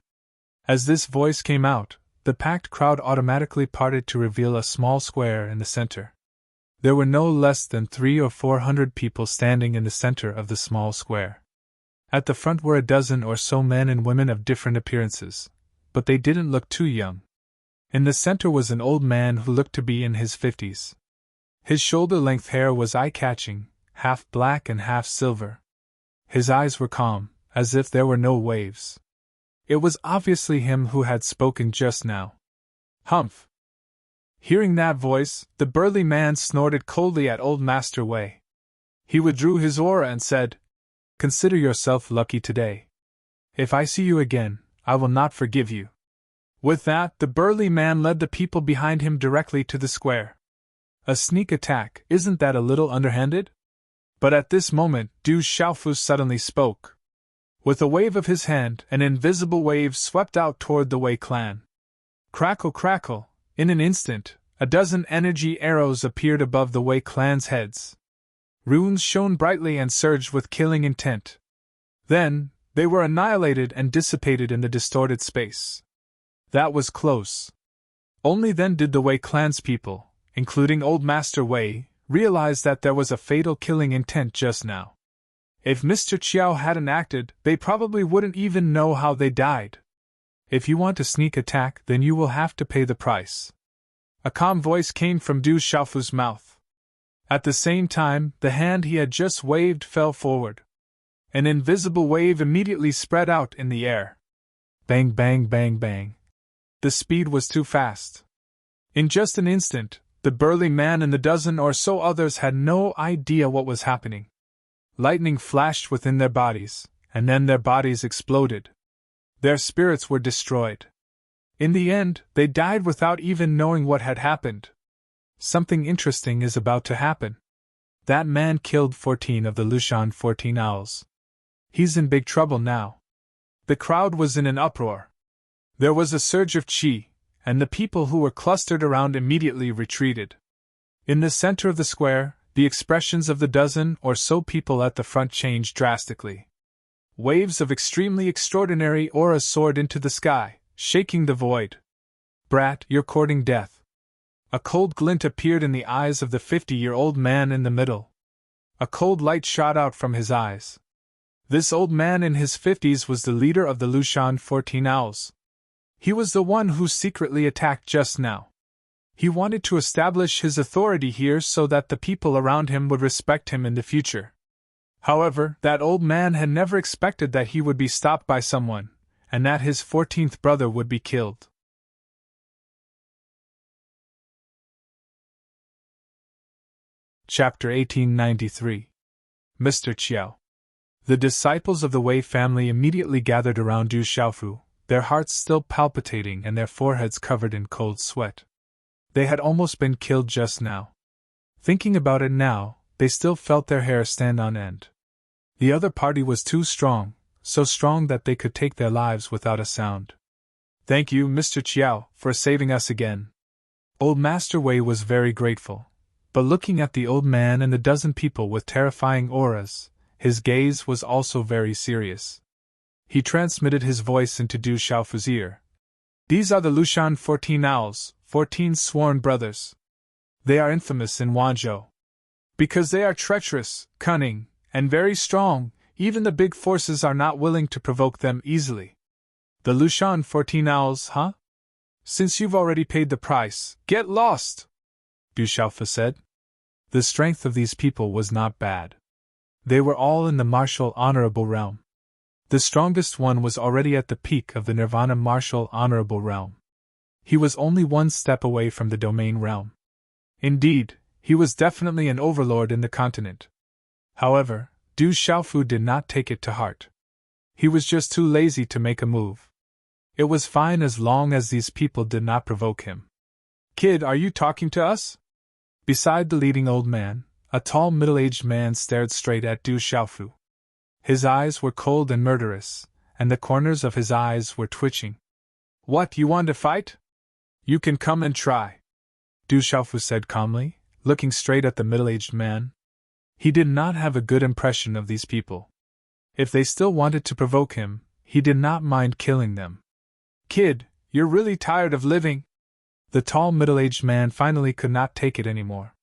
As this voice came out, the packed crowd automatically parted to reveal a small square in the center. There were no less than 300 or 400 people standing in the center of the small square. At the front were a dozen or so men and women of different appearances, but they didn't look too young. In the center was an old man who looked to be in his 50s. His shoulder-length hair was eye-catching, half black and half silver. His eyes were calm, as if there were no waves. It was obviously him who had spoken just now. Humph! Hearing that voice, the burly man snorted coldly at Old Master Wei. He withdrew his aura and said, "Consider yourself lucky today. If I see you again, I will not forgive you." With that, the burly man led the people behind him directly to the square. A sneak attack, isn't that a little underhanded? But at this moment, Du Xiaofu suddenly spoke. With a wave of his hand, an invisible wave swept out toward the Wei clan. Crackle crackle, in an instant, a dozen energy arrows appeared above the Wei clan's heads. Runes shone brightly and surged with killing intent. Then, they were annihilated and dissipated in the distorted space. That was close. Only then did the Wei clan's people, including Old Master Wei, realize that there was a fatal killing intent just now. If Mr. Qiao hadn't acted, they probably wouldn't even know how they died. "If you want to sneak attack, then you will have to pay the price." A calm voice came from Du Xiaofu's mouth. At the same time, the hand he had just waved fell forward. An invisible wave immediately spread out in the air. Bang bang bang bang. The speed was too fast. In just an instant, the burly man and the dozen or so others had no idea what was happening. Lightning flashed within their bodies, and then their bodies exploded. Their spirits were destroyed. In the end, they died without even knowing what had happened. Something interesting is about to happen. That man killed 14 of the Lushan 14 owls. He's in big trouble now. The crowd was in an uproar. There was a surge of qi, and the people who were clustered around immediately retreated. In the center of the square, the expressions of the dozen or so people at the front changed drastically. Waves of extremely extraordinary aura soared into the sky, shaking the void. "Brat, you're courting death." A cold glint appeared in the eyes of the 50-year-old man in the middle. A cold light shot out from his eyes. This old man in his 50s was the leader of the Lushan 14 owls. He was the one who secretly attacked just now. He wanted to establish his authority here so that the people around him would respect him in the future. However, that old man had never expected that he would be stopped by someone, and that his 14th brother would be killed. Chapter 1893. Mr. Chiao. The disciples of the Wei family immediately gathered around Du Xiaofu, their hearts still palpitating and their foreheads covered in cold sweat. They had almost been killed just now. Thinking about it now, they still felt their hair stand on end. The other party was too strong, so strong that they could take their lives without a sound. Thank you, Mr. Chiao, for saving us again. Old Master Wei was very grateful, but looking at the old man and the dozen people with terrifying auras, his gaze was also very serious. He transmitted his voice into Du Xiaofu's ear. These are the Lushan 14 Owls, 14 sworn brothers. They are infamous in Wanzhou. Because they are treacherous, cunning, and very strong, even the big forces are not willing to provoke them easily. The Lushan 14 Owls, huh? Since you've already paid the price, get lost, Du Xiaofu said. The strength of these people was not bad. They were all in the martial honorable realm. The strongest one was already at the peak of the Nirvana martial honorable realm. He was only one step away from the domain realm. Indeed, he was definitely an overlord in the continent. However, Du Xiaofu did not take it to heart. He was just too lazy to make a move. It was fine as long as these people did not provoke him. Kid, are you talking to us? Beside the leading old man, a tall middle-aged man stared straight at Du Xiaofu. His eyes were cold and murderous, and the corners of his eyes were twitching. What, you want to fight? You can come and try, Du Xiaofu said calmly, looking straight at the middle-aged man. He did not have a good impression of these people. If they still wanted to provoke him, he did not mind killing them. Kid, you're really tired of living? The tall middle-aged man finally could not take it anymore.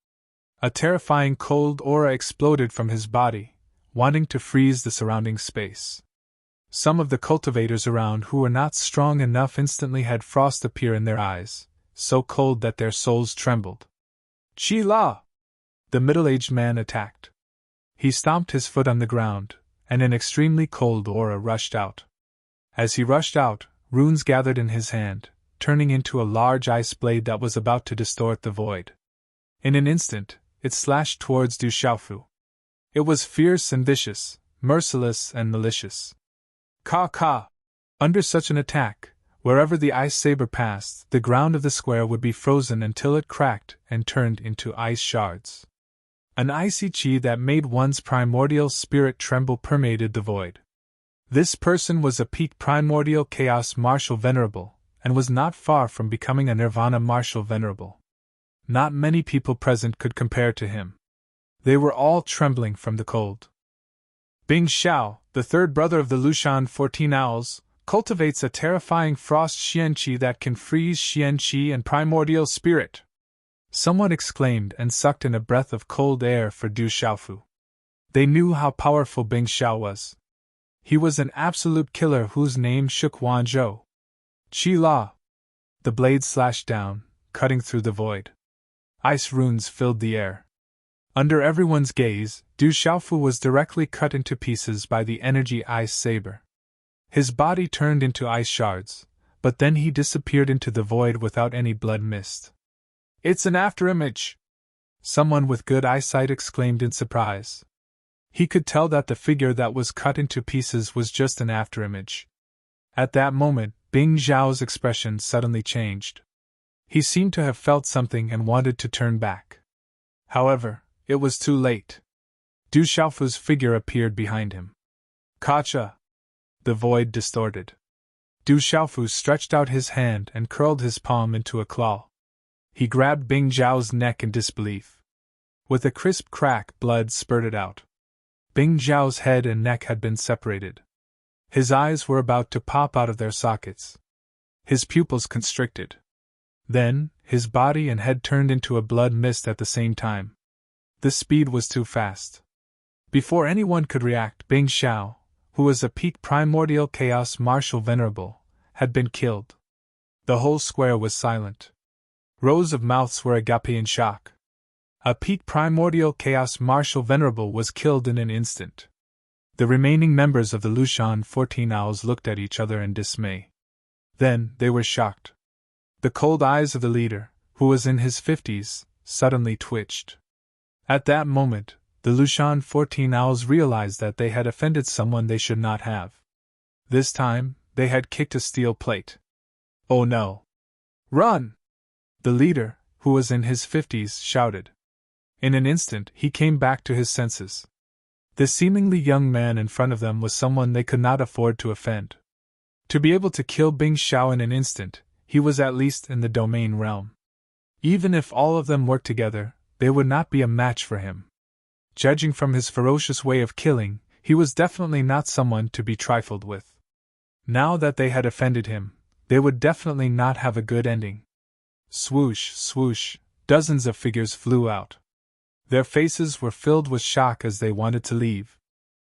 A terrifying cold aura exploded from his body, wanting to freeze the surrounding space. Some of the cultivators around who were not strong enough instantly had frost appear in their eyes, so cold that their souls trembled. Chi La! The middle-aged man attacked. He stomped his foot on the ground, and an extremely cold aura rushed out. As he rushed out, runes gathered in his hand, turning into a large ice blade that was about to distort the void. In an instant, it slashed towards Du Xiaofu. It was fierce and vicious, merciless and malicious. Ka! Under such an attack, wherever the ice saber passed, the ground of the square would be frozen until it cracked and turned into ice shards. An icy chi that made one's primordial spirit tremble permeated the void. This person was a peak primordial chaos martial venerable, and was not far from becoming a nirvana martial venerable. Not many people present could compare to him. They were all trembling from the cold. Bing Xiao, the third brother of the Lushan 14 Owls, cultivates a terrifying frost xianqi that can freeze xianqi and primordial spirit. Someone exclaimed and sucked in a breath of cold air for Du Xiaofu. They knew how powerful Bing Xiao was. He was an absolute killer whose name shook Wanzhou. Chi La! The blade slashed down, cutting through the void. Ice runes filled the air. Under everyone's gaze, Du Xiaofu was directly cut into pieces by the energy ice saber. His body turned into ice shards, but then he disappeared into the void without any blood mist. It's an afterimage! Someone with good eyesight exclaimed in surprise. He could tell that the figure that was cut into pieces was just an afterimage. At that moment, Bing Xiao's expression suddenly changed. He seemed to have felt something and wanted to turn back. However, it was too late. Du Xiaofu's figure appeared behind him. Kacha! The void distorted. Du Xiaofu stretched out his hand and curled his palm into a claw. He grabbed Bing Xiao's neck in disbelief. With a crisp crack, blood spurted out. Bing Xiao's head and neck had been separated. His eyes were about to pop out of their sockets. His pupils constricted. Then, his body and head turned into a blood mist at the same time. The speed was too fast. Before anyone could react, Bing Xiao, who was a peak primordial chaos martial venerable, had been killed. The whole square was silent. Rows of mouths were agape in shock. A peak primordial chaos martial venerable was killed in an instant. The remaining members of the Lushan 14 Owls looked at each other in dismay. Then, they were shocked. The cold eyes of the leader, who was in his 50s, suddenly twitched. At that moment, the Lushan 14 owls realized that they had offended someone they should not have. This time, they had kicked a steel plate. Oh no! Run! The leader, who was in his 50s, shouted. In an instant, he came back to his senses. The seemingly young man in front of them was someone they could not afford to offend. To be able to kill Bing Xiao in an instant, he was at least in the domain realm. Even if all of them worked together, they would not be a match for him. Judging from his ferocious way of killing, he was definitely not someone to be trifled with. Now that they had offended him, they would definitely not have a good ending. Swoosh, swoosh, dozens of figures flew out. Their faces were filled with shock as they wanted to leave.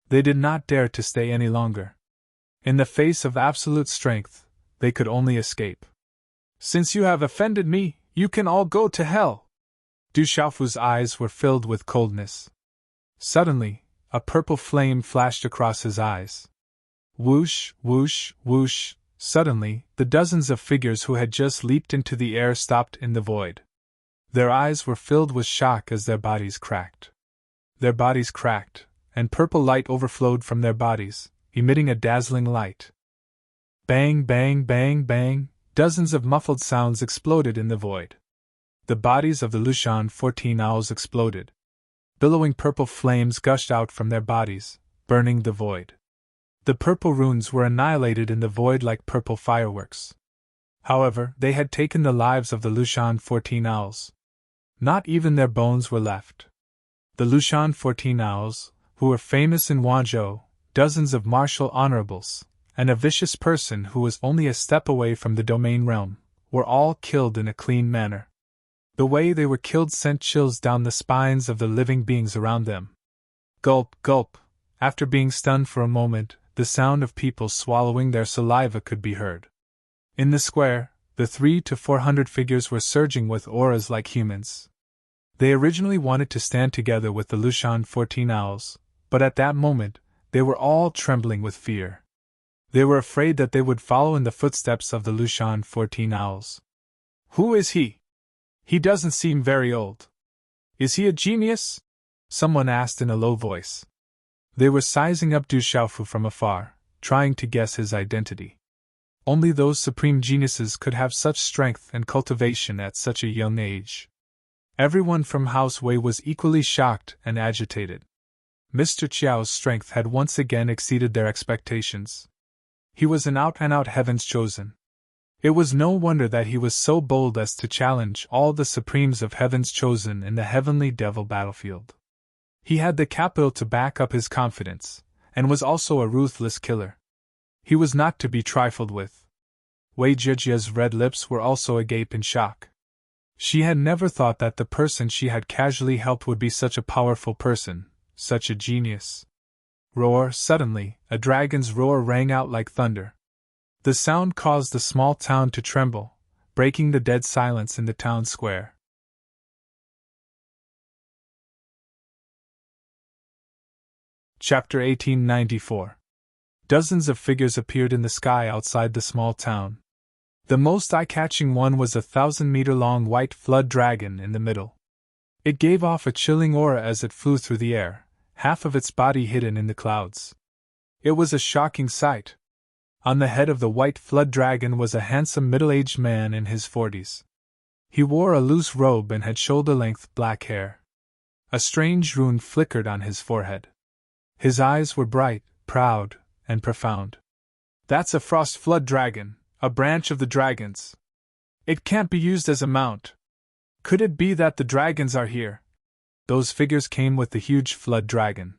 They did not dare to stay any longer. In the face of absolute strength, they could only escape. Since you have offended me, you can all go to hell! Du Xiaofu's eyes were filled with coldness. Suddenly, a purple flame flashed across his eyes. Whoosh, whoosh, whoosh. Suddenly, the dozens of figures who had just leaped into the air stopped in the void. Their eyes were filled with shock as their bodies cracked. Their bodies cracked, and purple light overflowed from their bodies, emitting a dazzling light. Bang, bang, bang, bang, dozens of muffled sounds exploded in the void. The bodies of the Lushan 14 owls exploded. Billowing purple flames gushed out from their bodies, burning the void. The purple runes were annihilated in the void like purple fireworks. However, they had taken the lives of the Lushan 14 owls. Not even their bones were left. The Lushan 14 owls, who were famous in Guangzhou, dozens of martial honorables, and a vicious person who was only a step away from the domain realm, were all killed in a clean manner. The way they were killed sent chills down the spines of the living beings around them. Gulp, gulp. After being stunned for a moment, the sound of people swallowing their saliva could be heard. In the square, the 300 to 400 figures were surging with auras like humans. They originally wanted to stand together with the Lushan 14 owls, but at that moment, they were all trembling with fear. They were afraid that they would follow in the footsteps of the Lushan 14 owls. Who is he? He doesn't seem very old. Is he a genius? Someone asked in a low voice. They were sizing up Du Xiaofu from afar, trying to guess his identity. Only those supreme geniuses could have such strength and cultivation at such a young age. Everyone from House Wei was equally shocked and agitated. Mr. Qiao's strength had once again exceeded their expectations. He was an out-and-out Heaven's Chosen. It was no wonder that he was so bold as to challenge all the supremes of Heaven's Chosen in the Heavenly Devil battlefield. He had the capital to back up his confidence, and was also a ruthless killer. He was not to be trifled with. Wei Zhejia's red lips were also agape in shock. She had never thought that the person she had casually helped would be such a powerful person, such a genius. Roar! Suddenly, a dragon's roar rang out like thunder. The sound caused the small town to tremble, breaking the dead silence in the town square. Chapter 1894. Dozens of figures appeared in the sky outside the small town. The most eye-catching one was a 1,000-meter-long white flood dragon in the middle. It gave off a chilling aura as it flew through the air, half of its body hidden in the clouds. It was a shocking sight. On the head of the white flood dragon was a handsome middle-aged man in his 40s. He wore a loose robe and had shoulder-length black hair. A strange rune flickered on his forehead. His eyes were bright, proud, and profound. That's a frost flood dragon, a branch of the dragons. It can't be used as a mount. Could it be that the dragons are here? Those figures came with the huge flood dragon.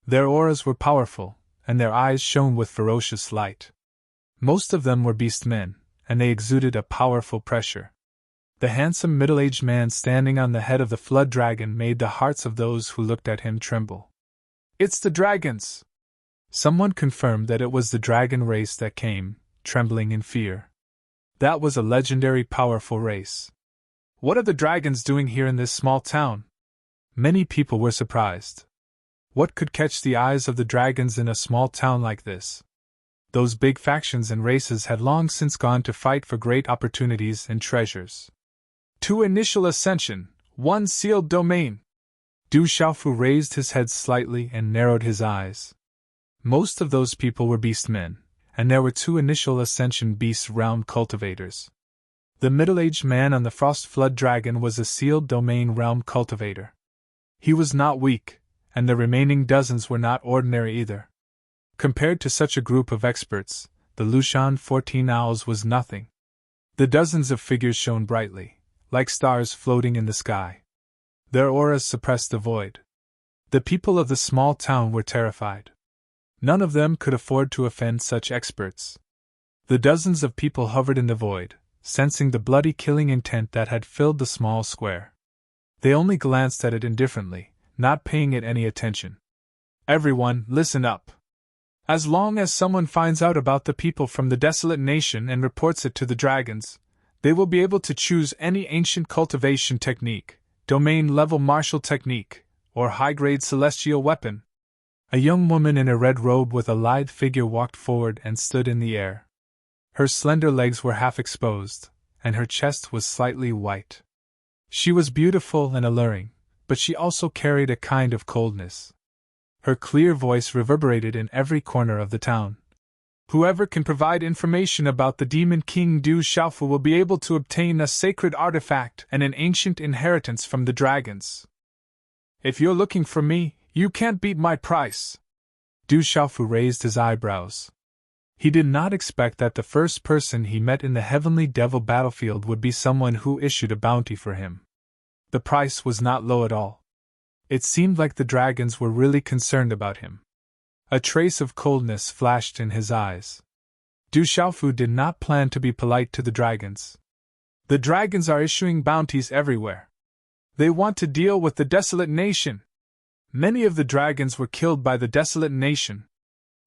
Their auras were powerful, and their eyes shone with ferocious light. Most of them were beastmen, and they exuded a powerful pressure. The handsome middle-aged man standing on the head of the flood dragon made the hearts of those who looked at him tremble. It's the dragons! Someone confirmed that it was the dragon race that came, trembling in fear. That was a legendary powerful race. What are the dragons doing here in this small town? Many people were surprised. What could catch the eyes of the dragons in a small town like this? Those big factions and races had long since gone to fight for great opportunities and treasures. To initial ascension, 1 sealed domain. Du Xiaofu raised his head slightly and narrowed his eyes. Most of those people were beastmen, and there were 2 initial ascension beast realm cultivators. The middle-aged man on the Frost Flood Dragon was a sealed domain realm cultivator. He was not weak, and the remaining dozens were not ordinary either. Compared to such a group of experts, the Lushan 14 Owls was nothing. The dozens of figures shone brightly, like stars floating in the sky. Their auras suppressed the void. The people of the small town were terrified. None of them could afford to offend such experts. The dozens of people hovered in the void, sensing the bloody killing intent that had filled the small square. They only glanced at it indifferently, not paying it any attention. Everyone, listen up. As long as someone finds out about the people from the desolate nation and reports it to the dragons, they will be able to choose any ancient cultivation technique, domain-level martial technique, or high-grade celestial weapon. A young woman in a red robe with a lithe figure walked forward and stood in the air. Her slender legs were half exposed, and her chest was slightly white. She was beautiful and alluring, but she also carried a kind of coldness. Her clear voice reverberated in every corner of the town. Whoever can provide information about the Demon King Du Xiaofu will be able to obtain a sacred artifact and an ancient inheritance from the dragons. If you're looking for me, you can't beat my price. Du Xiaofu raised his eyebrows. He did not expect that the first person he met in the Heavenly Devil battlefield would be someone who issued a bounty for him. The price was not low at all. It seemed like the dragons were really concerned about him. A trace of coldness flashed in his eyes. Du Xiaofu did not plan to be polite to the dragons. The dragons are issuing bounties everywhere. They want to deal with the desolate nation. Many of the dragons were killed by the desolate nation.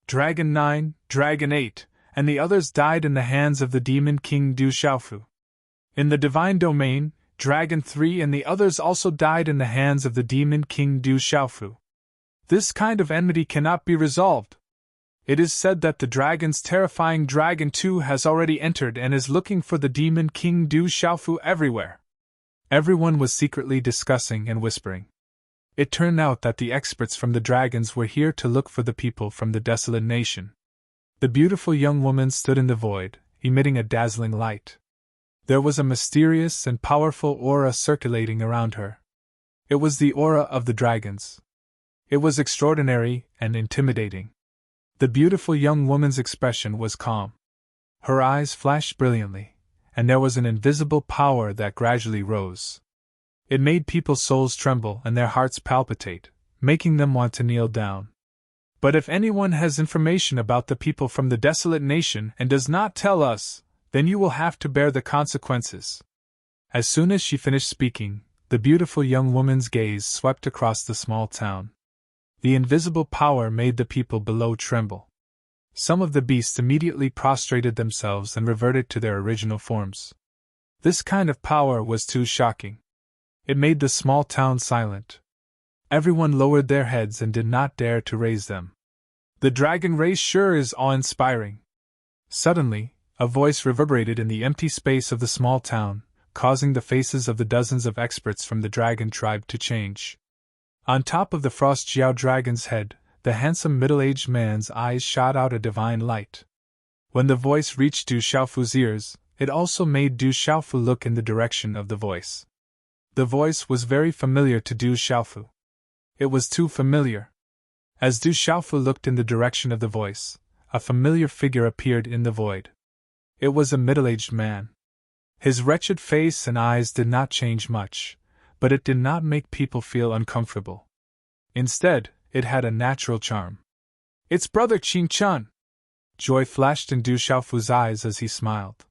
Dragon 9, Dragon 8, and the others died in the hands of the Demon King Du Xiaofu. In the Divine Domain, Dragon 3 and the others also died in the hands of the Demon King Du Xiaofu. This kind of enmity cannot be resolved. It is said that the dragon's terrifying Dragon 2 has already entered and is looking for the Demon King Du Xiaofu everywhere. Everyone was secretly discussing and whispering. It turned out that the experts from the dragons were here to look for the people from the desolate nation. The beautiful young woman stood in the void, emitting a dazzling light. There was a mysterious and powerful aura circulating around her. It was the aura of the dragons. It was extraordinary and intimidating. The beautiful young woman's expression was calm. Her eyes flashed brilliantly, and there was an invisible power that gradually rose. It made people's souls tremble and their hearts palpitate, making them want to kneel down. But if anyone has information about the people from the desolate nation and does not tell us, then you will have to bear the consequences. As soon as she finished speaking, the beautiful young woman's gaze swept across the small town. The invisible power made the people below tremble. Some of the beasts immediately prostrated themselves and reverted to their original forms. This kind of power was too shocking. It made the small town silent. Everyone lowered their heads and did not dare to raise them. The dragon race sure is awe-inspiring. Suddenly, a voice reverberated in the empty space of the small town, causing the faces of the dozens of experts from the dragon tribe to change. On top of the Frost Jiao dragon's head, the handsome middle-aged man's eyes shot out a divine light. When the voice reached Du Xiaofu's ears, it also made Du Xiaofu look in the direction of the voice. The voice was very familiar to Du Xiaofu. It was too familiar. As Du Xiaofu looked in the direction of the voice, a familiar figure appeared in the void. It was a middle-aged man. His wretched face and eyes did not change much, but it did not make people feel uncomfortable. Instead, it had a natural charm. "It's Brother Qin Chun!" Joy flashed in Du Xiaofu's eyes as he smiled.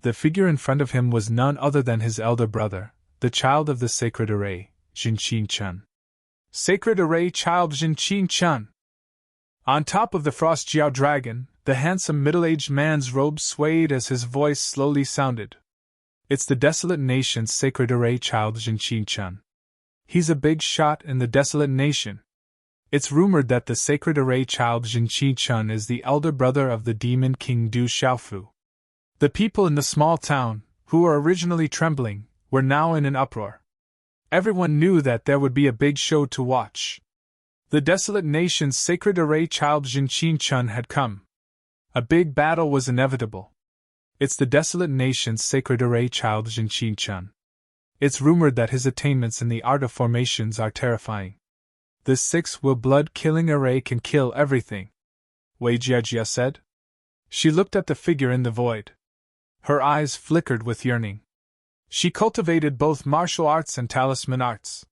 The figure in front of him was none other than his elder brother, the child of the Sacred Array, Jin Qin Chun. Sacred Array Child Jin Qin Chun! On top of the Frost Jiao dragon, the handsome middle-aged man's robe swayed as his voice slowly sounded. "It's the desolate nation's Sacred Array Child Jin Qin Chun. He's a big shot in the desolate nation. It's rumored that the Sacred Array Child Jin Qin Chun is the elder brother of the Demon King Du Xiaofu." The people in the small town, who were originally trembling, were now in an uproar. Everyone knew that there would be a big show to watch. The desolate nation's sacred array child Jinqin Chun had come. A big battle was inevitable. It's the desolate nation's sacred array child Jinqin Chun. It's rumored that his attainments in the art of formations are terrifying. The 6-will blood-killing array can kill everything, Wei Jiejia said. She looked at the figure in the void. Her eyes flickered with yearning. She cultivated both martial arts and talisman arts.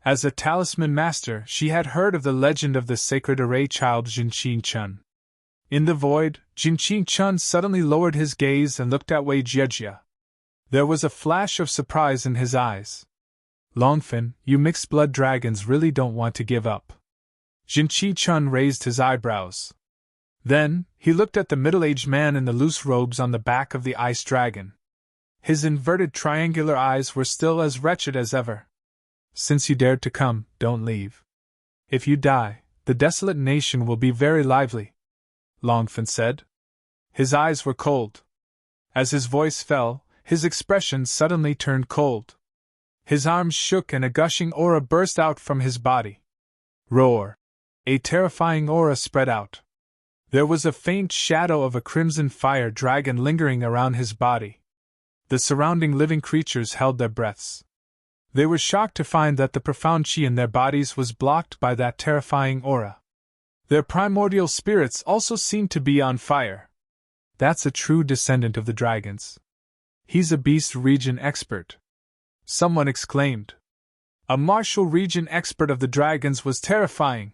As a talisman master, she had heard of the legend of the sacred array child Jinqin Chun. In the void, Jinqin Chun suddenly lowered his gaze and looked at Wei Jiejia. There was a flash of surprise in his eyes. Longfin, you mixed-blood dragons really don't want to give up. Jinqin Chun raised his eyebrows. Then, he looked at the middle-aged man in the loose robes on the back of the ice dragon. His inverted triangular eyes were still as wretched as ever. Since you dared to come, don't leave. If you die, the desolate nation will be very lively, Longfin said. His eyes were cold. As his voice fell, his expression suddenly turned cold. His arms shook and a gushing aura burst out from his body. Roar! A terrifying aura spread out. There was a faint shadow of a crimson fire dragon lingering around his body. The surrounding living creatures held their breaths. They were shocked to find that the profound chi in their bodies was blocked by that terrifying aura. Their primordial spirits also seemed to be on fire. That's a true descendant of the dragons. He's a beast region expert, someone exclaimed. A martial region expert of the dragons was terrifying.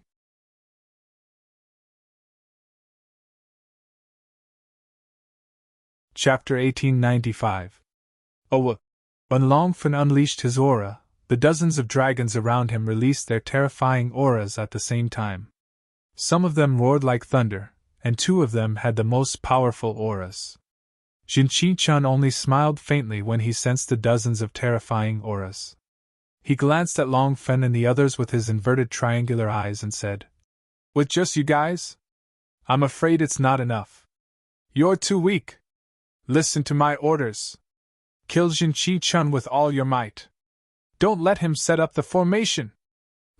Chapter 1895. Oh, when Longfin unleashed his aura, the dozens of dragons around him released their terrifying auras at the same time. Some of them roared like thunder, and 2 of them had the most powerful auras. Jinqin Chun only smiled faintly when he sensed the dozens of terrifying auras. He glanced at Longfen and the others with his inverted triangular eyes and said, "With just you guys? I'm afraid it's not enough. You're too weak. Listen to my orders. Kill Jinqin Chun with all your might. Don't let him set up the formation."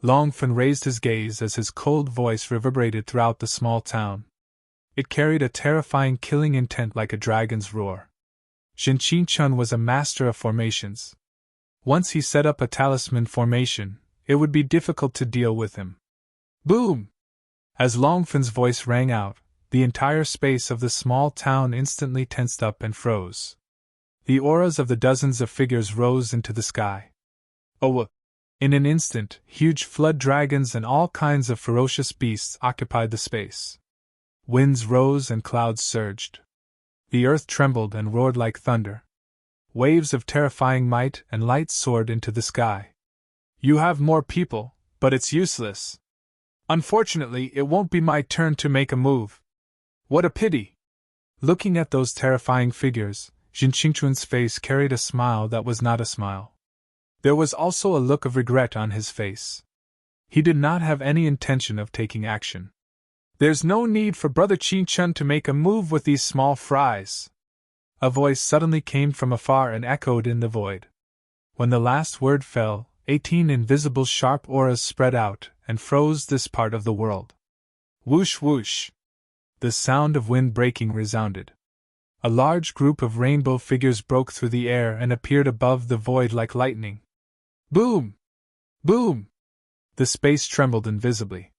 Longfen raised his gaze as his cold voice reverberated throughout the small town. It carried a terrifying killing intent like a dragon's roar. Jinqin Chun was a master of formations. Once he set up a talisman formation, it would be difficult to deal with him. Boom! As Longfen's voice rang out, the entire space of the small town instantly tensed up and froze. The auras of the dozens of figures rose into the sky. Oh! In an instant, huge flood dragons and all kinds of ferocious beasts occupied the space. Winds rose and clouds surged. The earth trembled and roared like thunder. Waves of terrifying might and light soared into the sky. You have more people, but it's useless. Unfortunately, it won't be my turn to make a move. What a pity! Looking at those terrifying figures, Jinqin Chun's face carried a smile that was not a smile. There was also a look of regret on his face. He did not have any intention of taking action. There's no need for Brother Qin Chun to make a move with these small fries. A voice suddenly came from afar and echoed in the void. When the last word fell, 18 invisible sharp auras spread out and froze this part of the world. Whoosh whoosh! The sound of wind breaking resounded. A large group of rainbow figures broke through the air and appeared above the void like lightning. Boom! Boom! The space trembled invisibly.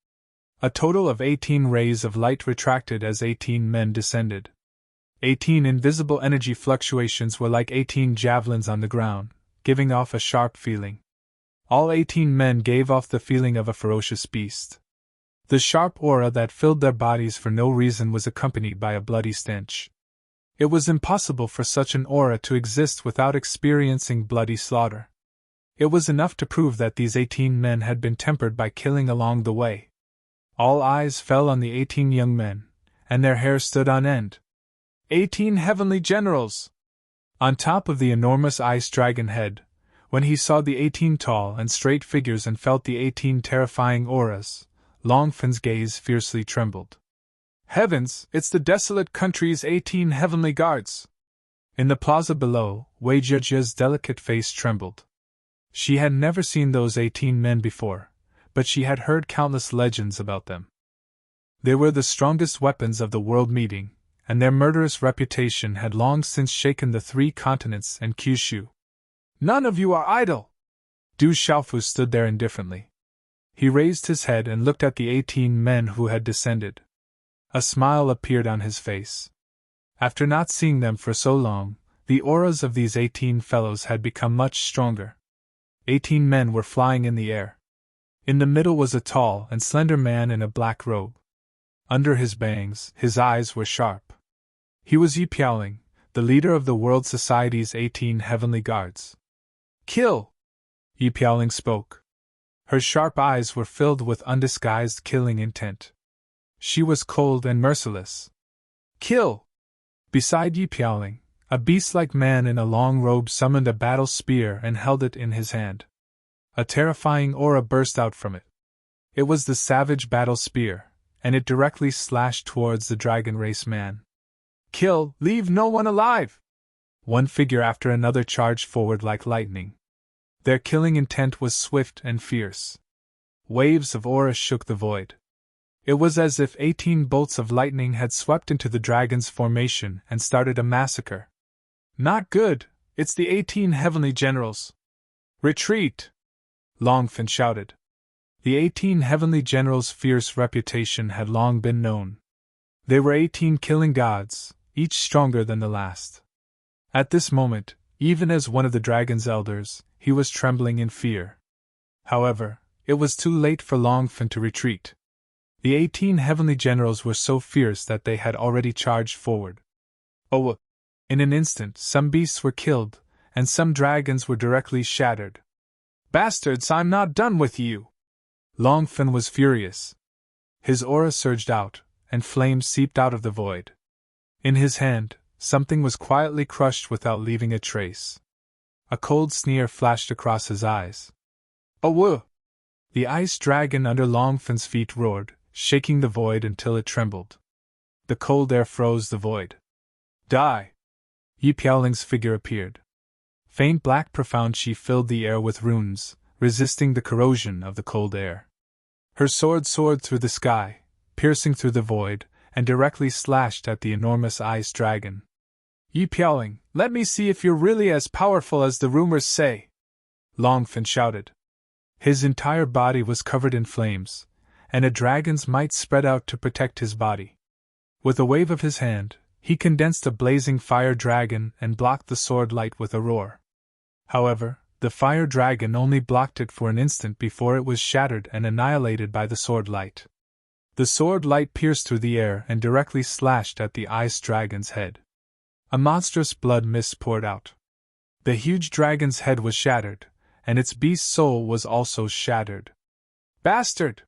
A total of 18 rays of light retracted as 18 men descended. 18 invisible energy fluctuations were like 18 javelins on the ground, giving off a sharp feeling. All 18 men gave off the feeling of a ferocious beast. The sharp aura that filled their bodies for no reason was accompanied by a bloody stench. It was impossible for such an aura to exist without experiencing bloody slaughter. It was enough to prove that these 18 men had been tempered by killing along the way. All eyes fell on the 18 young men, and their hair stood on end. 18 heavenly generals! On top of the enormous ice dragon head, when he saw the 18 tall and straight figures and felt the 18 terrifying auras, Longfen's gaze fiercely trembled. Heavens, it's the desolate country's 18 heavenly guards! In the plaza below, Wei Zhejia's delicate face trembled. She had never seen those 18 men before, but she had heard countless legends about them. They were the strongest weapons of the world meeting, and their murderous reputation had long since shaken the 3 continents and Kyushu. None of you are idle! Du Xiaofu stood there indifferently. He raised his head and looked at the 18 men who had descended. A smile appeared on his face. After not seeing them for so long, the auras of these 18 fellows had become much stronger. 18 men were flying in the air. In the middle was a tall and slender man in a black robe. Under his bangs, his eyes were sharp. He was Yi Piaoling, the leader of the World Society's 18 Heavenly Guards. Kill! Yi Piaoling spoke. Her sharp eyes were filled with undisguised killing intent. She was cold and merciless. Kill! Beside Yi Piaoling, a beast-like man in a long robe summoned a battle spear and held it in his hand. A terrifying aura burst out from it. It was the savage battle spear, and it directly slashed towards the dragon race man. Kill! Leave no one alive! One figure after another charged forward like lightning. Their killing intent was swift and fierce. Waves of aura shook the void. It was as if 18 bolts of lightning had swept into the dragon's formation and started a massacre. Not good, it's the 18 heavenly generals. Retreat! Longfin shouted. The 18 heavenly generals' fierce reputation had long been known. They were 18 killing gods, each stronger than the last. At this moment, even as one of the dragon's elders, he was trembling in fear. However, it was too late for Longfin to retreat. The 18 heavenly generals were so fierce that they had already charged forward. Oh! In an instant, some beasts were killed, and some dragons were directly shattered. Bastards, I'm not done with you! Longfin was furious. His aura surged out, and flames seeped out of the void. In his hand, something was quietly crushed without leaving a trace. A cold sneer flashed across his eyes. Oh, woo! The ice dragon under Longfin's feet roared, shaking the void until it trembled. The cold air froze the void. Die! Yi Piaoling's figure appeared. Faint black profound chi filled the air with runes, resisting the corrosion of the cold air. Her sword soared through the sky, piercing through the void, and directly slashed at the enormous ice dragon. Yi Piaoling, let me see if you're really as powerful as the rumors say! Longfin shouted. His entire body was covered in flames, and a dragon's might spread out to protect his body. With a wave of his hand, he condensed a blazing fire dragon and blocked the sword light with a roar. However, the fire dragon only blocked it for an instant before it was shattered and annihilated by the sword light. The sword light pierced through the air and directly slashed at the ice dragon's head. A monstrous blood mist poured out. The huge dragon's head was shattered, and its beast soul was also shattered. Bastard!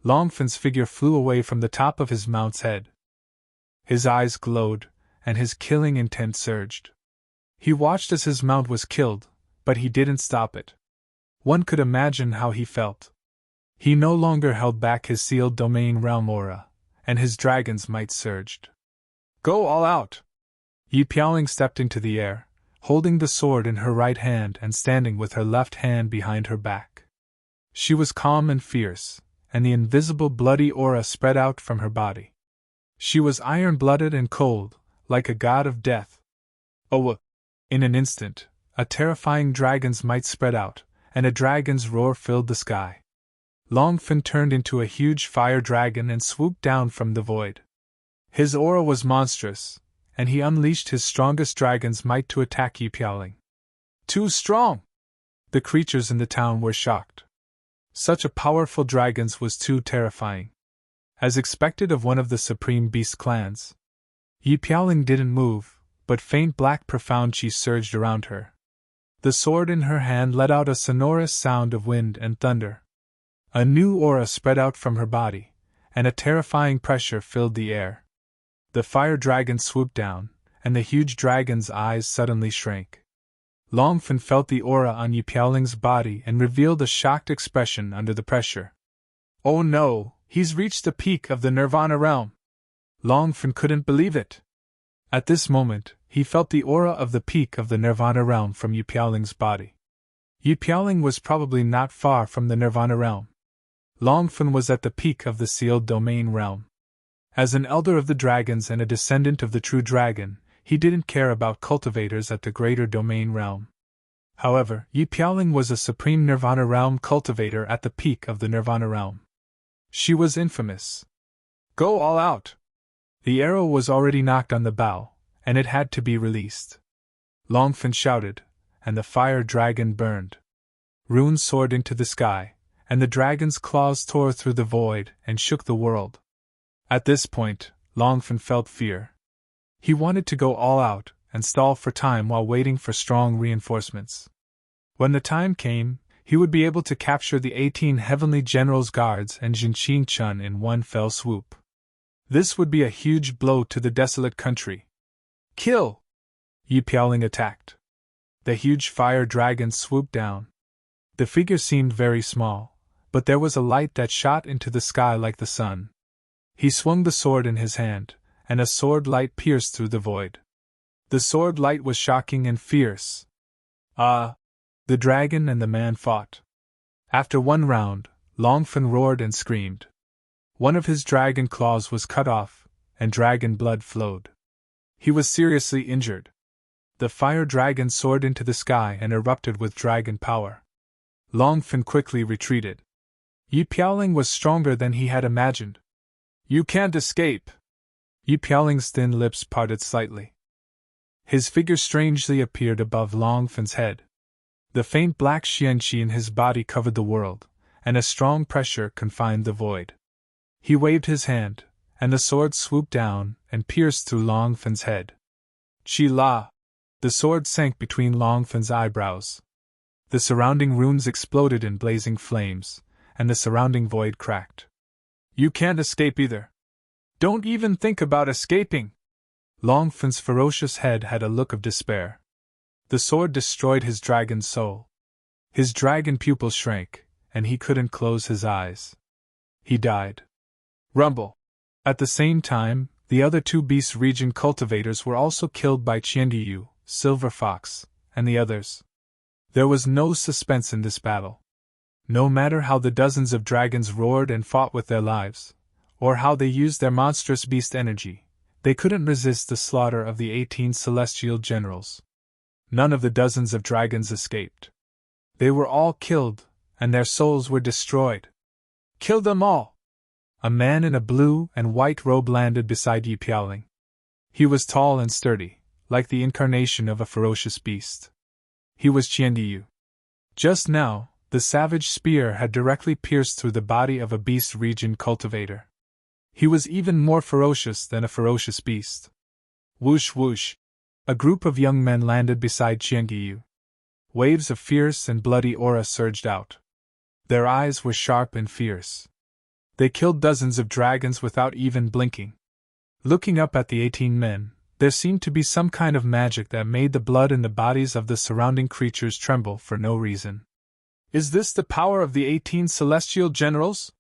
Longfin's figure flew away from the top of his mount's head. His eyes glowed, and his killing intent surged. He watched as his mount was killed, but he didn't stop it. One could imagine how he felt. He no longer held back his sealed domain realm aura, and his dragon's might surged. Go all out! Yi Piaoling stepped into the air, holding the sword in her right hand and standing with her left hand behind her back. She was calm and fierce, and the invisible bloody aura spread out from her body. She was iron-blooded and cold, like a god of death. Oh! In an instant, a terrifying dragon's might spread out, and a dragon's roar filled the sky. Longfin turned into a huge fire dragon and swooped down from the void. His aura was monstrous, and he unleashed his strongest dragon's might to attack Yi Piaoling. Too strong! The creatures in the town were shocked. Such a powerful dragon was too terrifying. As expected of one of the supreme beast clans, Yi Piaoling didn't move, but faint black profound chi surged around her. The sword in her hand let out a sonorous sound of wind and thunder. A new aura spread out from her body, and a terrifying pressure filled the air. The fire dragon swooped down, and the huge dragon's eyes suddenly shrank. Longfin felt the aura on Yi Piaoling's body and revealed a shocked expression under the pressure. Oh no, he's reached the peak of the Nirvana realm! Longfin couldn't believe it. At this moment, he felt the aura of the peak of the Nirvana realm from Yi Piaoling's body. Yi Piaoling was probably not far from the Nirvana realm. Longfen was at the peak of the sealed domain realm. As an elder of the dragons and a descendant of the true dragon, he didn't care about cultivators at the greater domain realm. However, Yi Piaoling was a supreme Nirvana realm cultivator at the peak of the Nirvana realm. She was infamous. Go all out! The arrow was already knocked on the bow, and it had to be released. Longfen shouted, and the fire dragon burned. Runes soared into the sky, and the dragon's claws tore through the void and shook the world. At this point, Longfen felt fear. He wanted to go all out and stall for time while waiting for strong reinforcements. When the time came, he would be able to capture the 18 Heavenly General's guards and Jinqing Chun in one fell swoop. This would be a huge blow to the desolate country. Kill! Yi Piaoling attacked. The huge fire dragon swooped down. The figure seemed very small, but there was a light that shot into the sky like the sun. He swung the sword in his hand, and a sword light pierced through the void. The sword light was shocking and fierce. The dragon and the man fought. After one round, Longfen roared and screamed. One of his dragon claws was cut off, and dragon blood flowed. He was seriously injured. The fire dragon soared into the sky and erupted with dragon power. Longfen quickly retreated. Yi Piaoling was stronger than he had imagined. You can't escape! Yi Piaoling's thin lips parted slightly. His figure strangely appeared above Longfen's head. The faint black xianqi in his body covered the world, and a strong pressure confined the void. He waved his hand, and the sword swooped down and pierced through Longfen's head. Chi La! The sword sank between Longfen's eyebrows. The surrounding runes exploded in blazing flames, and the surrounding void cracked. You can't escape either. Don't even think about escaping! Longfen's ferocious head had a look of despair. The sword destroyed his dragon's soul. His dragon pupils shrank, and he couldn't close his eyes. He died. Rumble! At the same time, the other two Beast Region cultivators were also killed by Qiandiyu, Silver Fox, and the others. There was no suspense in this battle. No matter how the dozens of dragons roared and fought with their lives, or how they used their monstrous beast energy, they couldn't resist the slaughter of the 18 celestial generals. None of the dozens of dragons escaped. They were all killed, and their souls were destroyed. Kill them all! A man in a blue and white robe landed beside Yi Piaoling. He was tall and sturdy, like the incarnation of a ferocious beast. He was Qiandiyu. Just now, the savage spear had directly pierced through the body of a Beast Region cultivator. He was even more ferocious than a ferocious beast. Whoosh whoosh! A group of young men landed beside Qiandiyu. Waves of fierce and bloody aura surged out. Their eyes were sharp and fierce. They killed dozens of dragons without even blinking. Looking up at the 18 men, there seemed to be some kind of magic that made the blood in the bodies of the surrounding creatures tremble for no reason. Is this the power of the 18 celestial generals?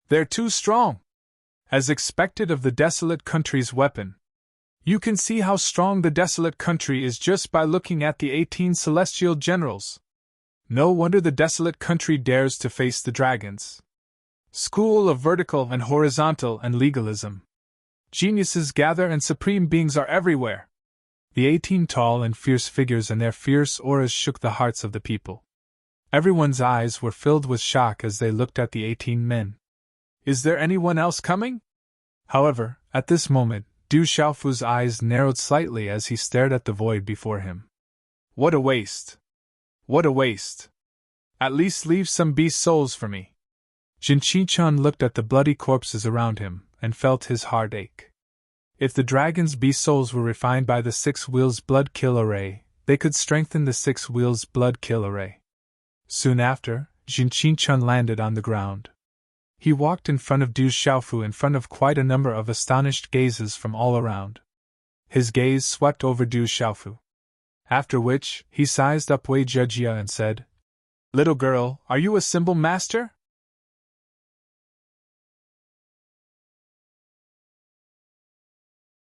They're too strong! As expected of the desolate country's weapon. You can see how strong the desolate country is just by looking at the 18 celestial generals. No wonder the desolate country dares to face the dragons. School of vertical and horizontal and legalism. Geniuses gather and supreme beings are everywhere. The 18 tall and fierce figures and their fierce auras shook the hearts of the people. Everyone's eyes were filled with shock as they looked at the 18 men. Is there anyone else coming? However, at this moment, Du Xiaofu's eyes narrowed slightly as he stared at the void before him. What a waste! What a waste! At least leave some beast souls for me. Jinqing Chun looked at the bloody corpses around him and felt his heart ache. If the dragon's beast souls were refined by the 6 wheels blood kill array, they could strengthen the 6 wheels blood kill array. Soon after, Jinqing Chun landed on the ground. He walked in front of Du Xiaofu in front of quite a number of astonished gazes from all around. His gaze swept over Du Xiaofu. After which, he sized up Wei Zhejia and said, Little girl, are you a symbol master?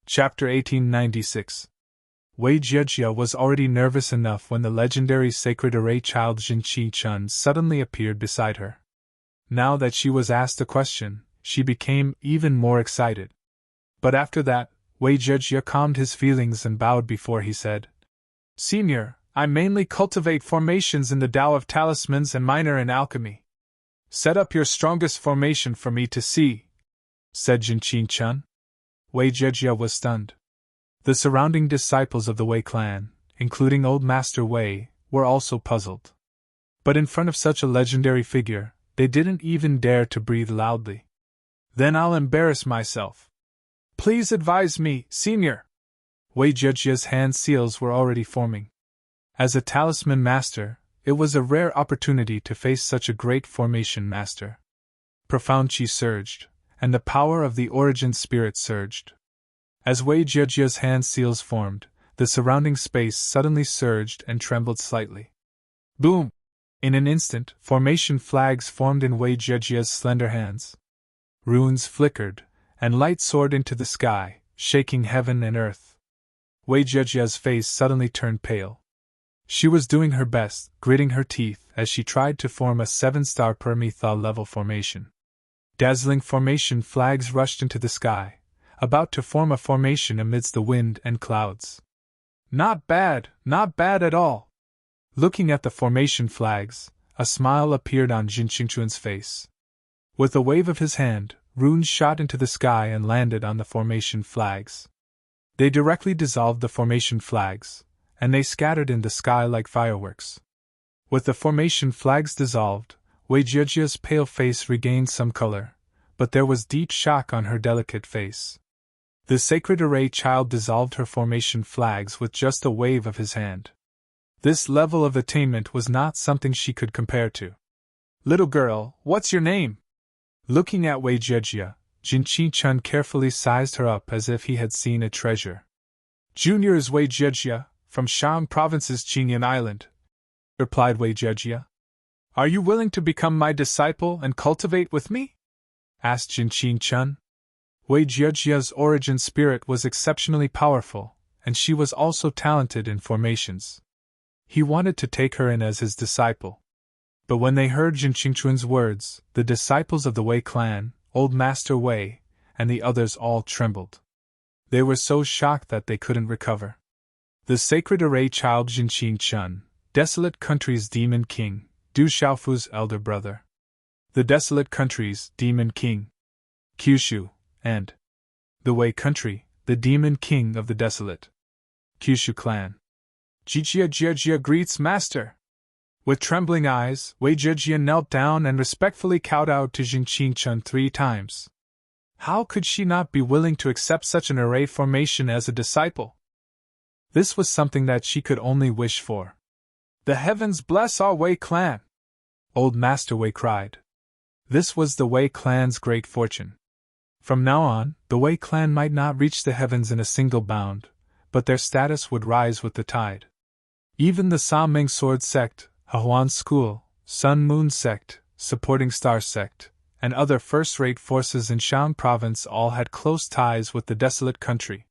Chapter 1896. Wei Jiejia was already nervous enough when the legendary sacred array child Jinqi Chun suddenly appeared beside her. Now that she was asked a question, she became even more excited. But after that, Wei Jiejia calmed his feelings and bowed before he said, "Senior, I mainly cultivate formations in the Tao of talismans and minor in alchemy. Set up your strongest formation for me to see," said Jinqi Chun. Wei Jiejia was stunned. The surrounding disciples of the Wei clan, including Old Master Wei, were also puzzled. But in front of such a legendary figure, they didn't even dare to breathe loudly. "Then I'll embarrass myself. Please advise me, Senior." Wei Jiejia's hand seals were already forming. As a talisman master, it was a rare opportunity to face such a great formation master. Profound chi surged, and the power of the origin spirit surged. As Wei Jiejia's hand seals formed, the surrounding space suddenly surged and trembled slightly. Boom! In an instant, formation flags formed in Wei Jiejia's slender hands. Runes flickered, and light soared into the sky, shaking heaven and earth. Wei Jiejia's face suddenly turned pale. She was doing her best, gritting her teeth as she tried to form a 7-star Parametha level formation. Dazzling formation flags rushed into the sky, about to form a formation amidst the wind and clouds. Not bad at all. Looking at the formation flags, a smile appeared on Jin Qingquan's face. With a wave of his hand, runes shot into the sky and landed on the formation flags. They directly dissolved the formation flags, and they scattered in the sky like fireworks. With the formation flags dissolved, Wei Jiejia's pale face regained some color, but there was deep shock on her delicate face. The sacred array child dissolved her formation flags with just a wave of his hand. This level of attainment was not something she could compare to. "Little girl, what's your name?" Looking at Wei Jiejia, Jinqi Chun carefully sized her up as if he had seen a treasure. "Junior is Wei Jiejia, from Shang Province's Qingyan Island," replied Wei Jiejia. "Are you willing to become my disciple and cultivate with me?" asked Jinqi Chun. Wei Jiejia's origin spirit was exceptionally powerful, and she was also talented in formations. He wanted to take her in as his disciple. But when they heard Jin Qingquan's words, the disciples of the Wei clan, Old Master Wei, and the others all trembled. They were so shocked that they couldn't recover. The sacred array child Jinqi Chun, Desolate Country's Demon King, Du Xiaofu's elder brother. The Desolate Country's Demon King, Kyushu, and the Wei Country, the Demon King of the Desolate Kyushu clan. Jiejia greets Master. With trembling eyes, Wei Jiejia knelt down and respectfully kowtowed to Jinqi Chun 3 times. How could she not be willing to accept such an array formation as a disciple? This was something that she could only wish for. "The heavens bless our Wei clan!" Old Master Wei cried. This was the Wei clan's great fortune. From now on, the Wei clan might not reach the heavens in a single bound, but their status would rise with the tide. Even the Sa Ming Sword Sect, Hahuan School, Sun Moon Sect, Supporting Star Sect, and other first-rate forces in Shang Province all had close ties with the Desolate Country.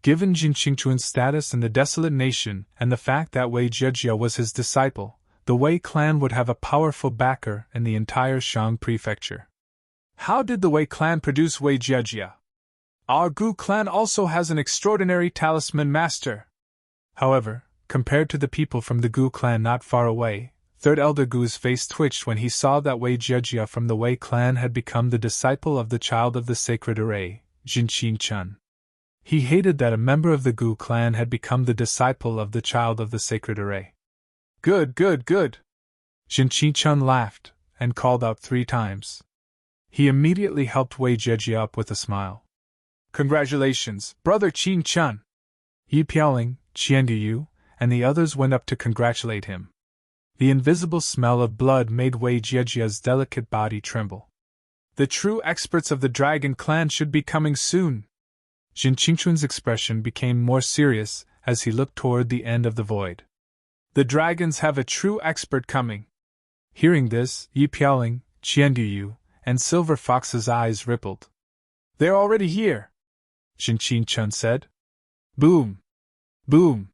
Given Jin Qingquan's status in the Desolate Nation and the fact that Wei Jiejia was his disciple, the Wei clan would have a powerful backer in the entire Shang Prefecture. How did the Wei clan produce Wei Jiejia? Our Gu clan also has an extraordinary talisman master. However, compared to the people from the Gu clan not far away, Third Elder Gu's face twitched when he saw that Wei Jiejia from the Wei clan had become the disciple of the child of the sacred array, Jinqi Chun. He hated that a member of the Gu clan had become the disciple of the child of the sacred array. Good. Jinqi Chun laughed, and called out 3 times. He immediately helped Wei Jiejia up with a smile. Congratulations, Brother Qin Chun! Yi Piaoling, Qianguyu, and the others went up to congratulate him. The invisible smell of blood made Wei Jiejia's delicate body tremble. The true experts of the Dragon Clan should be coming soon. Jin Qingquan's expression became more serious as he looked toward the end of the void. The dragons have a true expert coming. Hearing this, Yi Piaoling, Qianguyu, and Silver Fox's eyes rippled. They're already here, Jinqi Chun said. Boom! Boom!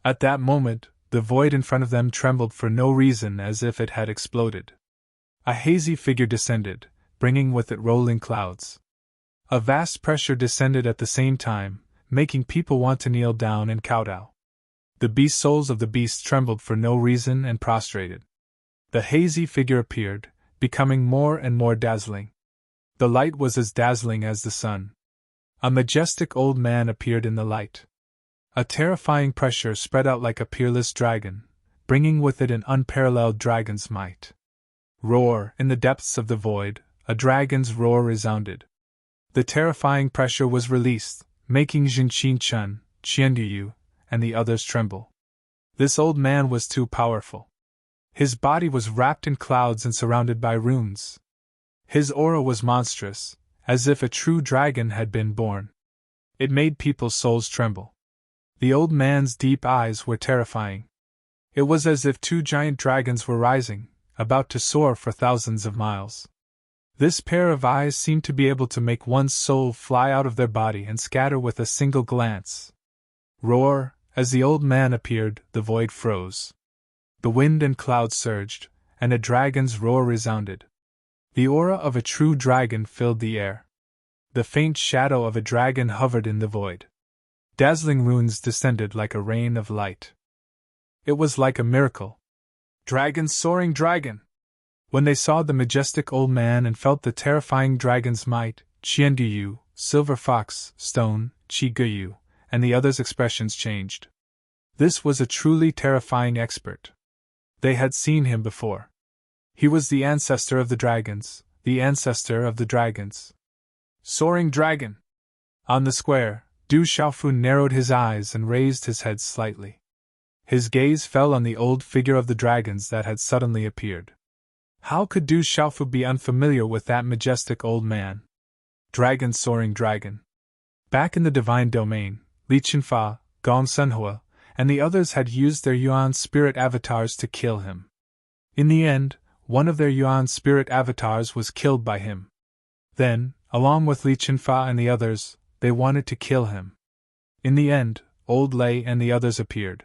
At that moment, the void in front of them trembled for no reason, as if it had exploded. A hazy figure descended, bringing with it rolling clouds. A vast pressure descended at the same time, making people want to kneel down and kowtow. The beast souls of the beasts trembled for no reason and prostrated. The hazy figure appeared, becoming more and more dazzling. The light was as dazzling as the sun. A majestic old man appeared in the light. A terrifying pressure spread out like a peerless dragon, bringing with it an unparalleled dragon's might. Roar! In the depths of the void, a dragon's roar resounded. The terrifying pressure was released, making Jinqin Chun, Qianduyu, and the others tremble. This old man was too powerful. His body was wrapped in clouds and surrounded by runes. His aura was monstrous, as if a true dragon had been born. It made people's souls tremble. The old man's deep eyes were terrifying. It was as if two giant dragons were rising, about to soar for thousands of miles. This pair of eyes seemed to be able to make one's soul fly out of their body and scatter with a single glance. Roar! As the old man appeared, the void froze. The wind and clouds surged, and a dragon's roar resounded. The aura of a true dragon filled the air. The faint shadow of a dragon hovered in the void. Dazzling runes descended like a rain of light. It was like a miracle. Dragon, soaring dragon! When they saw the majestic old man and felt the terrifying dragon's might, Qianduyu, Silver Fox, Stone, Qiguyu, and the others' expressions changed. This was a truly terrifying expert. They had seen him before. He was the ancestor of the dragons, the ancestor of the dragons. Soaring dragon! On the square, Du Xiaofu narrowed his eyes and raised his head slightly. His gaze fell on the old figure of the dragons that had suddenly appeared. How could Du Xiaofu be unfamiliar with that majestic old man? Dragon, soaring dragon. Back in the divine domain, Li Qinfa, Gong Senhua, and the others had used their Yuan spirit avatars to kill him. In the end, one of their Yuan spirit avatars was killed by him. Then, along with Li Qinfa and the others, they wanted to kill him. In the end, Old Lei and the others appeared.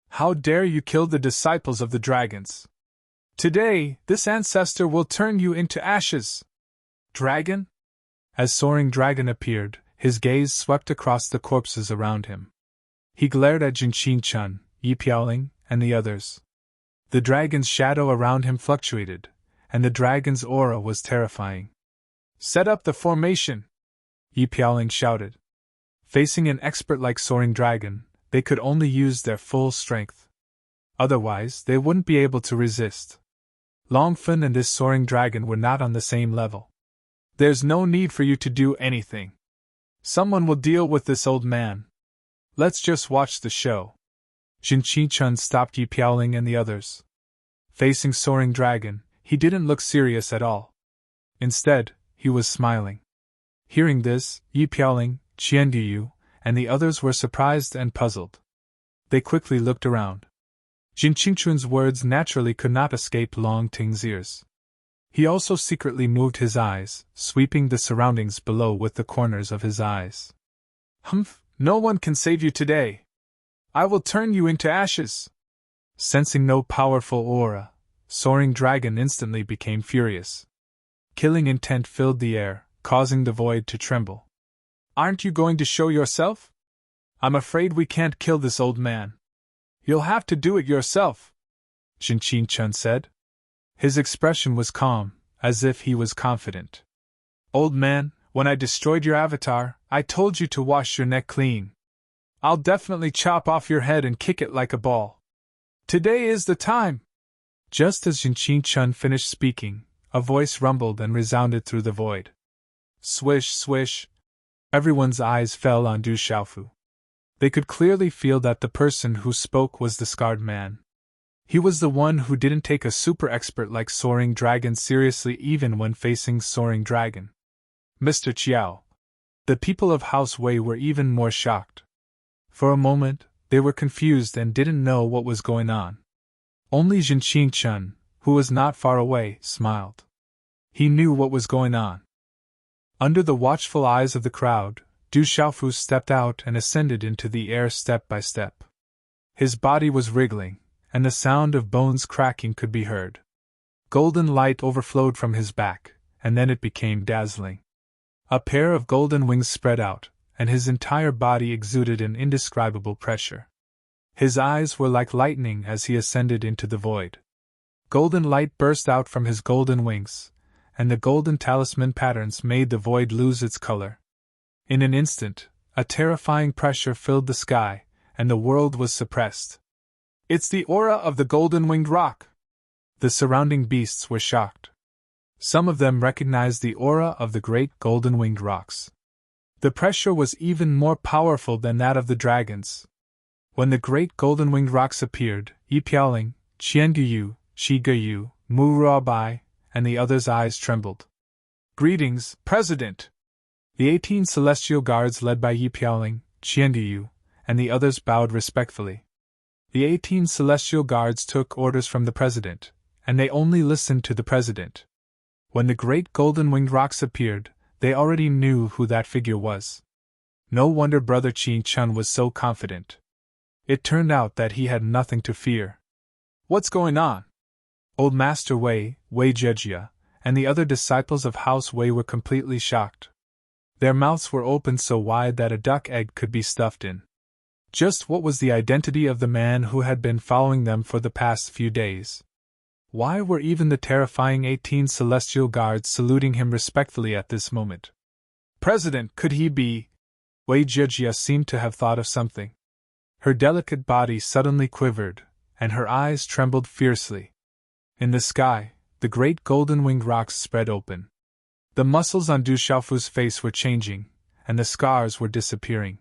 How dare you kill the disciples of the dragons? Today, this ancestor will turn you into ashes. Dragon? As Soaring Dragon appeared, his gaze swept across the corpses around him. He glared at Jinqin Chun, Yi Piaoling, and the others. The dragon's shadow around him fluctuated, and the dragon's aura was terrifying. Set up the formation! Yi Piaoling shouted. Facing an expert like Soaring Dragon, they could only use their full strength. Otherwise, they wouldn't be able to resist. Longfen and this Soaring Dragon were not on the same level. There's no need for you to do anything. Someone will deal with this old man. Let's just watch the show. Jinqin Chun stopped Yi Piaoling and the others. Facing Soaring Dragon, he didn't look serious at all. Instead, he was smiling. Hearing this, Yi Piaoling, Qianduyu, and the others were surprised and puzzled. They quickly looked around. Jinqin Chun's words naturally could not escape Long Ting's ears. He also secretly moved his eyes, sweeping the surroundings below with the corners of his eyes. Humph! No one can save you today. I will turn you into ashes. Sensing no powerful aura, Soaring Dragon instantly became furious. Killing intent filled the air, causing the void to tremble. Aren't you going to show yourself? I'm afraid we can't kill this old man. You'll have to do it yourself, Jinqin Chun said. His expression was calm, as if he was confident. Old man, when I destroyed your avatar, I told you to wash your neck clean. I'll definitely chop off your head and kick it like a ball. Today is the time! Just as Jinqin Chun finished speaking, a voice rumbled and resounded through the void. Swish, swish. Everyone's eyes fell on Du Xiaofu. They could clearly feel that the person who spoke was the scarred man. He was the one who didn't take a super expert like Soaring Dragon seriously even when facing Soaring Dragon. Mr. Chiao. The people of House Wei were even more shocked. For a moment, they were confused and didn't know what was going on. Only Jinqin Chun, who was not far away, smiled. He knew what was going on. Under the watchful eyes of the crowd, Du Xiaofu stepped out and ascended into the air step by step. His body was wriggling, and the sound of bones cracking could be heard. Golden light overflowed from his back, and then it became dazzling. A pair of golden wings spread out, and his entire body exuded an indescribable pressure. His eyes were like lightning as he ascended into the void. Golden light burst out from his golden wings, and the golden talisman patterns made the void lose its color. In an instant, a terrifying pressure filled the sky, and the world was suppressed. "It's the aura of the golden-winged rock!" The surrounding beasts were shocked. Some of them recognized the aura of the great golden-winged rocks. The pressure was even more powerful than that of the dragons. When the great golden-winged rocks appeared, Yi Piaoling, Qianguyu, Shi Geyu, Mu Ruobai, and the others' eyes trembled. "Greetings, President!" The 18 celestial guards led by Yi Piaoling, Qianguyu, and the others bowed respectfully. The 18 celestial guards took orders from the President, and they only listened to the President. When the great golden-winged rocks appeared, they already knew who that figure was. No wonder Brother Qin Chun was so confident. It turned out that he had nothing to fear. "What's going on?" Old Master Wei, Wei Jejia, and the other disciples of House Wei were completely shocked. Their mouths were opened so wide that a duck egg could be stuffed in. Just what was the identity of the man who had been following them for the past few days? Why were even the terrifying 18 celestial guards saluting him respectfully at this moment? "President, could he be?" Wei Jejia seemed to have thought of something. Her delicate body suddenly quivered, and her eyes trembled fiercely. In the sky, the great golden-winged rocks spread open. The muscles on Du Xiaofu's face were changing, and the scars were disappearing.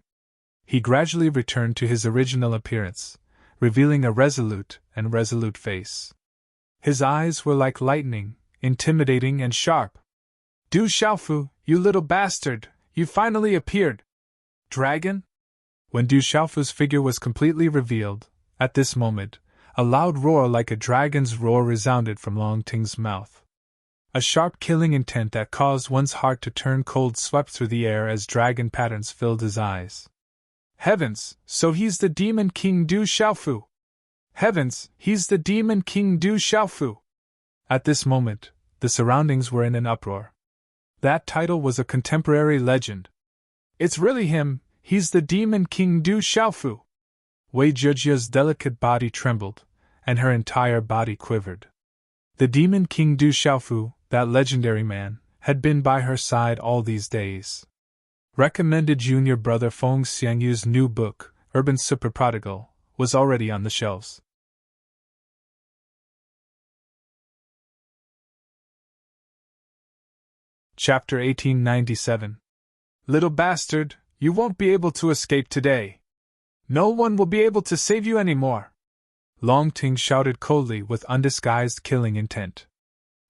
He gradually returned to his original appearance, revealing a resolute face. His eyes were like lightning, intimidating and sharp. "Du Xiaofu, you little bastard, you finally appeared! Dragon?" When Du Xiaofu's figure was completely revealed, at this moment, a loud roar like a dragon's roar resounded from Long Ting's mouth. A sharp killing intent that caused one's heart to turn cold swept through the air as dragon patterns filled his eyes. "Heavens, so he's the Demon King Du Xiaofu! Heavens, he's the Demon King Du Xiaofu!" At this moment, the surroundings were in an uproar. That title was a contemporary legend. "It's really him, he's the Demon King Du Xiaofu!" Wei Zhejia's delicate body trembled, and her entire body quivered. The Demon King Du Xiaofu, that legendary man, had been by her side all these days. Recommended junior brother Feng Xiangyu's new book, Urban Super Prodigal, was already on the shelves. Chapter 1897. "Little bastard, you won't be able to escape today. No one will be able to save you anymore!" Long Ting shouted coldly with undisguised killing intent.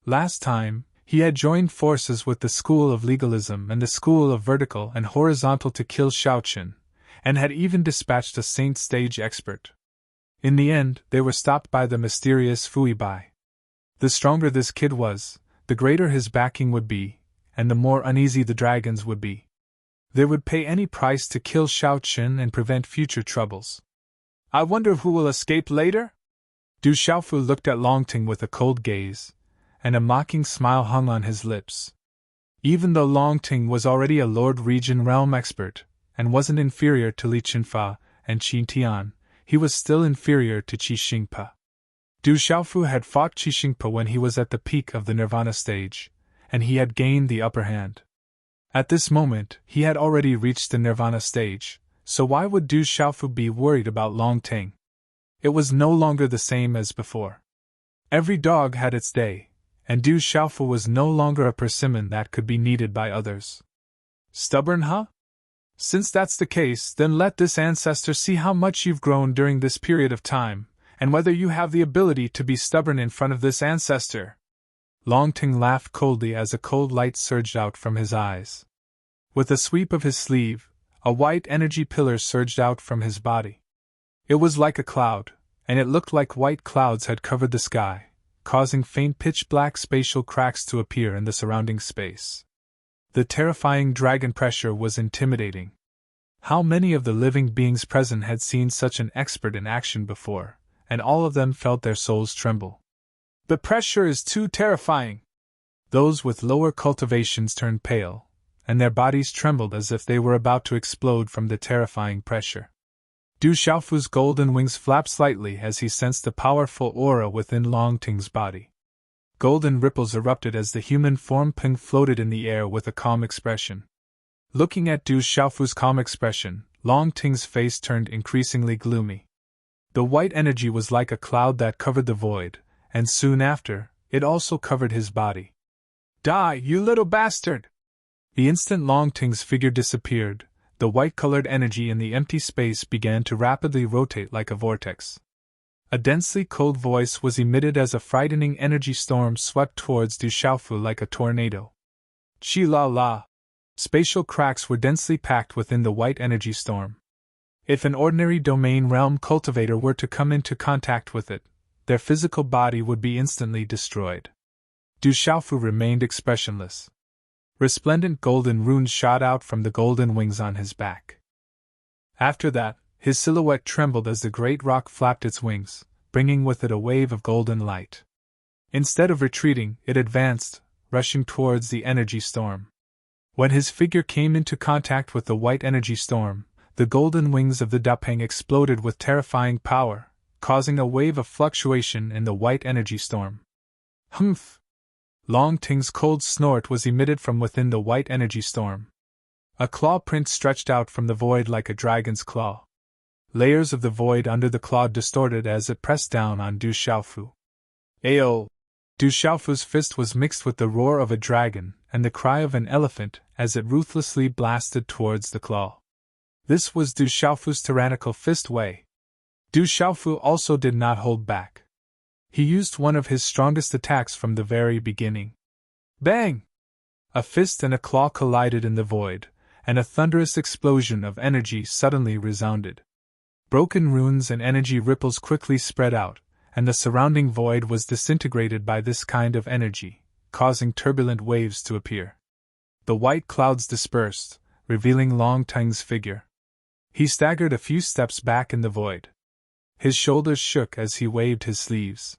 Last time, he had joined forces with the School of Legalism and the School of Vertical and Horizontal to kill Shaoqun, and had even dispatched a Saint Stage expert. In the end, they were stopped by the mysterious Fui Bai. The stronger this kid was, the greater his backing would be, and the more uneasy the dragons would be. They would pay any price to kill Shaoqun and prevent future troubles. "I wonder who will escape later?" Du Xiaofu looked at Long Ting with a cold gaze, and a mocking smile hung on his lips. Even though Long Ting was already a Lord Region Realm expert, and wasn't inferior to Li Qinfa and Qin Tian, he was still inferior to Qi Xingpa. Du Xiaofu had fought Qi Xingpa when he was at the peak of the Nirvana stage, and he had gained the upper hand. At this moment, he had already reached the Nirvana stage, so why would Du Xiaofu be worried about Long Ting? It was no longer the same as before. Every dog had its day, and Du Xiaofu was no longer a persimmon that could be kneaded by others. "Stubborn, huh? Since that's the case, then let this ancestor see how much you've grown during this period of time, and whether you have the ability to be stubborn in front of this ancestor." Long Ting laughed coldly as a cold light surged out from his eyes. With a sweep of his sleeve, a white energy pillar surged out from his body. It was like a cloud, and it looked like white clouds had covered the sky, causing faint pitch-black spatial cracks to appear in the surrounding space. The terrifying dragon pressure was intimidating. How many of the living beings present had seen such an expert in action before, and all of them felt their souls tremble. The pressure is too terrifying. Those with lower cultivations turned pale, and their bodies trembled as if they were about to explode from the terrifying pressure. Du Xiaofu's golden wings flapped slightly as he sensed the powerful aura within Long Ting's body. Golden ripples erupted as the human form Ping floated in the air with a calm expression. Looking at Du Xiaofu's calm expression, Long Ting's face turned increasingly gloomy. The white energy was like a cloud that covered the void, and soon after, it also covered his body. Die, you little bastard! The instant Long Ting's figure disappeared, the white-colored energy in the empty space began to rapidly rotate like a vortex. A densely cold voice was emitted as a frightening energy storm swept towards Du Xiaofu like a tornado. Chi la la! Spatial cracks were densely packed within the white energy storm. If an ordinary domain realm cultivator were to come into contact with it, their physical body would be instantly destroyed. Du Xiaofu remained expressionless. Resplendent golden runes shot out from the golden wings on his back. After that, his silhouette trembled as the great rock flapped its wings, bringing with it a wave of golden light. Instead of retreating, it advanced, rushing towards the energy storm. When his figure came into contact with the white energy storm, the golden wings of the Dapeng exploded with terrifying power, causing a wave of fluctuation in the white energy storm. Humph! Long Ting's cold snort was emitted from within the white energy storm. A claw print stretched out from the void like a dragon's claw. Layers of the void under the claw distorted as it pressed down on Du Xiaofu. Ayo! Du Xiaofu's fist was mixed with the roar of a dragon and the cry of an elephant as it ruthlessly blasted towards the claw. This was Du Xiaofu's tyrannical fist way. Du Xiaofu also did not hold back. He used one of his strongest attacks from the very beginning. Bang! A fist and a claw collided in the void, and a thunderous explosion of energy suddenly resounded. Broken runes and energy ripples quickly spread out, and the surrounding void was disintegrated by this kind of energy, causing turbulent waves to appear. The white clouds dispersed, revealing Long Ting's figure. He staggered a few steps back in the void. His shoulders shook as he waved his sleeves.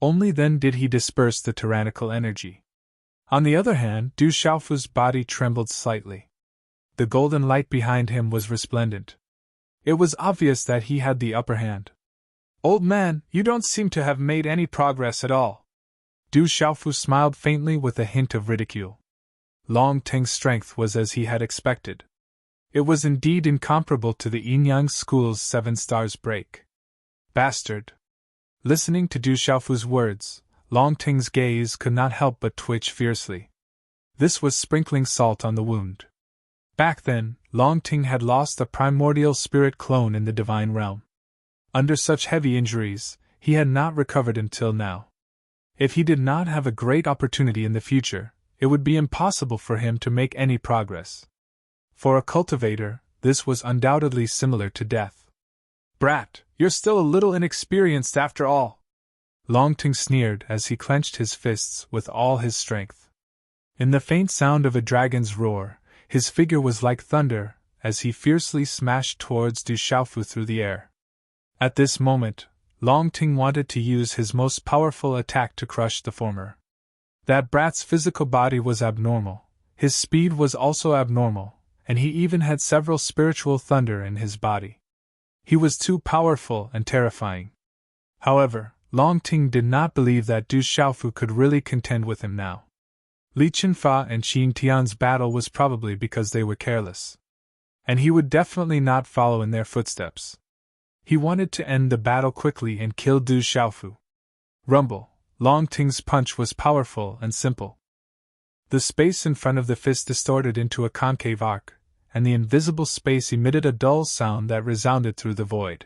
Only then did he disperse the tyrannical energy. On the other hand, Du Xiaofu's body trembled slightly. The golden light behind him was resplendent. It was obvious that he had the upper hand. Old man, you don't seem to have made any progress at all. Du Xiaofu smiled faintly with a hint of ridicule. Long Ting's strength was as he had expected. It was indeed incomparable to the Yin-Yang School's 7 stars break. Bastard! Listening to Du Xiaofu's words, Long Ting's gaze could not help but twitch fiercely. This was sprinkling salt on the wound. Back then, Long Ting had lost a primordial spirit clone in the divine realm. Under such heavy injuries, he had not recovered until now. If he did not have a great opportunity in the future, it would be impossible for him to make any progress. For a cultivator, this was undoubtedly similar to death. Brat, you're still a little inexperienced after all. Long Ting sneered as he clenched his fists with all his strength. In the faint sound of a dragon's roar, his figure was like thunder as he fiercely smashed towards Du Xiaofu through the air. At this moment, Long Ting wanted to use his most powerful attack to crush the former. That brat's physical body was abnormal, his speed was also abnormal, and he even had several spiritual thunder in his body. He was too powerful and terrifying. However, Long Ting did not believe that Du Xiaofu could really contend with him now. Li Qinfa and Qin Tian's battle was probably because they were careless. And he would definitely not follow in their footsteps. He wanted to end the battle quickly and kill Du Xiaofu. Rumble! Long Ting's punch was powerful and simple. The space in front of the fist distorted into a concave arc, and the invisible space emitted a dull sound that resounded through the void.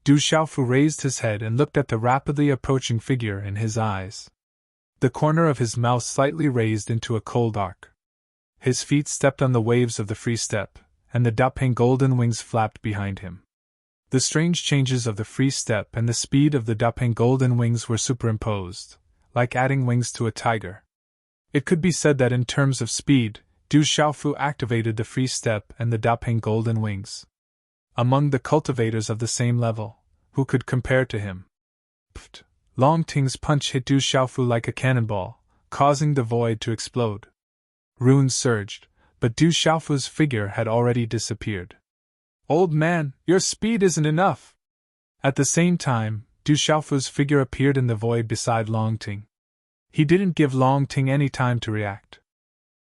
Du Xiaofu raised his head and looked at the rapidly approaching figure in his eyes. The corner of his mouth slightly raised into a cold arc. His feet stepped on the waves of the free step, and the Dapeng golden wings flapped behind him. The strange changes of the free step and the speed of the Dapeng golden wings were superimposed, like adding wings to a tiger. It could be said that in terms of speed, Du Xiaofu activated the free step and the Dapeng golden wings. Among the cultivators of the same level, who could compare to him? Pft! Long Ting's punch hit Du Xiaofu like a cannonball, causing the void to explode. Runes surged, but Du Xiaofu's figure had already disappeared. Old man, your speed isn't enough! At the same time, Du Xiaofu's figure appeared in the void beside Long Ting. He didn't give Long Ting any time to react.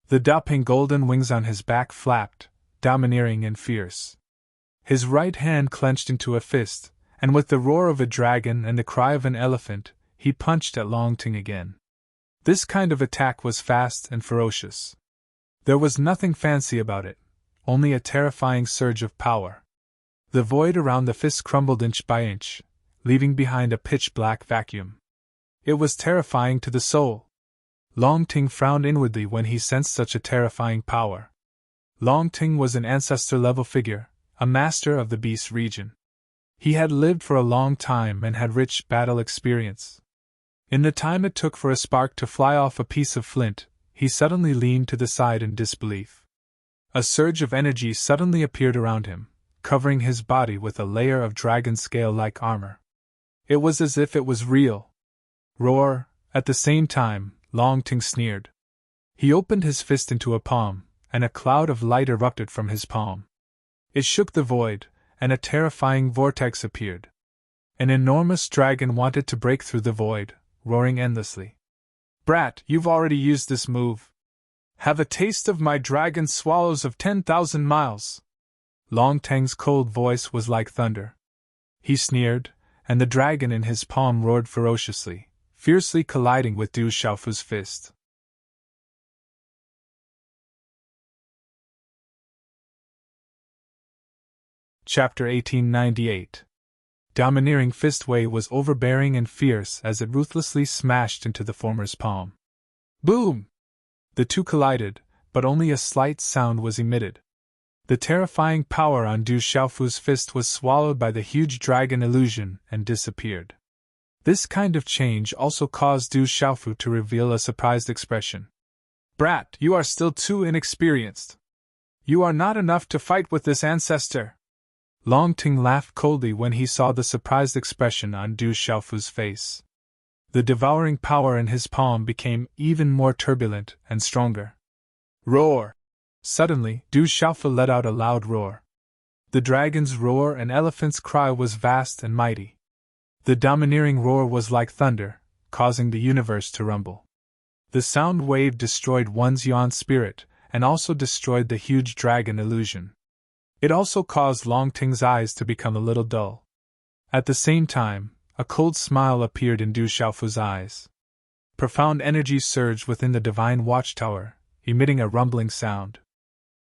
The Dapeng golden wings on his back flapped, domineering and fierce. His right hand clenched into a fist, and with the roar of a dragon and the cry of an elephant, he punched at Long Ting again. This kind of attack was fast and ferocious. There was nothing fancy about it, only a terrifying surge of power. The void around the fist crumbled inch by inch, leaving behind a pitch-black vacuum. It was terrifying to the soul. Long Ting frowned inwardly when he sensed such a terrifying power. Long Ting was an ancestor-level figure, a master of the beast region. He had lived for a long time and had rich battle experience. In the time it took for a spark to fly off a piece of flint, he suddenly leaned to the side in disbelief. A surge of energy suddenly appeared around him, covering his body with a layer of dragon scale-like armor. It was as if it was real. Roar! At the same time, Long Ting sneered. He opened his fist into a palm, and a cloud of light erupted from his palm. It shook the void, and a terrifying vortex appeared. An enormous dragon wanted to break through the void, roaring endlessly. Brat, you've already used this move. Have a taste of my dragon swallows of 10,000 miles. Long Tang's cold voice was like thunder. He sneered, and the dragon in his palm roared ferociously, fiercely colliding with Du Xiaofu's fist. Chapter 1898. Domineering fist Wei was overbearing and fierce as it ruthlessly smashed into the former's palm. Boom! The two collided, but only a slight sound was emitted. The terrifying power on Du Xiaofu's fist was swallowed by the huge dragon illusion and disappeared. This kind of change also caused Du Xiaofu to reveal a surprised expression. Brat, you are still too inexperienced. You are not enough to fight with this ancestor. Long Ting laughed coldly when he saw the surprised expression on Du Xiaofu's face. The devouring power in his palm became even more turbulent and stronger. Roar! Suddenly, Du Xiaofu let out a loud roar. The dragon's roar and elephant's cry was vast and mighty. The domineering roar was like thunder, causing the universe to rumble. The sound wave destroyed one's yuan spirit, and also destroyed the huge dragon illusion. It also caused Long Ting's eyes to become a little dull. At the same time, a cold smile appeared in Du Xiaofu's eyes. Profound energy surged within the divine watchtower, emitting a rumbling sound.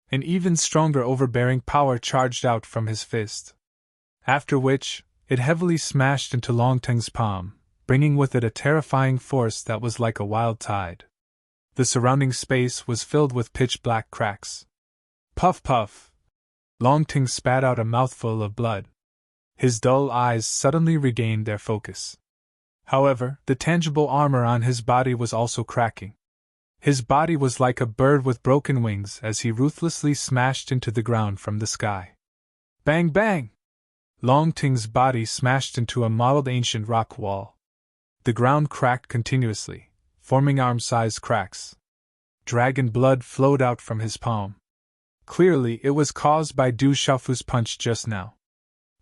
An even stronger overbearing power charged out from his fist. After which, it heavily smashed into Long Ting's palm, bringing with it a terrifying force that was like a wild tide. The surrounding space was filled with pitch-black cracks. Puff puff! Long Ting spat out a mouthful of blood. His dull eyes suddenly regained their focus. However, the tangible armor on his body was also cracking. His body was like a bird with broken wings as he ruthlessly smashed into the ground from the sky. Bang bang! Long Ting's body smashed into a modeled ancient rock wall. The ground cracked continuously, forming arm-sized cracks. Dragon blood flowed out from his palm. Clearly, it was caused by Du Xiaofu's punch just now.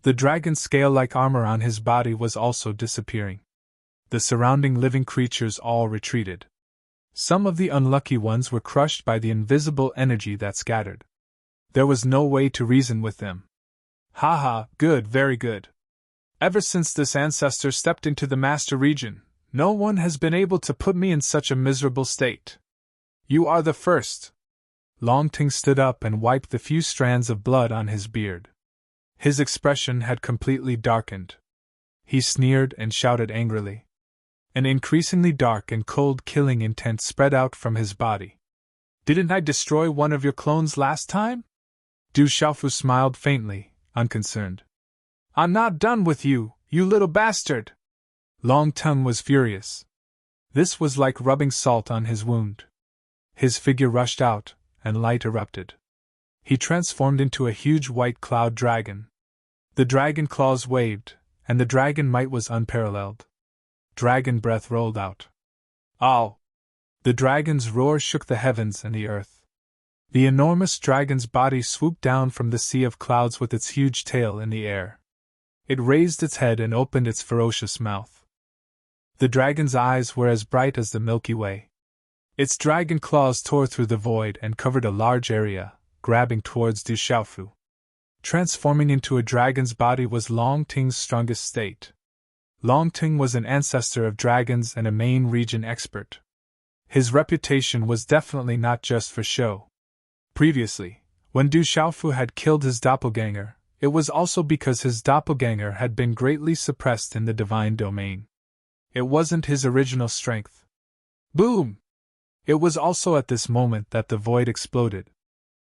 The dragon scale-like armor on his body was also disappearing. The surrounding living creatures all retreated. Some of the unlucky ones were crushed by the invisible energy that scattered. There was no way to reason with them. Haha, good, very good. Ever since this ancestor stepped into the master region, no one has been able to put me in such a miserable state. You are the first. Long Ting stood up and wiped the few strands of blood on his beard. His expression had completely darkened. He sneered and shouted angrily. An increasingly dark and cold killing intent spread out from his body. Didn't I destroy one of your clones last time? Du Xiaofu smiled faintly, unconcerned. I'm not done with you, you little bastard! Long Tongue was furious. This was like rubbing salt on his wound. His figure rushed out, and light erupted. He transformed into a huge white cloud dragon. The dragon claws waved, and the dragon might was unparalleled. Dragon breath rolled out. Ow! The dragon's roar shook the heavens and the earth. The enormous dragon's body swooped down from the sea of clouds with its huge tail in the air. It raised its head and opened its ferocious mouth. The dragon's eyes were as bright as the Milky Way. Its dragon claws tore through the void and covered a large area, grabbing towards Du Xiaofu. Transforming into a dragon's body was Long Ting's strongest state. Long Ting was an ancestor of dragons and a main region expert. His reputation was definitely not just for show. Previously, when Du Xiaofu had killed his doppelganger, it was also because his doppelganger had been greatly suppressed in the divine domain. It wasn't his original strength. Boom! It was also at this moment that the void exploded.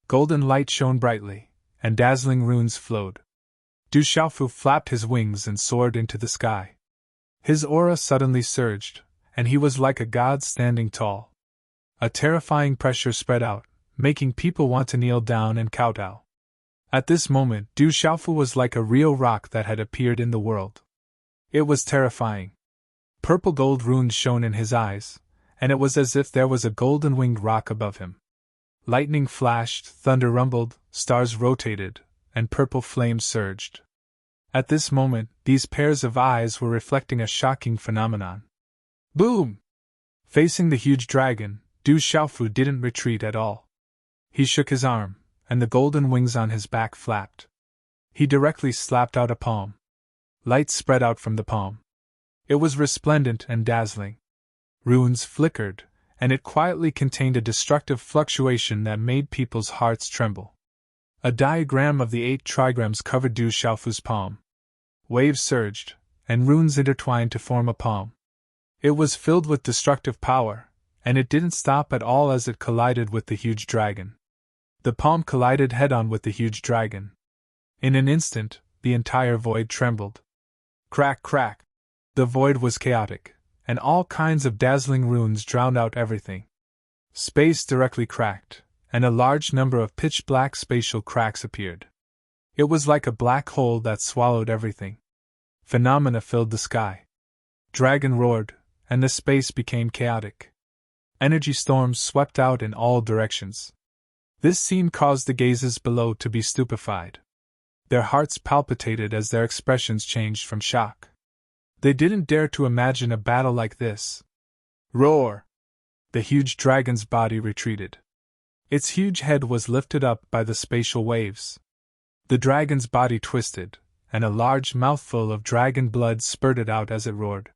Golden light shone brightly, and dazzling runes flowed. Du Xiaofu flapped his wings and soared into the sky. His aura suddenly surged, and he was like a god standing tall. A terrifying pressure spread out, making people want to kneel down and kowtow. At this moment, Du Xiaofu was like a real rock that had appeared in the world. It was terrifying. Purple gold runes shone in his eyes, and it was as if there was a golden-winged rock above him. Lightning flashed, thunder rumbled, stars rotated, and purple flames surged. At this moment, these pairs of eyes were reflecting a shocking phenomenon. Boom! Facing the huge dragon, Du Xiaofu didn't retreat at all. He shook his arm, and the golden wings on his back flapped. He directly slapped out a palm. Light spread out from the palm. It was resplendent and dazzling. Runes flickered, and it quietly contained a destructive fluctuation that made people's hearts tremble. A diagram of the 8 trigrams covered Du Xiaofu's palm. Waves surged, and runes intertwined to form a palm. It was filled with destructive power, and it didn't stop at all as it collided with the huge dragon. The palm collided head-on with the huge dragon. In an instant, the entire void trembled. Crack, crack! The void was chaotic, and all kinds of dazzling runes drowned out everything. Space directly cracked, and a large number of pitch-black spatial cracks appeared. It was like a black hole that swallowed everything. Phenomena filled the sky. Dragon roared, and the space became chaotic. Energy storms swept out in all directions. This scene caused the gazers below to be stupefied. Their hearts palpitated as their expressions changed from shock. They didn't dare to imagine a battle like this. Roar! The huge dragon's body retreated. Its huge head was lifted up by the spatial waves. The dragon's body twisted, and a large mouthful of dragon blood spurted out as it roared.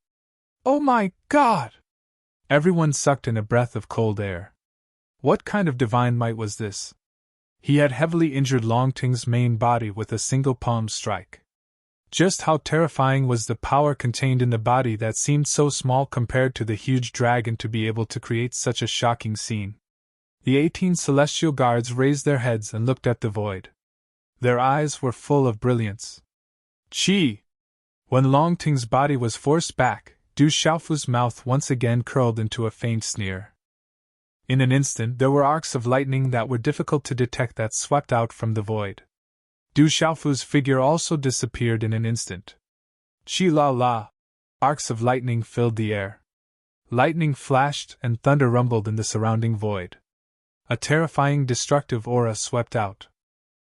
Oh my God! Everyone sucked in a breath of cold air. What kind of divine might was this? He had heavily injured Long Ting's main body with a single palm strike. Just how terrifying was the power contained in the body that seemed so small compared to the huge dragon to be able to create such a shocking scene? The 18 celestial guards raised their heads and looked at the void. Their eyes were full of brilliance. Chi! When Long Ting's body was forced back, Du Xiaofu's mouth once again curled into a faint sneer. In an instant there were arcs of lightning that were difficult to detect that swept out from the void. Du Xiaofu's figure also disappeared in an instant. Chi la la! Arcs of lightning filled the air. Lightning flashed and thunder rumbled in the surrounding void. A terrifying destructive aura swept out.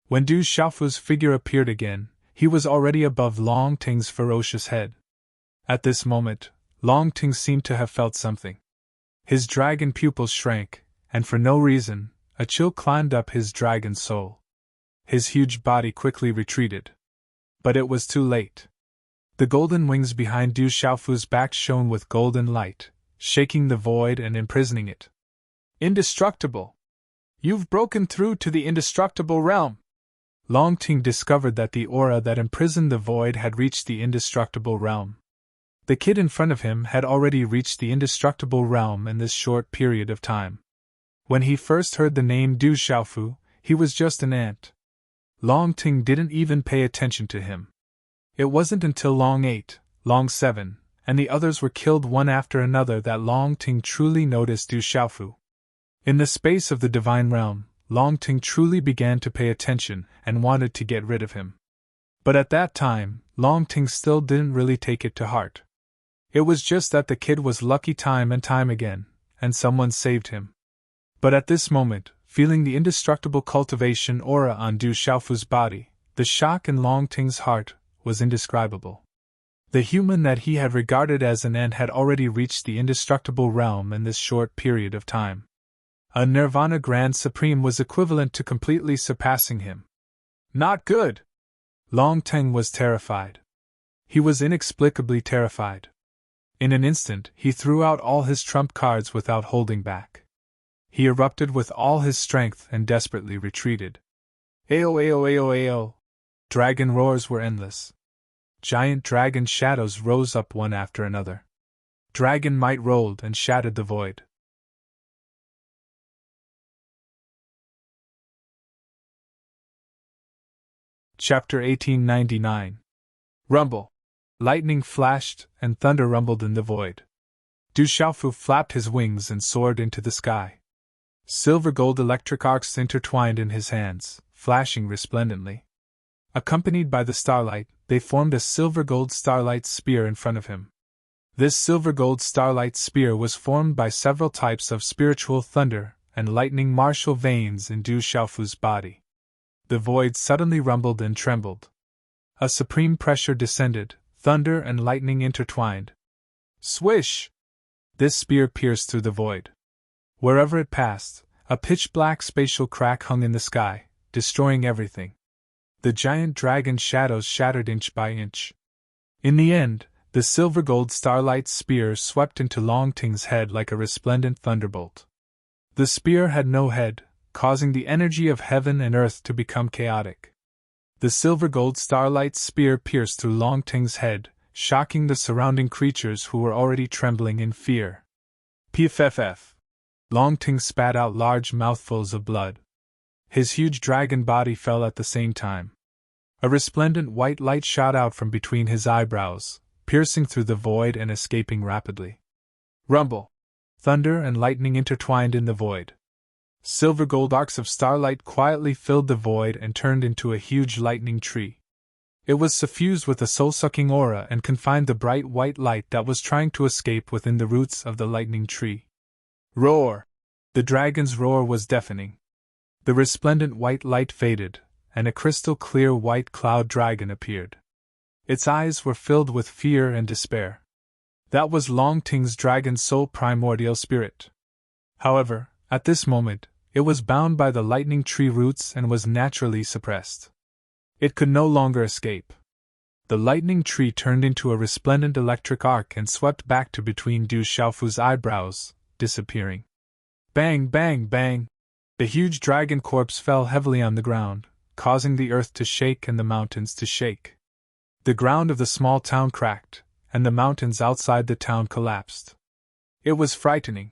When Du Xiaofu's figure appeared again, he was already above Long Ting's ferocious head. At this moment, Long Ting seemed to have felt something. His dragon pupils shrank, and for no reason, a chill climbed up his dragon soul. His huge body quickly retreated. But it was too late. The golden wings behind Du Xiaofu's back shone with golden light, shaking the void and imprisoning it. Indestructible! You've broken through to the indestructible realm! Long Ting discovered that the aura that imprisoned the void had reached the indestructible realm. The kid in front of him had already reached the indestructible realm in this short period of time. When he first heard the name Du Xiaofu, he was just an ant. Long Ting didn't even pay attention to him. It wasn't until Long 8, Long 7, and the others were killed one after another that Long Ting truly noticed Du Xiaofu. In the space of the divine realm, Long Ting truly began to pay attention and wanted to get rid of him. But at that time, Long Ting still didn't really take it to heart. It was just that the kid was lucky time and time again, and someone saved him. But at this moment, feeling the indestructible cultivation aura on Du Xiaofu's body, the shock in Long Ting's heart was indescribable. The human that he had regarded as an ant had already reached the indestructible realm in this short period of time. A Nirvana Grand Supreme was equivalent to completely surpassing him. Not good! Long Ting was terrified. He was inexplicably terrified. In an instant, he threw out all his trump cards without holding back. He erupted with all his strength and desperately retreated. Ayo ayo ayo ayo! Dragon roars were endless. Giant dragon shadows rose up one after another. Dragon might rolled and shattered the void. Chapter 1899. Rumble. Lightning flashed and thunder rumbled in the void. Du Xiaofu flapped his wings and soared into the sky. Silver-gold electric arcs intertwined in his hands, flashing resplendently. Accompanied by the starlight, they formed a silver-gold starlight spear in front of him. This silver-gold starlight spear was formed by several types of spiritual thunder and lightning martial veins in Du Xiaofu's body. The void suddenly rumbled and trembled. A supreme pressure descended, thunder and lightning intertwined. Swish! This spear pierced through the void. Wherever it passed, a pitch-black spatial crack hung in the sky, destroying everything. The giant dragon shadows shattered inch by inch. In the end, the silver-gold starlight spear swept into Long Ting's head like a resplendent thunderbolt. The spear had no head, causing the energy of heaven and earth to become chaotic. The silver-gold starlight spear pierced through Long Ting's head, shocking the surrounding creatures who were already trembling in fear. Pff! Long Ting spat out large mouthfuls of blood. His huge dragon body fell at the same time. A resplendent white light shot out from between his eyebrows, piercing through the void and escaping rapidly. Rumble! Thunder and lightning intertwined in the void. Silver-gold arcs of starlight quietly filled the void and turned into a huge lightning tree. It was suffused with a soul-sucking aura and confined the bright white light that was trying to escape within the roots of the lightning tree. Roar! The dragon's roar was deafening. The resplendent white light faded, and a crystal-clear white cloud dragon appeared. Its eyes were filled with fear and despair. That was Long Ting's dragon soul primordial spirit. However, at this moment, it was bound by the lightning tree roots and was naturally suppressed. It could no longer escape. The lightning tree turned into a resplendent electric arc and swept back to between Du Xiaofu's eyebrows, disappearing. Bang, bang, bang! The huge dragon corpse fell heavily on the ground, causing the earth to shake and the mountains to shake. The ground of the small town cracked, and the mountains outside the town collapsed. It was frightening.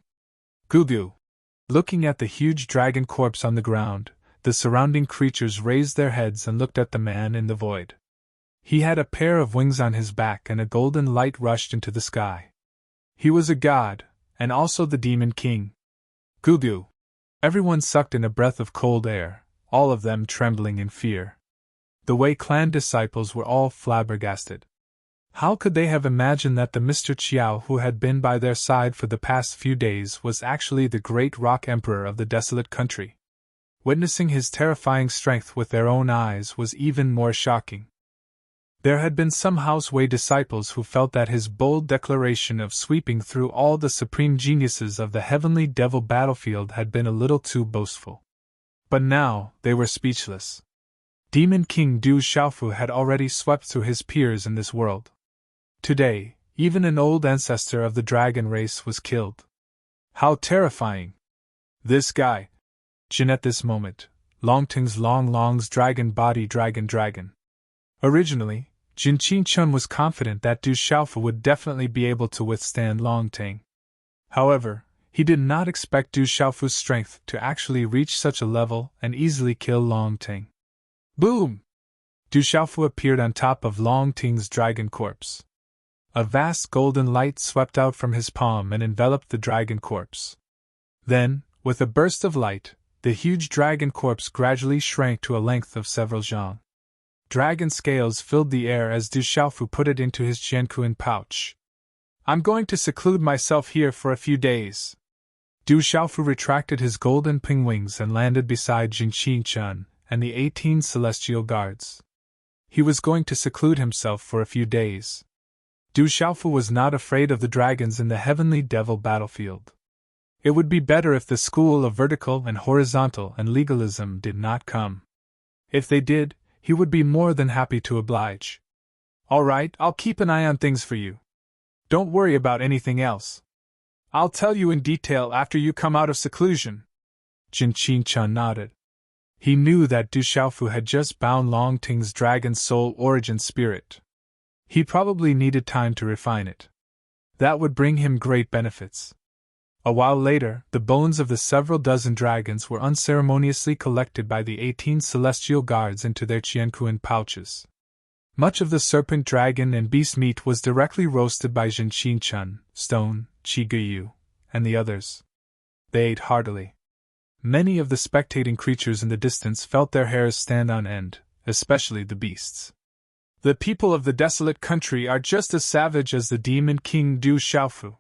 Goo-goo! Looking at the huge dragon corpse on the ground, the surrounding creatures raised their heads and looked at the man in the void. He had a pair of wings on his back and a golden light rushed into the sky. He was a god, and also the Demon King. Goo-goo! Everyone sucked in a breath of cold air, all of them trembling in fear. The Wei clan disciples were all flabbergasted. How could they have imagined that the Mr. Qiao who had been by their side for the past few days was actually the great rock emperor of the desolate country? Witnessing his terrifying strength with their own eyes was even more shocking. There had been some House Wei disciples who felt that his bold declaration of sweeping through all the supreme geniuses of the heavenly devil battlefield had been a little too boastful. But now, they were speechless. Demon King Du Xiaofu had already swept through his peers in this world. Today, even an old ancestor of the dragon race was killed. How terrifying! This guy. Jin at this moment, Long Ting's Long's dragon body dragon. Originally, Jin Qingchun was confident that Du Xiaofu would definitely be able to withstand Long Ting. However, he did not expect Du Xiaofu's strength to actually reach such a level and easily kill Long Ting. Boom! Du Xiaofu appeared on top of Long Ting's dragon corpse. A vast golden light swept out from his palm and enveloped the dragon corpse. Then, with a burst of light, the huge dragon corpse gradually shrank to a length of several zhang. Dragon scales filled the air as Du Xiaofu put it into his Jianquan pouch. I'm going to seclude myself here for a few days. Du Xiaofu retracted his golden ping wings and landed beside Jin Qingchen and the 18 celestial guards. He was going to seclude himself for a few days. Du Xiaofu was not afraid of the dragons in the heavenly devil battlefield. It would be better if the school of vertical and horizontal and legalism did not come. If they did, he would be more than happy to oblige. All right, I'll keep an eye on things for you. Don't worry about anything else. I'll tell you in detail after you come out of seclusion. Jin Qingchen nodded. He knew that Du Xiaofu had just bound Long Ting's dragon soul origin spirit. He probably needed time to refine it. That would bring him great benefits. A while later, the bones of the several dozen dragons were unceremoniously collected by the 18 celestial guards into their Qianquan pouches. Much of the serpent dragon and beast meat was directly roasted by Jin Qingchen, Stone, Qi Guyu, and the others. They ate heartily. Many of the spectating creatures in the distance felt their hairs stand on end, especially the beasts. The people of the desolate country are just as savage as the demon king Du Xiaofu.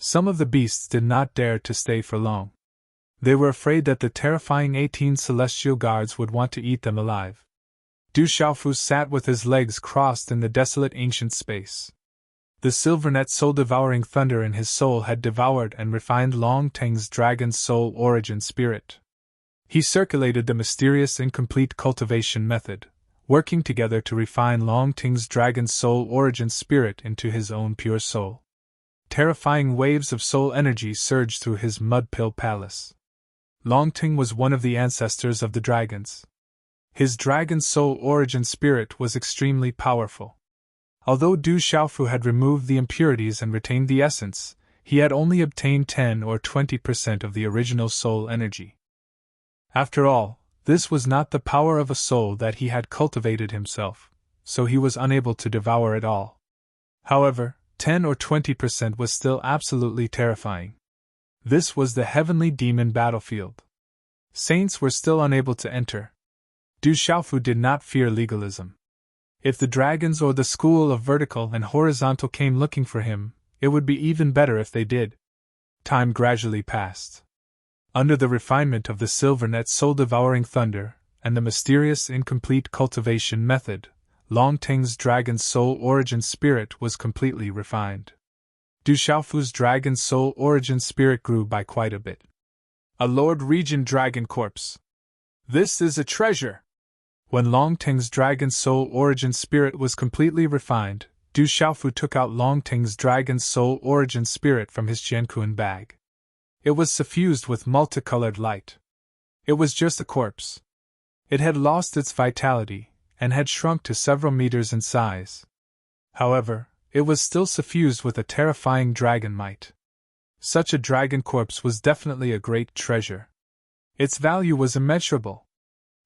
Some of the beasts did not dare to stay for long. They were afraid that the terrifying 18 celestial guards would want to eat them alive. Du Xiaofu sat with his legs crossed in the desolate ancient space. The silvernet soul-devouring thunder in his soul had devoured and refined Long Teng's dragon soul origin spirit. He circulated the mysterious incomplete cultivation method, working together to refine Long Teng's dragon soul origin spirit into his own pure soul. Terrifying waves of soul energy surged through his mud pill palace. Long Teng was one of the ancestors of the dragons. His dragon soul origin spirit was extremely powerful. Although Du Xiaofu had removed the impurities and retained the essence, he had only obtained 10 or 20% of the original soul energy. After all, this was not the power of a soul that he had cultivated himself, so he was unable to devour it all. However, 10 or 20% was still absolutely terrifying. This was the heavenly demon battlefield. Saints were still unable to enter. Du Xiaofu did not fear legalism. If the dragons or the school of vertical and horizontal came looking for him, it would be even better if they did. Time gradually passed. Under the refinement of the silvernet soul-devouring thunder and the mysterious incomplete cultivation method, Long Teng's dragon soul origin spirit was completely refined. Du Xiaofu's dragon soul origin spirit grew by quite a bit. A Lord Regent dragon corpse. This is a treasure! When Long Teng's dragon soul origin spirit was completely refined, Du Xiaofu took out Long Teng's dragon soul origin spirit from his Jianquan bag. It was suffused with multicolored light. It was just a corpse. It had lost its vitality, and had shrunk to several meters in size. However, it was still suffused with a terrifying dragon might. Such a dragon corpse was definitely a great treasure. Its value was immeasurable.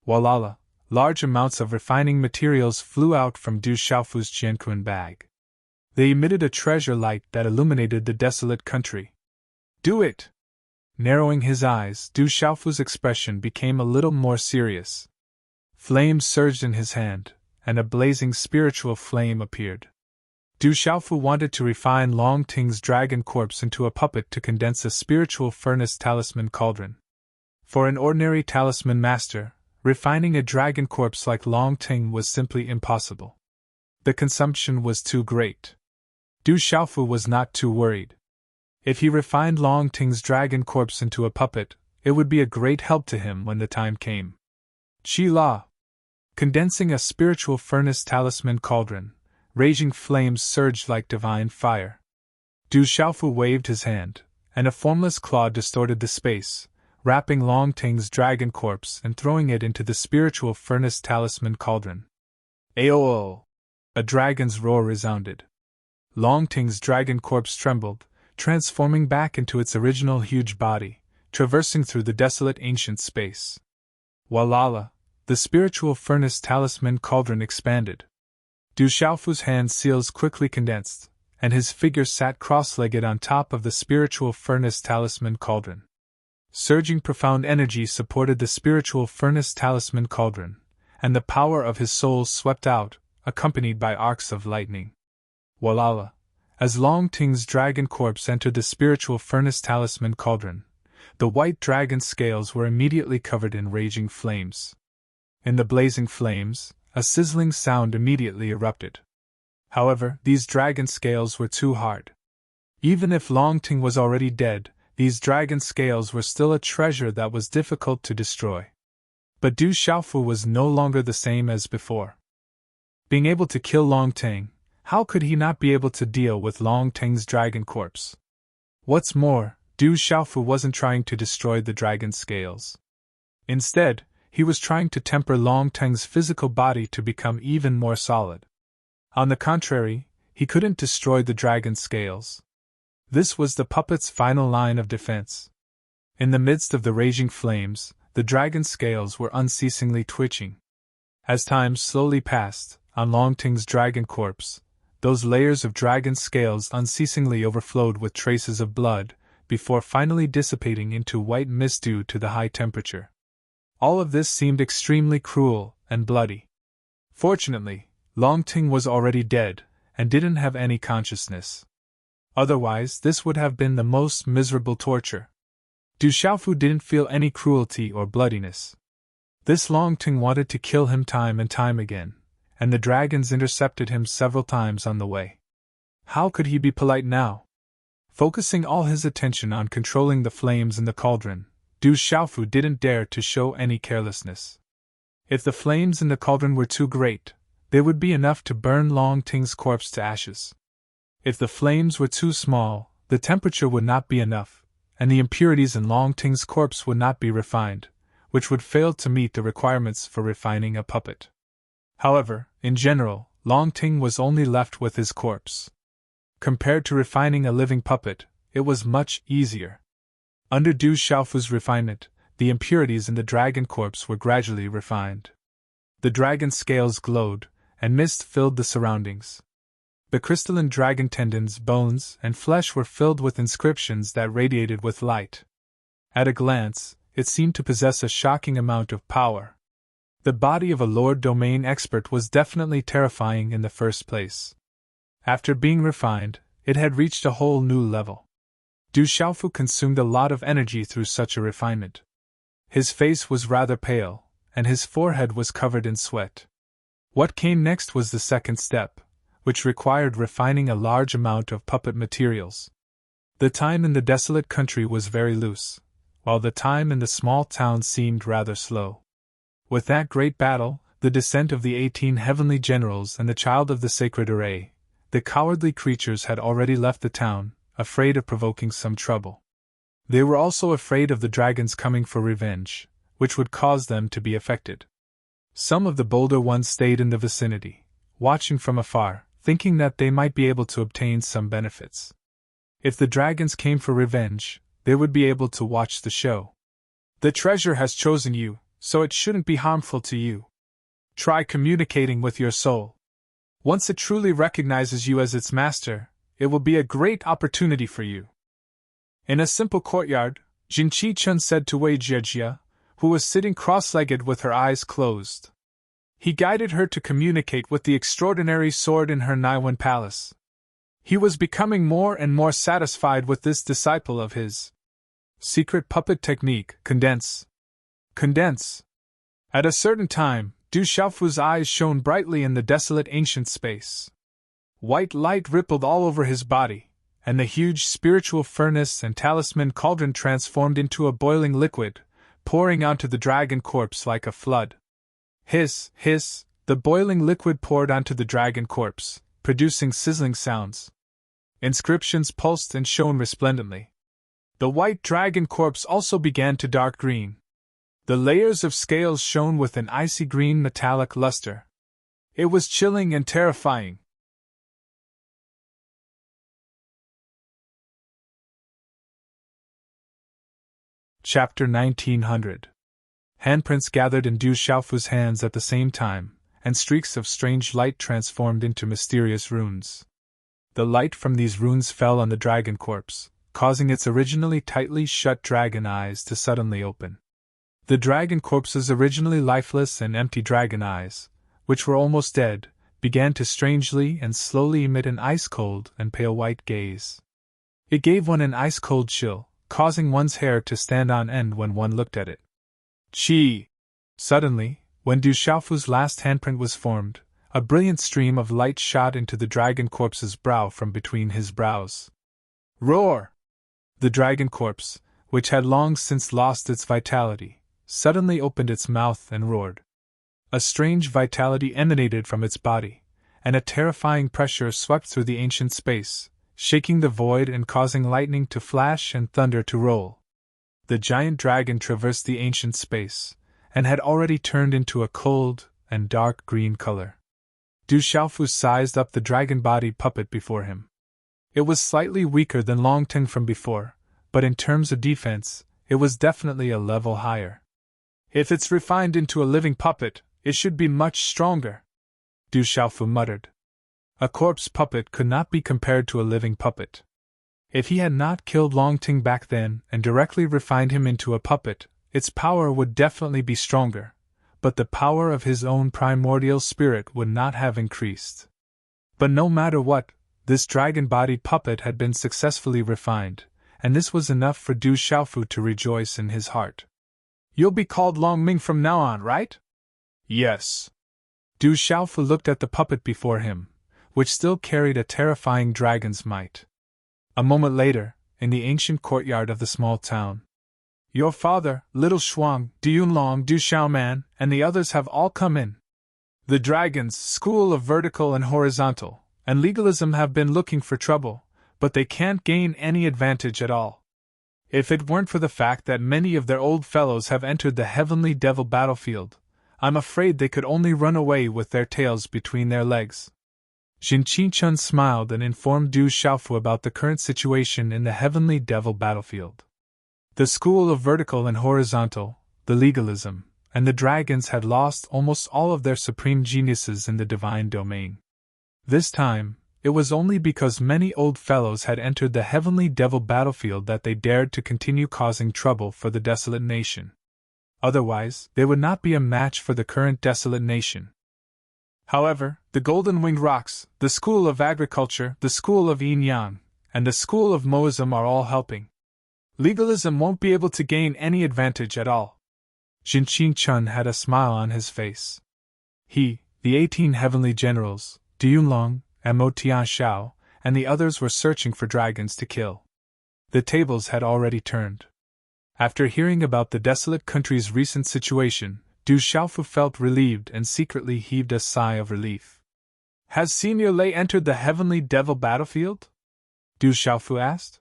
Walala, large amounts of refining materials flew out from Du Xiaofu's Jianquan bag. They emitted a treasure light that illuminated the desolate country. Do it! Narrowing his eyes, Du Xiaofu's expression became a little more serious. Flames surged in his hand, and a blazing spiritual flame appeared. Du Xiaofu wanted to refine Long Teng's dragon corpse into a puppet to condense a spiritual furnace talisman cauldron. For an ordinary talisman master, refining a dragon corpse like Long Teng was simply impossible. The consumption was too great. Du Xiaofu was not too worried. If he refined Long Teng's dragon corpse into a puppet, it would be a great help to him when the time came. Qi La. Condensing a spiritual furnace talisman cauldron, raging flames surged like divine fire. Du Xiaofu waved his hand, and a formless claw distorted the space, wrapping Long Teng's dragon corpse and throwing it into the spiritual furnace talisman cauldron. Aoo! A dragon's roar resounded. Long Teng's dragon corpse trembled, transforming back into its original huge body, traversing through the desolate ancient space. Walala! The spiritual furnace talisman cauldron expanded. Du Xiaofu's hand seals quickly condensed, and his figure sat cross-legged on top of the spiritual furnace talisman cauldron. Surging profound energy supported the spiritual furnace talisman cauldron, and the power of his soul swept out, accompanied by arcs of lightning. Walala! As Long Ting's dragon corpse entered the spiritual furnace talisman cauldron, the white dragon's scales were immediately covered in raging flames. In the blazing flames, a sizzling sound immediately erupted. However, these dragon scales were too hard. Even if Long Ting was already dead, these dragon scales were still a treasure that was difficult to destroy. But Du Xiaofu was no longer the same as before. Being able to kill Long Ting, how could he not be able to deal with Long Ting's dragon corpse? What's more, Du Xiaofu wasn't trying to destroy the dragon scales. Instead, he was trying to temper Long Ting's physical body to become even more solid. On the contrary, he couldn't destroy the dragon scales. This was the puppet's final line of defense. In the midst of the raging flames, the dragon scales were unceasingly twitching. As time slowly passed, on Long Ting's dragon corpse, those layers of dragon scales unceasingly overflowed with traces of blood, before finally dissipating into white mist due to the high temperature. All of this seemed extremely cruel and bloody. Fortunately, Long Ting was already dead, and didn't have any consciousness. Otherwise, this would have been the most miserable torture. Du Xiaofu didn't feel any cruelty or bloodiness. This Long Ting wanted to kill him time and time again, and the dragons intercepted him several times on the way. How could he be polite now? Focusing all his attention on controlling the flames in the cauldron, Du Xiaofu didn't dare to show any carelessness. If the flames in the cauldron were too great, they would be enough to burn Long Ting's corpse to ashes. If the flames were too small, the temperature would not be enough, and the impurities in Long Ting's corpse would not be refined, which would fail to meet the requirements for refining a puppet. However, in general, Long Ting was only left with his corpse. Compared to refining a living puppet, it was much easier. Under Du Xiaofu's refinement, the impurities in the dragon corpse were gradually refined. The dragon scales glowed, and mist filled the surroundings. The crystalline dragon tendons, bones, and flesh were filled with inscriptions that radiated with light. At a glance, it seemed to possess a shocking amount of power. The body of a Lord Domain expert was definitely terrifying in the first place. After being refined, it had reached a whole new level. Du Xiaofu consumed a lot of energy through such a refinement. His face was rather pale, and his forehead was covered in sweat. What came next was the second step, which required refining a large amount of puppet materials. The time in the desolate country was very loose, while the time in the small town seemed rather slow. With that great battle, the descent of the 18 heavenly generals and the child of the sacred array, the cowardly creatures had already left the town, afraid of provoking some trouble. They were also afraid of the dragons coming for revenge, which would cause them to be affected. Some of the bolder ones stayed in the vicinity, watching from afar, thinking that they might be able to obtain some benefits. If the dragons came for revenge, they would be able to watch the show. The treasure has chosen you, so it shouldn't be harmful to you. Try communicating with your soul. Once it truly recognizes you as its master, it will be a great opportunity for you. In a simple courtyard, Jin Chi-chun said to Wei Jiejia, who was sitting cross-legged with her eyes closed. He guided her to communicate with the extraordinary sword in her Naiwan palace. He was becoming more and more satisfied with this disciple of his. Secret puppet technique, condense. Condense. At a certain time, Du Xiaofu's eyes shone brightly in the desolate ancient space. White light rippled all over his body, and the huge spiritual furnace and talisman cauldron transformed into a boiling liquid, pouring onto the dragon corpse like a flood. Hiss, hiss, the boiling liquid poured onto the dragon corpse, producing sizzling sounds. Inscriptions pulsed and shone resplendently. The white dragon corpse also began to dark green. The layers of scales shone with an icy green metallic luster. It was chilling and terrifying. Chapter 1900. Handprints gathered in Du Xiaofu's hands at the same time, and streaks of strange light transformed into mysterious runes. The light from these runes fell on the dragon corpse, causing its originally tightly shut dragon eyes to suddenly open. The dragon corpse's originally lifeless and empty dragon eyes, which were almost dead, began to strangely and slowly emit an ice-cold and pale white gaze. It gave one an ice-cold chill, causing one's hair to stand on end when one looked at it. Chi! Suddenly, when Du Xiaofu's last handprint was formed, a brilliant stream of light shot into the dragon corpse's brow from between his brows. Roar! The dragon corpse, which had long since lost its vitality, suddenly opened its mouth and roared. A strange vitality emanated from its body, and a terrifying pressure swept through the ancient space, shaking the void and causing lightning to flash and thunder to roll. The giant dragon traversed the ancient space, and had already turned into a cold and dark green color. Du Xiaofu sized up the dragon-bodied puppet before him. It was slightly weaker than Longting from before, but in terms of defense, it was definitely a level higher. If it's refined into a living puppet, it should be much stronger, Du Xiaofu muttered. A corpse puppet could not be compared to a living puppet. If he had not killed Longting back then and directly refined him into a puppet, its power would definitely be stronger, but the power of his own primordial spirit would not have increased. But no matter what, this dragon-bodied puppet had been successfully refined, and this was enough for Du Xiaofu to rejoice in his heart. You'll be called Long Ming from now on, right? Yes. Du Xiaofu looked at the puppet before him, which still carried a terrifying dragon's might. A moment later, in the ancient courtyard of the small town, your father, Little Shuang, Du Yunlong, Du Xiaoman, and the others have all come in. The dragons, school of vertical and horizontal, and legalism have been looking for trouble, but they can't gain any advantage at all. If it weren't for the fact that many of their old fellows have entered the heavenly devil battlefield, I'm afraid they could only run away with their tails between their legs. Jin Qingchun smiled and informed Du Xiaofu about the current situation in the heavenly devil battlefield. The school of vertical and horizontal, the legalism, and the dragons had lost almost all of their supreme geniuses in the divine domain. This time, it was only because many old fellows had entered the heavenly devil battlefield that they dared to continue causing trouble for the desolate nation. Otherwise, they would not be a match for the current desolate nation. However, the golden-winged rocks, the school of agriculture, the school of yin-yang, and the school of Moism are all helping. Legalism won't be able to gain any advantage at all. Jin Qingchun had a smile on his face. He, the 18 heavenly generals, Du Yunlong, and Mo Tianxiao, and the others were searching for dragons to kill. The tables had already turned. After hearing about the desolate country's recent situation, Du Xiaofu felt relieved and secretly heaved a sigh of relief. Has Senior Lei entered the heavenly devil battlefield? Du Xiaofu asked.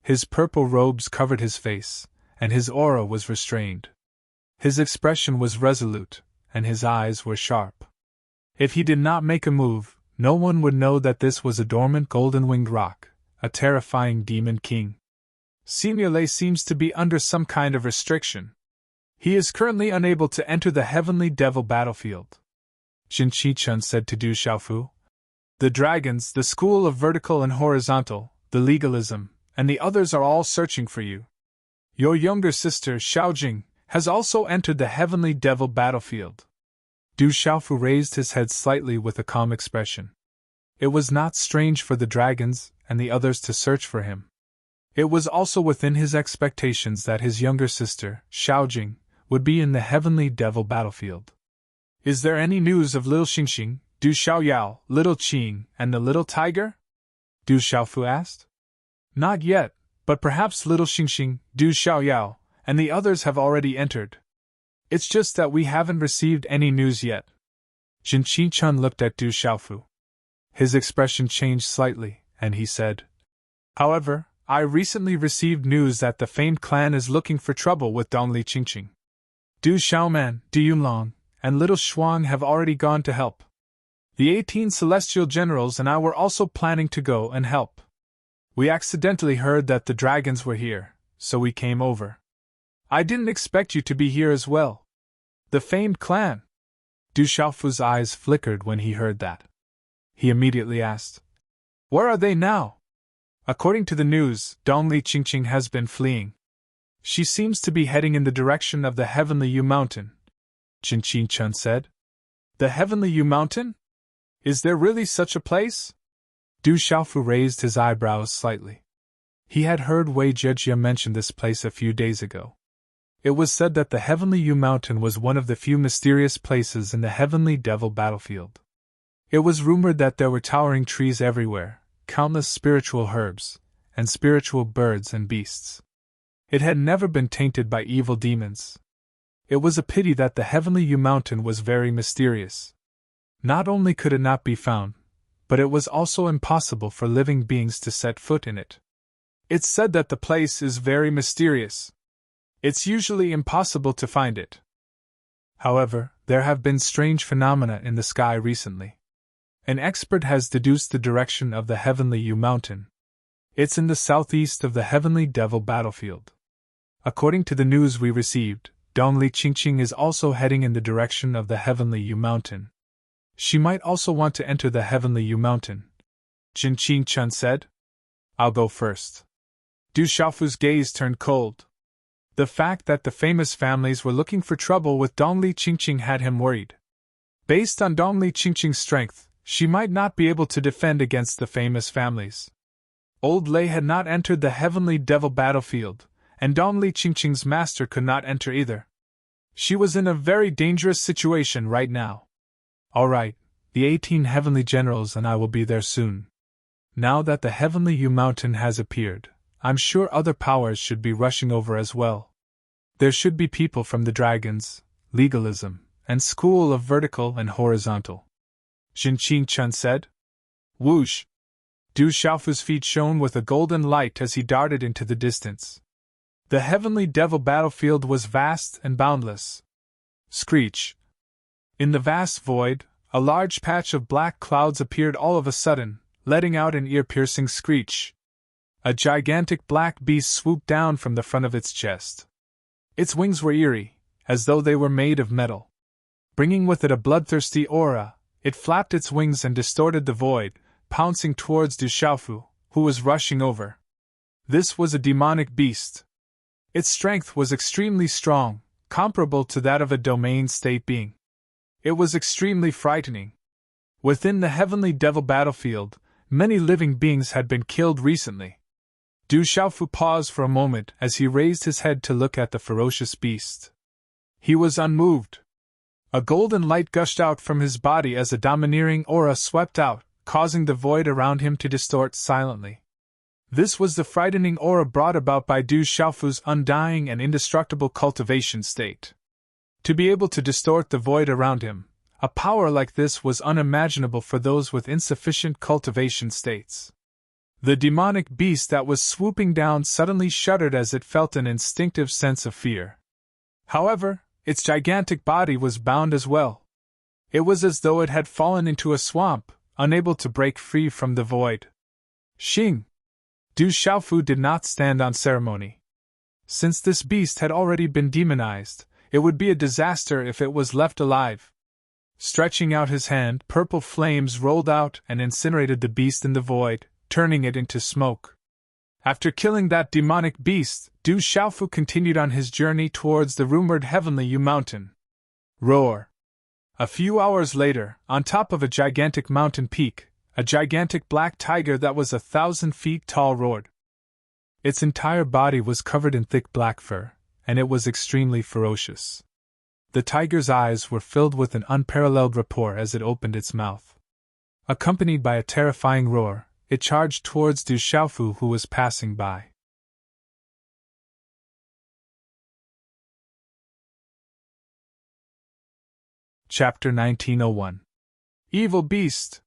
His purple robes covered his face, and his aura was restrained. His expression was resolute, and his eyes were sharp. If he did not make a move, no one would know that this was a dormant golden-winged rock, a terrifying demon king. Senior Lei seems to be under some kind of restriction. He is currently unable to enter the heavenly devil battlefield, Jin Qingchun said to Du Xiaofu. The dragons, the school of vertical and horizontal, the legalism, and the others are all searching for you. Your younger sister, Xiaojing, has also entered the heavenly devil battlefield. Du Xiaofu raised his head slightly with a calm expression. It was not strange for the dragons and the others to search for him. It was also within his expectations that his younger sister, Xiaojing, would be in the heavenly devil battlefield. Is there any news of Little Xingxing, Du Xiaoyao, Little Qing, and the little tiger? Du Xiaofu asked. Not yet, but perhaps Little Xingxing, Du Xiaoyao, and the others have already entered. It's just that we haven't received any news yet. Jin Qingchun looked at Du Xiaofu. His expression changed slightly, and he said, However, I recently received news that the famed clan is looking for trouble with Dongli Qingqing. Du Xiaoman, Du Yunlong, and Little Shuang have already gone to help. The 18 celestial generals and I were also planning to go and help. We accidentally heard that the dragons were here, so we came over. I didn't expect you to be here as well. The famed clan. Du Xiaofu's eyes flickered when he heard that. He immediately asked, Where are they now? According to the news, Dongli Qingqing has been fleeing. She seems to be heading in the direction of the Heavenly Yu Mountain, Jin Qingchun said. The Heavenly Yu Mountain? Is there really such a place? Du Xiaofu raised his eyebrows slightly. He had heard Wei Jejia mention this place a few days ago. It was said that the Heavenly Yu Mountain was one of the few mysterious places in the Heavenly Devil battlefield. It was rumored that there were towering trees everywhere, countless spiritual herbs, and spiritual birds and beasts. It had never been tainted by evil demons. It was a pity that the Heavenly Yu Mountain was very mysterious. Not only could it not be found, but it was also impossible for living beings to set foot in it. It's said that the place is very mysterious. It's usually impossible to find it. However, there have been strange phenomena in the sky recently. An expert has deduced the direction of the Heavenly Yu Mountain. It's in the southeast of the Heavenly Devil battlefield. According to the news we received, Dongli Qingqing is also heading in the direction of the Heavenly Yu Mountain. She might also want to enter the Heavenly Yu Mountain, Jin Qingchun said. I'll go first. Du Xiaofu's gaze turned cold. The fact that the famous families were looking for trouble with Dongli Qingqing had him worried. Based on Dongli Qingqing's strength, she might not be able to defend against the famous families. Old Lei had not entered the Heavenly Devil battlefield, and Dongli Qingqing's master could not enter either. She was in a very dangerous situation right now. All right, the 18 Heavenly Generals and I will be there soon. Now that the Heavenly Yu Mountain has appeared, I'm sure other powers should be rushing over as well. There should be people from the Dragons, Legalism, and School of Vertical and Horizontal, Jin Qingchun said. Whoosh! Du Xiaofu's feet shone with a golden light as he darted into the distance. The Heavenly Devil battlefield was vast and boundless. Screech! In the vast void, a large patch of black clouds appeared all of a sudden, letting out an ear-piercing screech. A gigantic black beast swooped down from the front of its chest. Its wings were eerie, as though they were made of metal. Bringing with it a bloodthirsty aura, it flapped its wings and distorted the void, pouncing towards Du Xiaofu, who was rushing over. This was a demonic beast. Its strength was extremely strong, comparable to that of a domain state being. It was extremely frightening. Within the Heavenly Devil battlefield, many living beings had been killed recently. Du Xiaofu paused for a moment as he raised his head to look at the ferocious beast. He was unmoved. A golden light gushed out from his body as a domineering aura swept out, causing the void around him to distort silently. This was the frightening aura brought about by Du Xiaofu's undying and indestructible cultivation state. To be able to distort the void around him, a power like this was unimaginable for those with insufficient cultivation states. The demonic beast that was swooping down suddenly shuddered as it felt an instinctive sense of fear. However, its gigantic body was bound as well. It was as though it had fallen into a swamp, unable to break free from the void. Xing! Du Xiaofu did not stand on ceremony. Since this beast had already been demonized, it would be a disaster if it was left alive. Stretching out his hand, purple flames rolled out and incinerated the beast in the void, turning it into smoke. After killing that demonic beast, Du Xiaofu continued on his journey towards the rumored Heavenly Yu Mountain. Roar! A few hours later, on top of a gigantic mountain peak, a gigantic black tiger that was 1,000 feet tall roared. Its entire body was covered in thick black fur, and it was extremely ferocious. The tiger's eyes were filled with an unparalleled rapport as it opened its mouth. Accompanied by a terrifying roar, it charged towards Du Xiaofu, who was passing by. Chapter 1901. Evil Beast!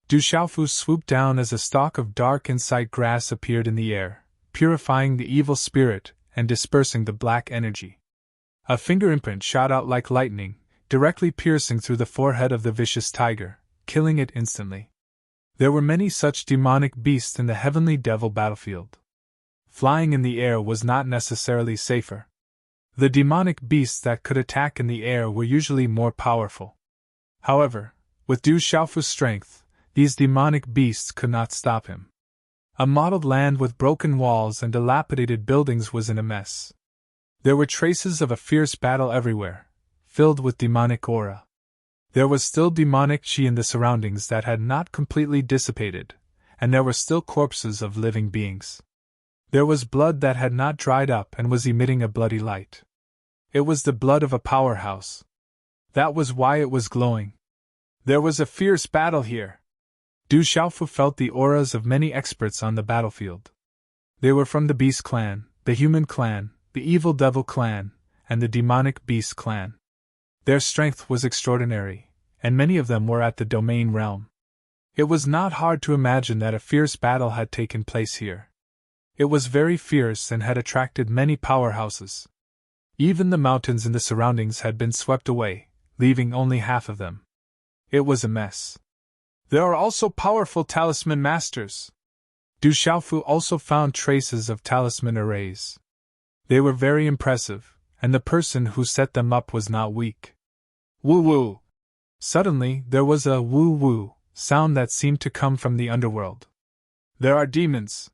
Du Xiaofu swooped down as a stalk of dark insight grass appeared in the air, purifying the evil spirit and dispersing the black energy. A finger imprint shot out like lightning, directly piercing through the forehead of the vicious tiger, killing it instantly. There were many such demonic beasts in the Heavenly Devil battlefield. Flying in the air was not necessarily safer. The demonic beasts that could attack in the air were usually more powerful. However, with Du Xiaofu's strength, these demonic beasts could not stop him. A mottled land with broken walls and dilapidated buildings was in a mess. There were traces of a fierce battle everywhere, filled with demonic aura. There was still demonic chi in the surroundings that had not completely dissipated, and there were still corpses of living beings. There was blood that had not dried up and was emitting a bloody light. It was the blood of a powerhouse. That was why it was glowing. There was a fierce battle here. Du Xiaofu felt the auras of many experts on the battlefield. They were from the Beast clan, the Human clan, the Evil Devil clan, and the Demonic Beast clan. Their strength was extraordinary, and many of them were at the domain realm. It was not hard to imagine that a fierce battle had taken place here. It was very fierce and had attracted many powerhouses. Even the mountains in the surroundings had been swept away, leaving only half of them. It was a mess. There are also powerful talisman masters. Du Xiaofu also found traces of talisman arrays. They were very impressive, and the person who set them up was not weak. Woo-woo! Suddenly, there was a woo-woo sound that seemed to come from the underworld. There are demons!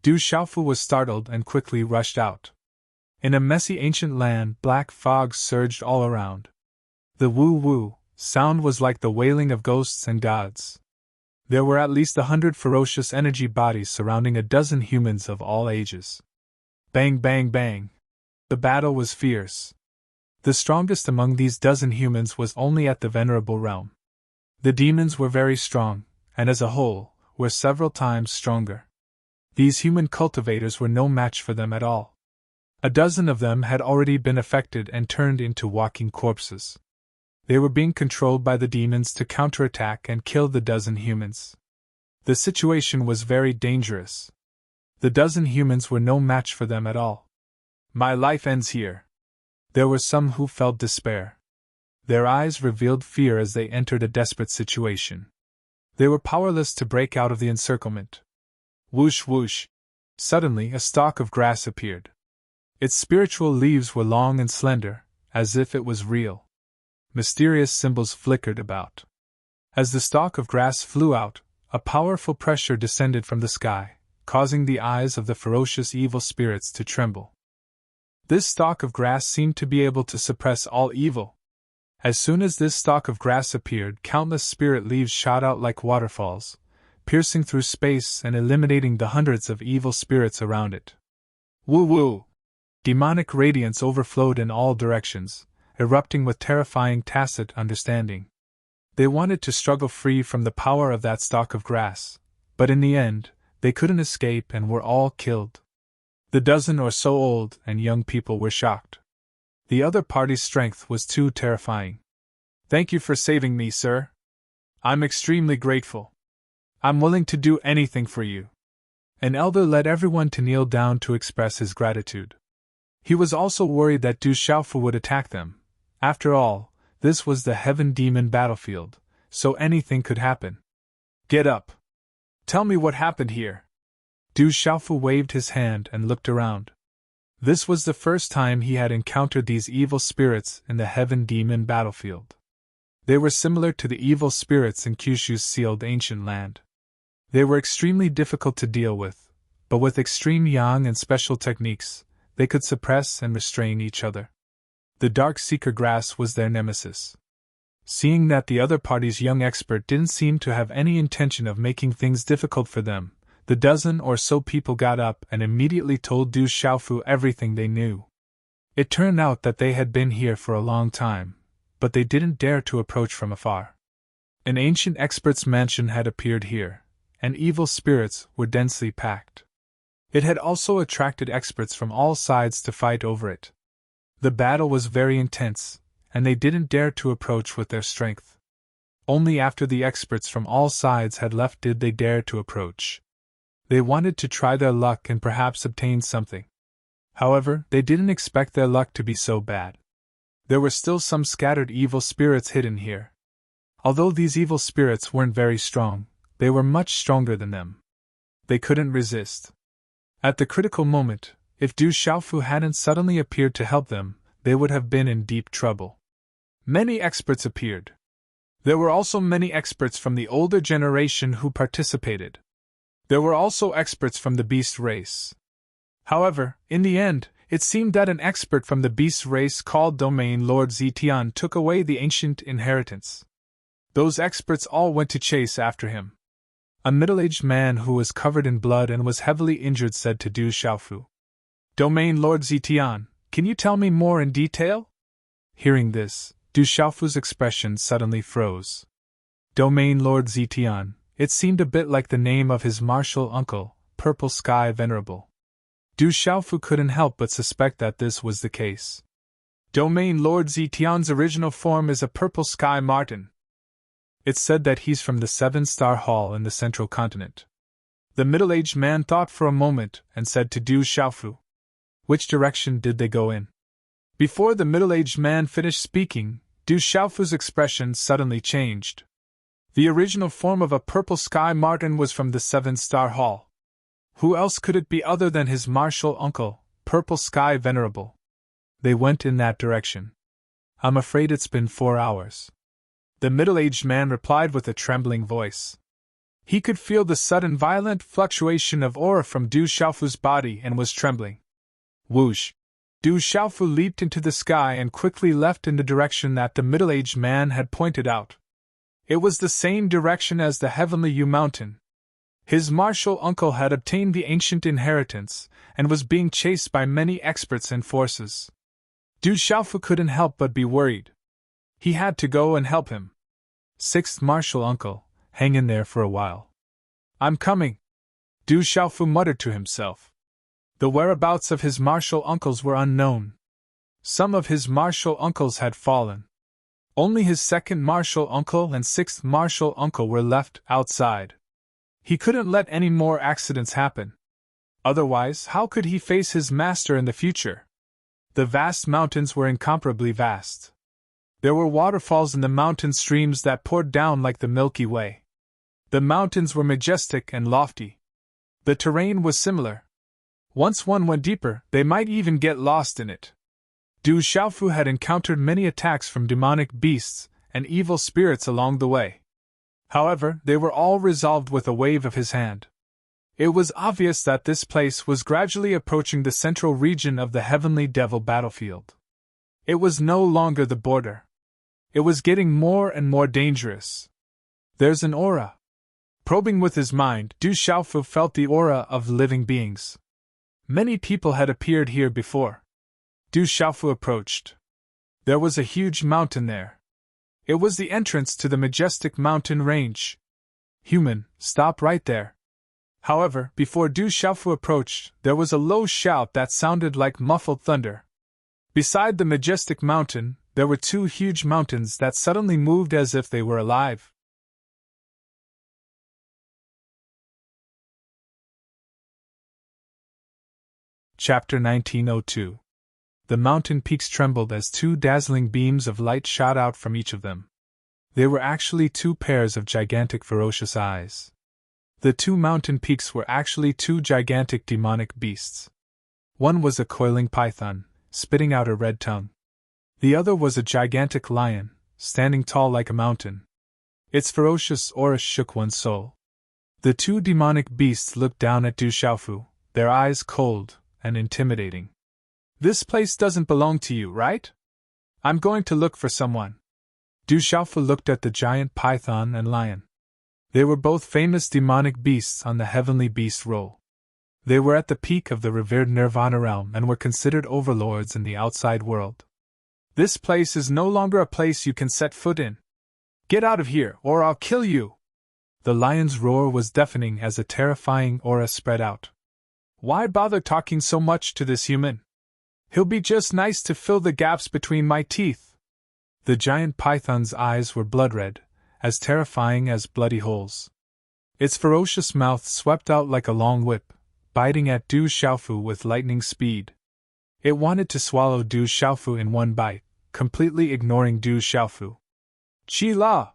Du Xiaofu was startled and quickly rushed out. In a messy ancient land, black fog surged all around. The woo-woo sound was like the wailing of ghosts and gods. There were at least 100 ferocious energy bodies surrounding a dozen humans of all ages. Bang, bang, bang. The battle was fierce. The strongest among these dozen humans was only at the venerable realm. The demons were very strong, and as a whole, were several times stronger. These human cultivators were no match for them at all. A dozen of them had already been affected and turned into walking corpses. They were being controlled by the demons to counterattack and kill the dozen humans. The situation was very dangerous. The dozen humans were no match for them at all. My life ends here. There were some who felt despair. Their eyes revealed fear as they entered a desperate situation. They were powerless to break out of the encirclement. Whoosh whoosh! Suddenly a stalk of grass appeared. Its spiritual leaves were long and slender, as if it was real. Mysterious symbols flickered about. As the stalk of grass flew out, a powerful pressure descended from the sky, causing the eyes of the ferocious evil spirits to tremble. This stalk of grass seemed to be able to suppress all evil. As soon as this stalk of grass appeared, countless spirit leaves shot out like waterfalls, piercing through space and eliminating the hundreds of evil spirits around it. Woo-woo! Demonic radiance overflowed in all directions, erupting with terrifying tacit understanding. They wanted to struggle free from the power of that stalk of grass, but in the end, they couldn't escape and were all killed. The dozen or so old and young people were shocked. The other party's strength was too terrifying. Thank you for saving me, sir. I'm extremely grateful. I'm willing to do anything for you. An elder led everyone to kneel down to express his gratitude. He was also worried that Du Xiaofu would attack them. After all, this was the Heaven Demon battlefield, so anything could happen. Get up. Tell me what happened here. Du Xiaofu waved his hand and looked around. This was the first time he had encountered these evil spirits in the Heaven Demon battlefield. They were similar to the evil spirits in Kyushu's sealed ancient land. They were extremely difficult to deal with, but with extreme yang and special techniques, they could suppress and restrain each other. The Dark Seeker grass was their nemesis. Seeing that the other party's young expert didn't seem to have any intention of making things difficult for them, the dozen or so people got up and immediately told Du Xiaofu everything they knew. It turned out that they had been here for a long time, but they didn't dare to approach from afar. An ancient expert's mansion had appeared here, and evil spirits were densely packed. It had also attracted experts from all sides to fight over it. The battle was very intense, and they didn't dare to approach with their strength. Only after the experts from all sides had left did they dare to approach. They wanted to try their luck and perhaps obtain something. However, they didn't expect their luck to be so bad. There were still some scattered evil spirits hidden here. Although these evil spirits weren't very strong, they were much stronger than them. They couldn't resist. At the critical moment, if Du Xiaofu hadn't suddenly appeared to help them, they would have been in deep trouble. Many experts appeared. There were also many experts from the older generation who participated. There were also experts from the beast race. However, in the end, it seemed that an expert from the beast race called Domain Lord Zetian took away the ancient inheritance. Those experts all went to chase after him. A middle-aged man who was covered in blood and was heavily injured said to Du Xiaofu, "Domain Lord Zetian, can you tell me more in detail?" Hearing this, Du Xiaofu's expression suddenly froze. Domain Lord Zetian, it seemed a bit like the name of his martial uncle, Purple Sky Venerable. Du Xiaofu couldn't help but suspect that this was the case. Domain Lord Zetian's original form is a Purple Sky Marten. It's said that he's from the 7-star Hall in the Central Continent. The middle-aged man thought for a moment and said to Du Xiaofu, "Which direction did they go in?" Before the middle-aged man finished speaking, Du Xiaofu's expression suddenly changed. The original form of a Purple Sky Marten was from the 7-star Hall. Who else could it be other than his martial uncle, Purple Sky Venerable? They went in that direction. "I'm afraid it's been 4 hours." The middle-aged man replied with a trembling voice. He could feel the sudden violent fluctuation of aura from Du Xiaofu's body and was trembling. Whoosh! Du Xiaofu leaped into the sky and quickly left in the direction that the middle-aged man had pointed out. It was the same direction as the Heavenly Yu Mountain. His martial uncle had obtained the ancient inheritance and was being chased by many experts and forces. Du Xiaofu couldn't help but be worried. He had to go and help him. "Sixth martial uncle, hang in there for a while." "I'm coming," Du Xiaofu muttered to himself. The whereabouts of his martial uncles were unknown. Some of his martial uncles had fallen. Only his second martial uncle and sixth martial uncle were left outside. He couldn't let any more accidents happen. Otherwise, how could he face his master in the future? The vast mountains were incomparably vast. There were waterfalls in the mountain streams that poured down like the Milky Way. The mountains were majestic and lofty. The terrain was similar. Once one went deeper, they might even get lost in it. Du Xiaofu had encountered many attacks from demonic beasts and evil spirits along the way. However, they were all resolved with a wave of his hand. It was obvious that this place was gradually approaching the central region of the Heavenly Devil battlefield. It was no longer the border. It was getting more and more dangerous. "There's an aura." Probing with his mind, Du Xiaofu felt the aura of living beings. Many people had appeared here before. Du Xiaofu approached. There was a huge mountain there. It was the entrance to the majestic mountain range. "Human, stop right there." However, before Du Xiaofu approached, there was a low shout that sounded like muffled thunder. Beside the majestic mountain, there were 2 huge mountains that suddenly moved as if they were alive. Chapter 1902. The mountain peaks trembled as 2 dazzling beams of light shot out from each of them. They were actually 2 pairs of gigantic ferocious eyes. The 2 mountain peaks were actually 2 gigantic demonic beasts. One was a coiling python, spitting out a red tongue. The other was a gigantic lion, standing tall like a mountain. Its ferocious aura shook one's soul. The 2 demonic beasts looked down at Du Xiaofu, their eyes cold and intimidating. "This place doesn't belong to you, right? I'm going to look for someone." Du Xiaofu looked at the giant python and lion. They were both famous demonic beasts on the heavenly beast roll. They were at the peak of the revered Nirvana realm and were considered overlords in the outside world. "This place is no longer a place you can set foot in. Get out of here, or I'll kill you!" The lion's roar was deafening as a terrifying aura spread out. "Why bother talking so much to this human? He'll be just nice to fill the gaps between my teeth." The giant python's eyes were blood-red, as terrifying as bloody holes. Its ferocious mouth swept out like a long whip, biting at Du Xiaofu with lightning speed. It wanted to swallow Du Xiaofu in one bite, completely ignoring Du Xiaofu. "Chi La!"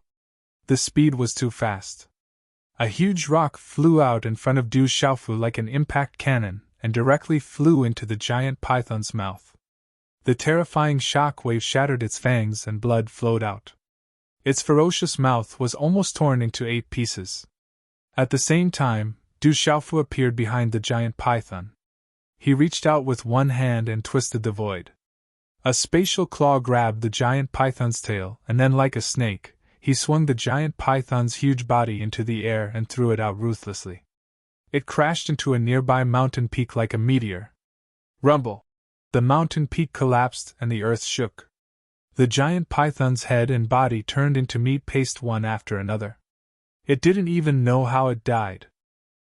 The speed was too fast. A huge rock flew out in front of Du Xiaofu like an impact cannon and directly flew into the giant python's mouth. The terrifying shock wave shattered its fangs and blood flowed out. Its ferocious mouth was almost torn into 8 pieces. At the same time, Du Du Xiaofu appeared behind the giant python. He reached out with one hand and twisted the void. A spatial claw grabbed the giant python's tail, and then, like a snake, he swung the giant python's huge body into the air and threw it out ruthlessly. It crashed into a nearby mountain peak like a meteor. Rumble! The mountain peak collapsed and the earth shook. The giant python's head and body turned into meat paste one after another. It didn't even know how it died.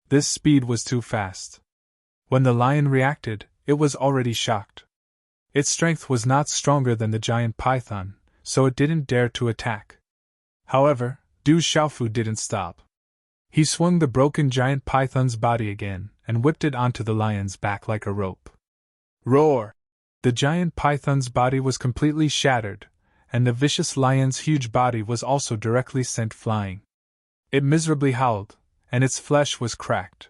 This speed was too fast. When the lion reacted, it was already shocked. Its strength was not stronger than the giant python, so it didn't dare to attack. However, Du Xiaofu didn't stop. He swung the broken giant python's body again and whipped it onto the lion's back like a rope. Roar! The giant python's body was completely shattered, and the vicious lion's huge body was also directly sent flying. It miserably howled, and its flesh was cracked.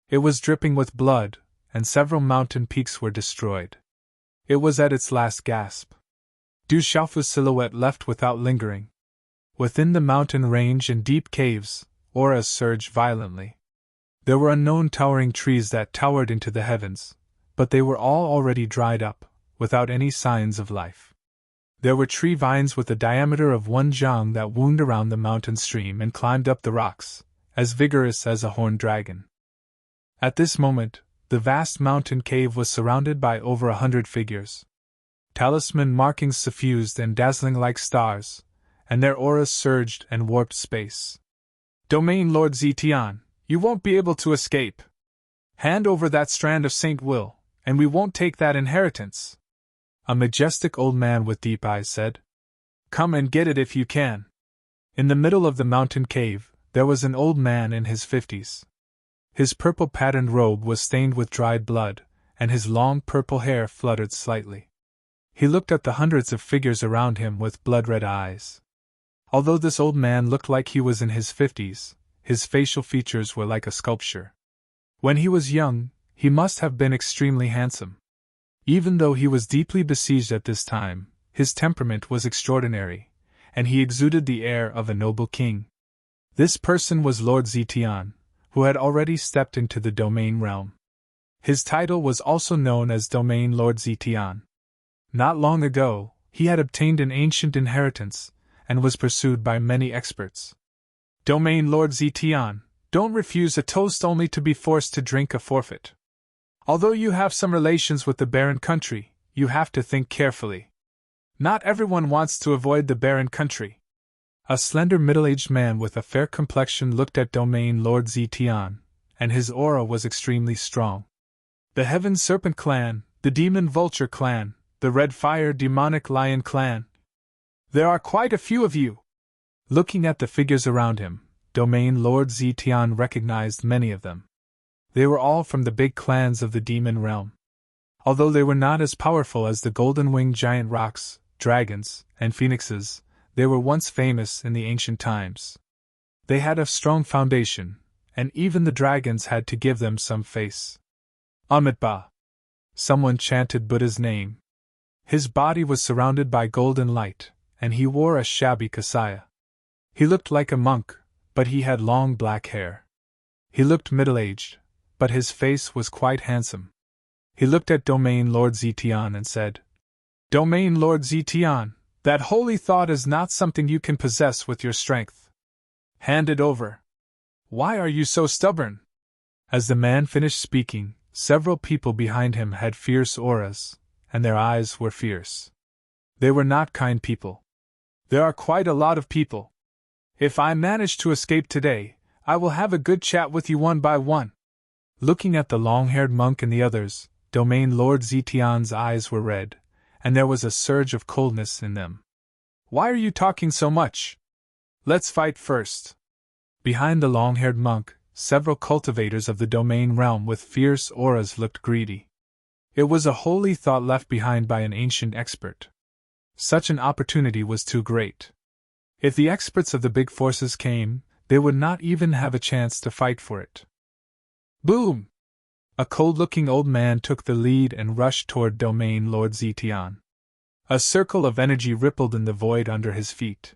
It was dripping with blood, and several mountain peaks were destroyed. It was at its last gasp. Du Xiaofu's silhouette left without lingering. Within the mountain range and deep caves, auras surged violently. There were unknown towering trees that towered into the heavens, but they were all already dried up, without any signs of life. There were tree vines with a diameter of 1 zhang that wound around the mountain stream and climbed up the rocks, as vigorous as a horned dragon. At this moment, the vast mountain cave was surrounded by over 100 figures. Talisman markings suffused and dazzling like stars, and their auras surged and warped space. Domain Lord Zetian, you won't be able to escape. Hand over that strand of Saint Will, and we won't take that inheritance. A majestic old man with deep eyes said. Come and get it if you can. In the middle of the mountain cave, there was an old man in his 50s. His purple-patterned robe was stained with dried blood, and his long purple hair fluttered slightly. He looked at the hundreds of figures around him with blood-red eyes. Although this old man looked like he was in his 50s, his facial features were like a sculpture. When he was young, he must have been extremely handsome. Even though he was deeply besieged at this time, his temperament was extraordinary, and he exuded the air of a noble king. This person was Lord Zetian, who had already stepped into the domain realm. His title was also known as Domain Lord Zetian. Not long ago, he had obtained an ancient inheritance, and was pursued by many experts. Domain Lord Zetian, don't refuse a toast only to be forced to drink a forfeit. Although you have some relations with the barren country, you have to think carefully. Not everyone wants to avoid the barren country. A slender middle-aged man with a fair complexion looked at Domain Lord Zetian, and his aura was extremely strong. The Heaven Serpent clan, the Demon Vulture clan, the Red Fire Demonic Lion clan. There are quite a few of you. Looking at the figures around him, Domain Lord Zetian recognized many of them. They were all from the big clans of the demon realm. Although they were not as powerful as the golden-winged giant rocks, dragons, and phoenixes, they were once famous in the ancient times. They had a strong foundation, and even the dragons had to give them some face. Amitabha. Someone chanted Buddha's name. His body was surrounded by golden light, and he wore a shabby kasaya. He looked like a monk, but he had long black hair. He looked middle-aged, but his face was quite handsome. He looked at Domain Lord Zetian and said, Domain Lord Zetian, that holy thought is not something you can possess with your strength. Hand it over. Why are you so stubborn? As the man finished speaking, several people behind him had fierce auras, and their eyes were fierce. They were not kind people. There are quite a lot of people. If I manage to escape today, I will have a good chat with you one by one. Looking at the long-haired monk and the others, Domain Lord Zetian's eyes were red, and there was a surge of coldness in them. Why are you talking so much? Let's fight first. Behind the long-haired monk, several cultivators of the domain realm with fierce auras looked greedy. It was a holy thought left behind by an ancient expert. Such an opportunity was too great. If the experts of the big forces came, they would not even have a chance to fight for it. Boom! A cold-looking old man took the lead and rushed toward Domain Lord Zetian. A circle of energy rippled in the void under his feet.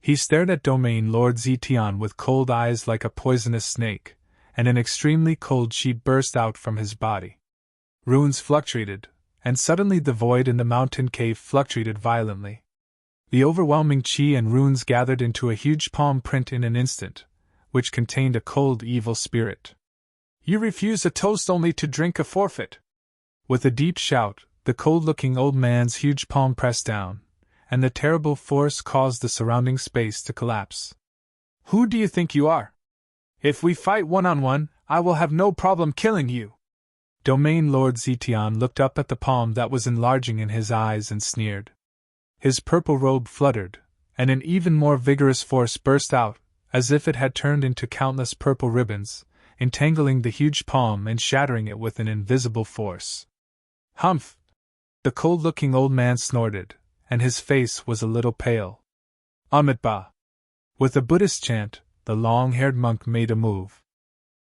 He stared at Domain Lord Zetian with cold eyes like a poisonous snake, and an extremely cold sheet burst out from his body. Runes fluctuated, and suddenly the void in the mountain cave fluctuated violently. The overwhelming chi and runes gathered into a huge palm print in an instant, which contained a cold evil spirit. "You refuse a toast only to drink a forfeit!" With a deep shout, the cold-looking old man's huge palm pressed down, and the terrible force caused the surrounding space to collapse. "Who do you think you are? If we fight one-on-one, I will have no problem killing you!" Domain Lord Zetian looked up at the palm that was enlarging in his eyes and sneered. His purple robe fluttered, and an even more vigorous force burst out, as if it had turned into countless purple ribbons, entangling the huge palm and shattering it with an invisible force. "Humph!" The cold-looking old man snorted, and his face was a little pale. "Amitba!" With a Buddhist chant, the long-haired monk made a move.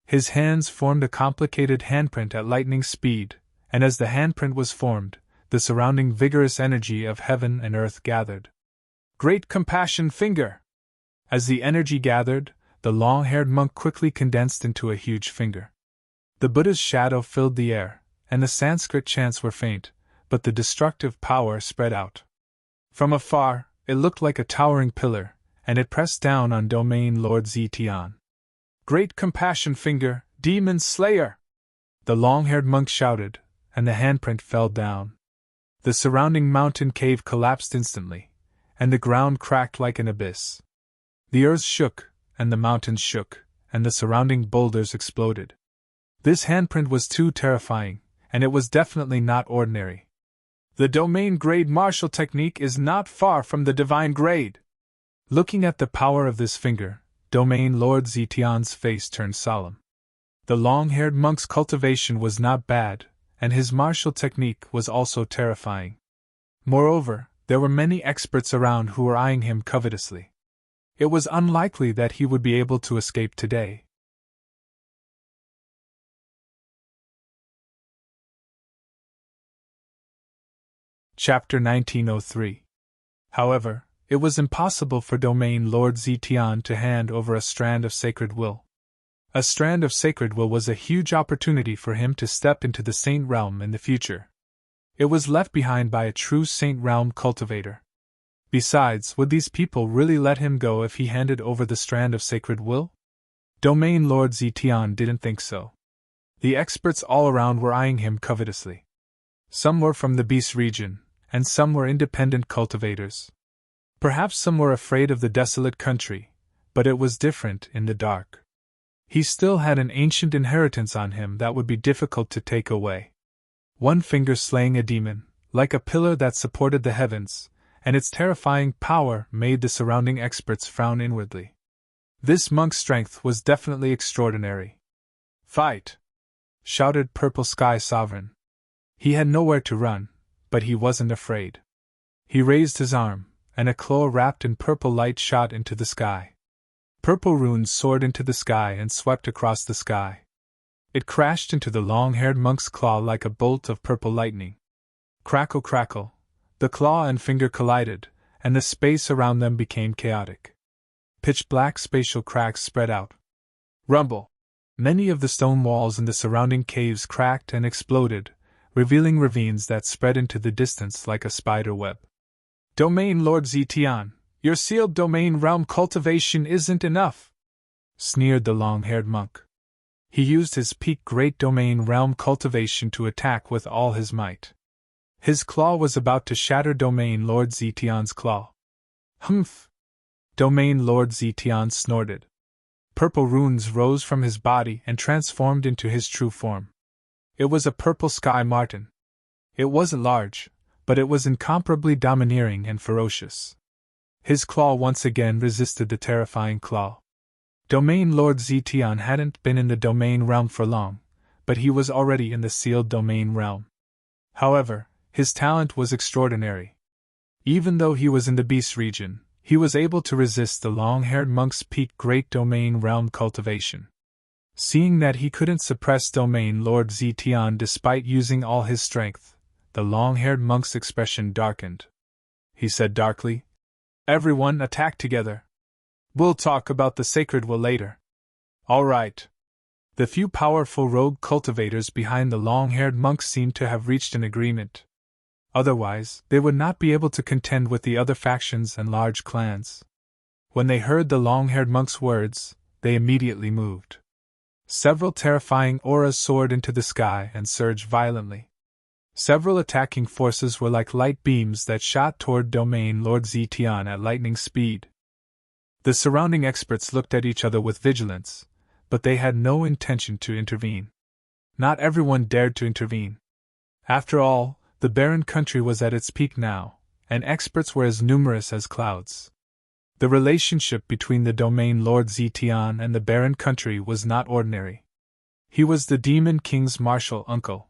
His hands formed a complicated handprint at lightning speed, and as the handprint was formed, the surrounding vigorous energy of heaven and earth gathered. "Great Compassion Finger!" As the energy gathered, the long-haired monk quickly condensed into a huge finger. The Buddha's shadow filled the air, and the Sanskrit chants were faint, but the destructive power spread out. From afar, it looked like a towering pillar, and it pressed down on Domain Lord Zetian. "Great Compassion Finger, Demon Slayer!" The long-haired monk shouted, and the handprint fell down. The surrounding mountain cave collapsed instantly, and the ground cracked like an abyss. The earth shook, and the mountains shook, and the surrounding boulders exploded. This handprint was too terrifying, and it was definitely not ordinary. "The domain grade martial technique is not far from the divine grade." Looking at the power of this finger, Domain Lord Zetian's face turned solemn. The long-haired monk's cultivation was not bad, and his martial technique was also terrifying. Moreover, there were many experts around who were eyeing him covetously. It was unlikely that he would be able to escape today. Chapter 1903. However, it was impossible for Domain Lord Zetian to hand over a strand of sacred will. A strand of sacred will was a huge opportunity for him to step into the Saint Realm in the future. It was left behind by a true Saint Realm cultivator. Besides, would these people really let him go if he handed over the strand of sacred will? Domain Lord Zetian didn't think so. The experts all around were eyeing him covetously. Some were from the Beast region, and some were independent cultivators. Perhaps some were afraid of the desolate country, but it was different in the dark. He still had an ancient inheritance on him that would be difficult to take away. One finger slaying a demon, like a pillar that supported the heavens, and its terrifying power made the surrounding experts frown inwardly. This monk's strength was definitely extraordinary. "Fight!" shouted Purple Sky Sovereign. He had nowhere to run, but he wasn't afraid. He raised his arm, and a claw wrapped in purple light shot into the sky. Purple runes soared into the sky and swept across the sky. It crashed into the long-haired monk's claw like a bolt of purple lightning. Crackle, crackle, the claw and finger collided, and the space around them became chaotic. Pitch-black spatial cracks spread out. Rumble! Many of the stone walls in the surrounding caves cracked and exploded, revealing ravines that spread into the distance like a spider web. "Domain Lord Zetian, your sealed domain realm cultivation isn't enough," sneered the long-haired monk. He used his peak great domain realm cultivation to attack with all his might. His claw was about to shatter Domain Lord Zetian's claw. "Humph!" Domain Lord Zetian snorted. Purple runes rose from his body and transformed into his true form. It was a purple sky marten. It wasn't large, but it was incomparably domineering and ferocious. His claw once again resisted the terrifying claw. Domain Lord Zetian hadn't been in the domain realm for long, but he was already in the sealed domain realm. However, his talent was extraordinary. Even though he was in the Beast region, he was able to resist the long-haired monk's peak great domain realm cultivation. Seeing that he couldn't suppress Domain Lord Zetian despite using all his strength, the long-haired monk's expression darkened. He said darkly, "Everyone attack together. We'll talk about the sacred will later." "All right." The few powerful rogue cultivators behind the long-haired monks seemed to have reached an agreement. Otherwise, they would not be able to contend with the other factions and large clans. When they heard the long-haired monk's words, they immediately moved. Several terrifying auras soared into the sky and surged violently. Several attacking forces were like light beams that shot toward Domain Lord Zetian at lightning speed. The surrounding experts looked at each other with vigilance, but they had no intention to intervene. Not everyone dared to intervene. After all, the barren country was at its peak now, and experts were as numerous as clouds. The relationship between the Domain Lord Zetian and the barren country was not ordinary. He was the Demon King's martial uncle.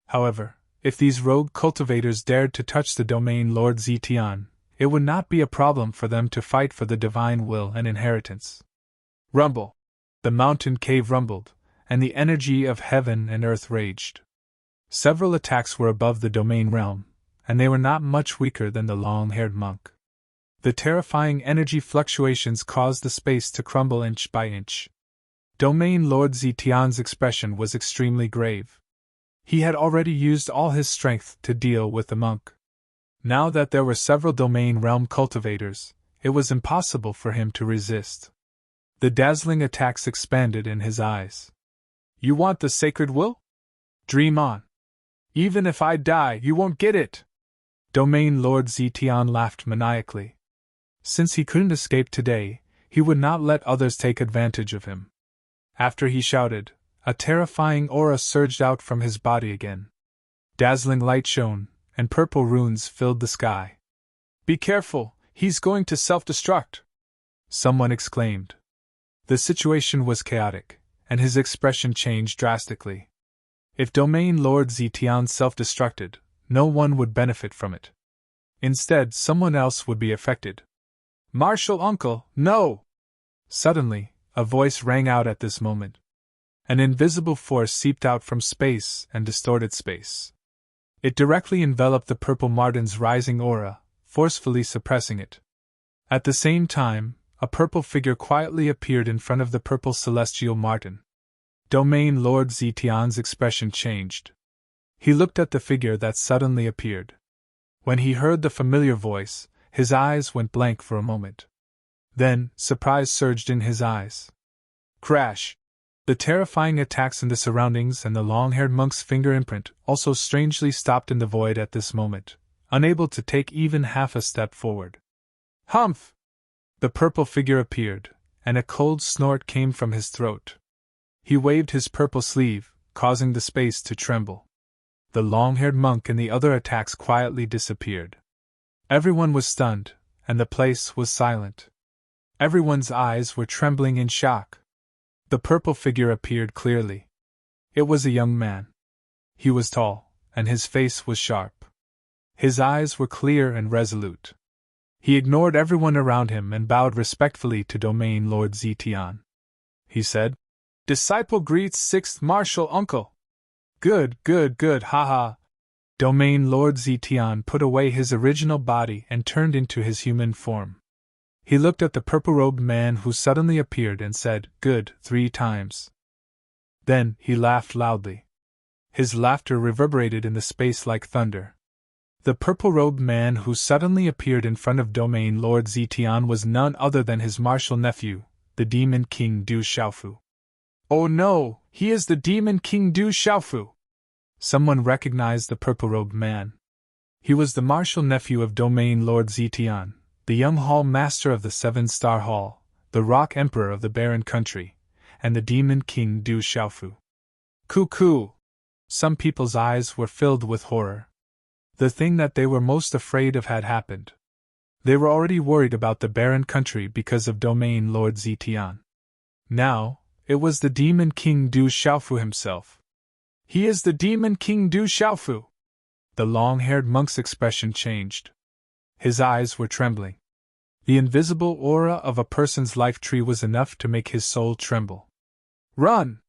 However, if these rogue cultivators dared to touch the Domain Lord Zetian, it would not be a problem for them to fight for the divine will and inheritance. Rumble! The mountain cave rumbled, and the energy of heaven and earth raged. Several attacks were above the domain realm, and they were not much weaker than the long-haired monk. The terrifying energy fluctuations caused the space to crumble inch by inch. Domain Lord Zetian's expression was extremely grave. He had already used all his strength to deal with the monk. Now that there were several domain realm cultivators, it was impossible for him to resist. The dazzling attacks expanded in his eyes. You want the sacred will? Dream on. Even if I die, you won't get it! Domain Lord Zetian laughed maniacally. Since he couldn't escape today, he would not let others take advantage of him. After he shouted, a terrifying aura surged out from his body again. Dazzling light shone, and purple runes filled the sky. Be careful, he's going to self-destruct! Someone exclaimed. The situation was chaotic, and his expression changed drastically. If Domain Lord Zetian self-destructed, no one would benefit from it. Instead, someone else would be affected. Martial uncle, no! Suddenly, a voice rang out at this moment. An invisible force seeped out from space and distorted space. It directly enveloped the purple Martin's rising aura, forcefully suppressing it. At the same time, a purple figure quietly appeared in front of the purple celestial Martin. Domain Lord Zetian's expression changed. He looked at the figure that suddenly appeared. When he heard the familiar voice, his eyes went blank for a moment. Then, surprise surged in his eyes. Crash! The terrifying attacks in the surroundings and the long-haired monk's finger imprint also strangely stopped in the void at this moment, unable to take even half a step forward. Humph! The purple figure appeared, and a cold snort came from his throat. He waved his purple sleeve, causing the space to tremble. The long-haired monk and the other attacks quietly disappeared. Everyone was stunned, and the place was silent. Everyone's eyes were trembling in shock. The purple figure appeared clearly. It was a young man. He was tall, and his face was sharp. His eyes were clear and resolute. He ignored everyone around him and bowed respectfully to Domain Lord Zetian. He said, Disciple greets sixth martial uncle. Good, haha. Domain Lord Zetian put away his original body and turned into his human form. He looked at the purple-robed man who suddenly appeared and said, Good, 3 times. Then he laughed loudly. His laughter reverberated in the space like thunder. The purple-robed man who suddenly appeared in front of Domain Lord Zetian was none other than his martial nephew, the Demon King Du Xiaofu. Oh no, he is the Demon King Du Xiaofu! Someone recognized the purple-robed man. He was the martial nephew of Domain Lord Zetian, the young hall master of the 7-star hall, the rock emperor of the barren country, and the Demon King Du Xiaofu. Cuckoo! Some people's eyes were filled with horror. The thing that they were most afraid of had happened. They were already worried about the barren country because of Domain Lord Zetian. Now, it was the Demon King Du Xiaofu himself. He is the Demon King Du Xiaofu! The long-haired monk's expression changed. His eyes were trembling. The invisible aura of a person's life tree was enough to make his soul tremble. Run!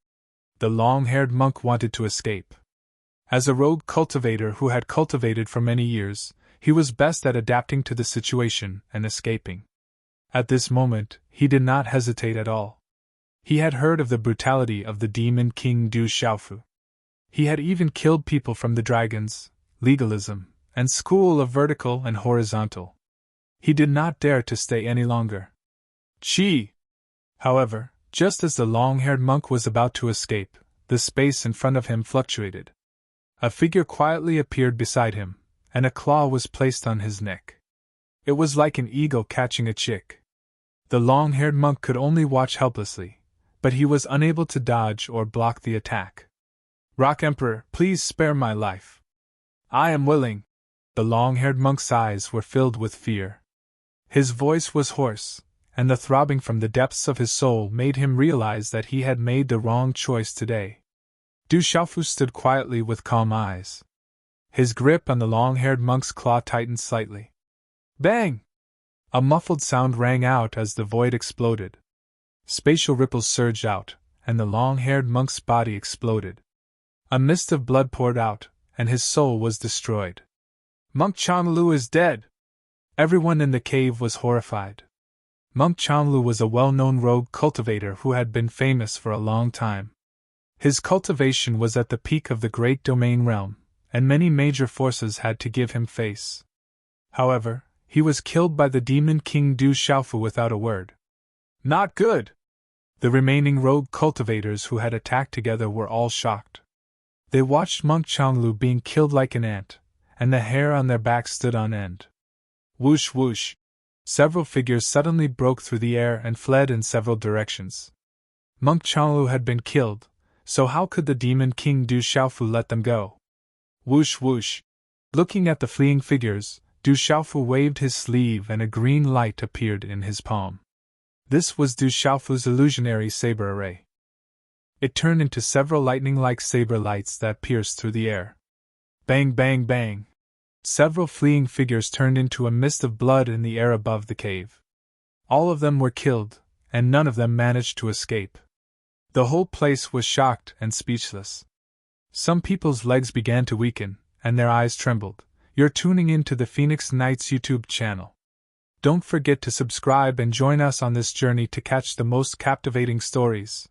The long-haired monk wanted to escape. As a rogue cultivator who had cultivated for many years, he was best at adapting to the situation and escaping. At this moment, he did not hesitate at all. He had heard of the brutality of the demon king Du Xiaofu. He had even killed people from the dragons, legalism, and school of vertical and horizontal. He did not dare to stay any longer. Qi! However, just as the long-haired monk was about to escape, the space in front of him fluctuated. A figure quietly appeared beside him, and a claw was placed on his neck. It was like an eagle catching a chick. The long-haired monk could only watch helplessly, but he was unable to dodge or block the attack. Rock Emperor, please spare my life. I am willing. The long-haired monk's eyes were filled with fear. His voice was hoarse, and the throbbing from the depths of his soul made him realize that he had made the wrong choice today. Du Xiaofu stood quietly with calm eyes. His grip on the long-haired monk's claw tightened slightly. Bang! A muffled sound rang out as the void exploded. Spatial ripples surged out, and the long-haired monk's body exploded. A mist of blood poured out, and his soul was destroyed. Monk Chanlu is dead! Everyone in the cave was horrified. Monk Chanlu was a well-known rogue cultivator who had been famous for a long time. His cultivation was at the peak of the great domain realm, and many major forces had to give him face. However, he was killed by the demon king Du Xiaofu without a word. Not good! The remaining rogue cultivators who had attacked together were all shocked. They watched Monk Chanlu being killed like an ant, and the hair on their backs stood on end. Whoosh whoosh! Several figures suddenly broke through the air and fled in several directions. Monk Chanlu had been killed, so how could the demon king Du Xiaofu let them go? Whoosh whoosh! Looking at the fleeing figures, Du Xiaofu waved his sleeve and a green light appeared in his palm. This was Du Xiaofu's illusionary saber array. It turned into several lightning-like saber lights that pierced through the air. Bang bang bang! Several fleeing figures turned into a mist of blood in the air above the cave. All of them were killed, and none of them managed to escape. The whole place was shocked and speechless. Some people's legs began to weaken, and their eyes trembled. You're tuning in to the Phoenix Nights YouTube channel. Don't forget to subscribe and join us on this journey to catch the most captivating stories.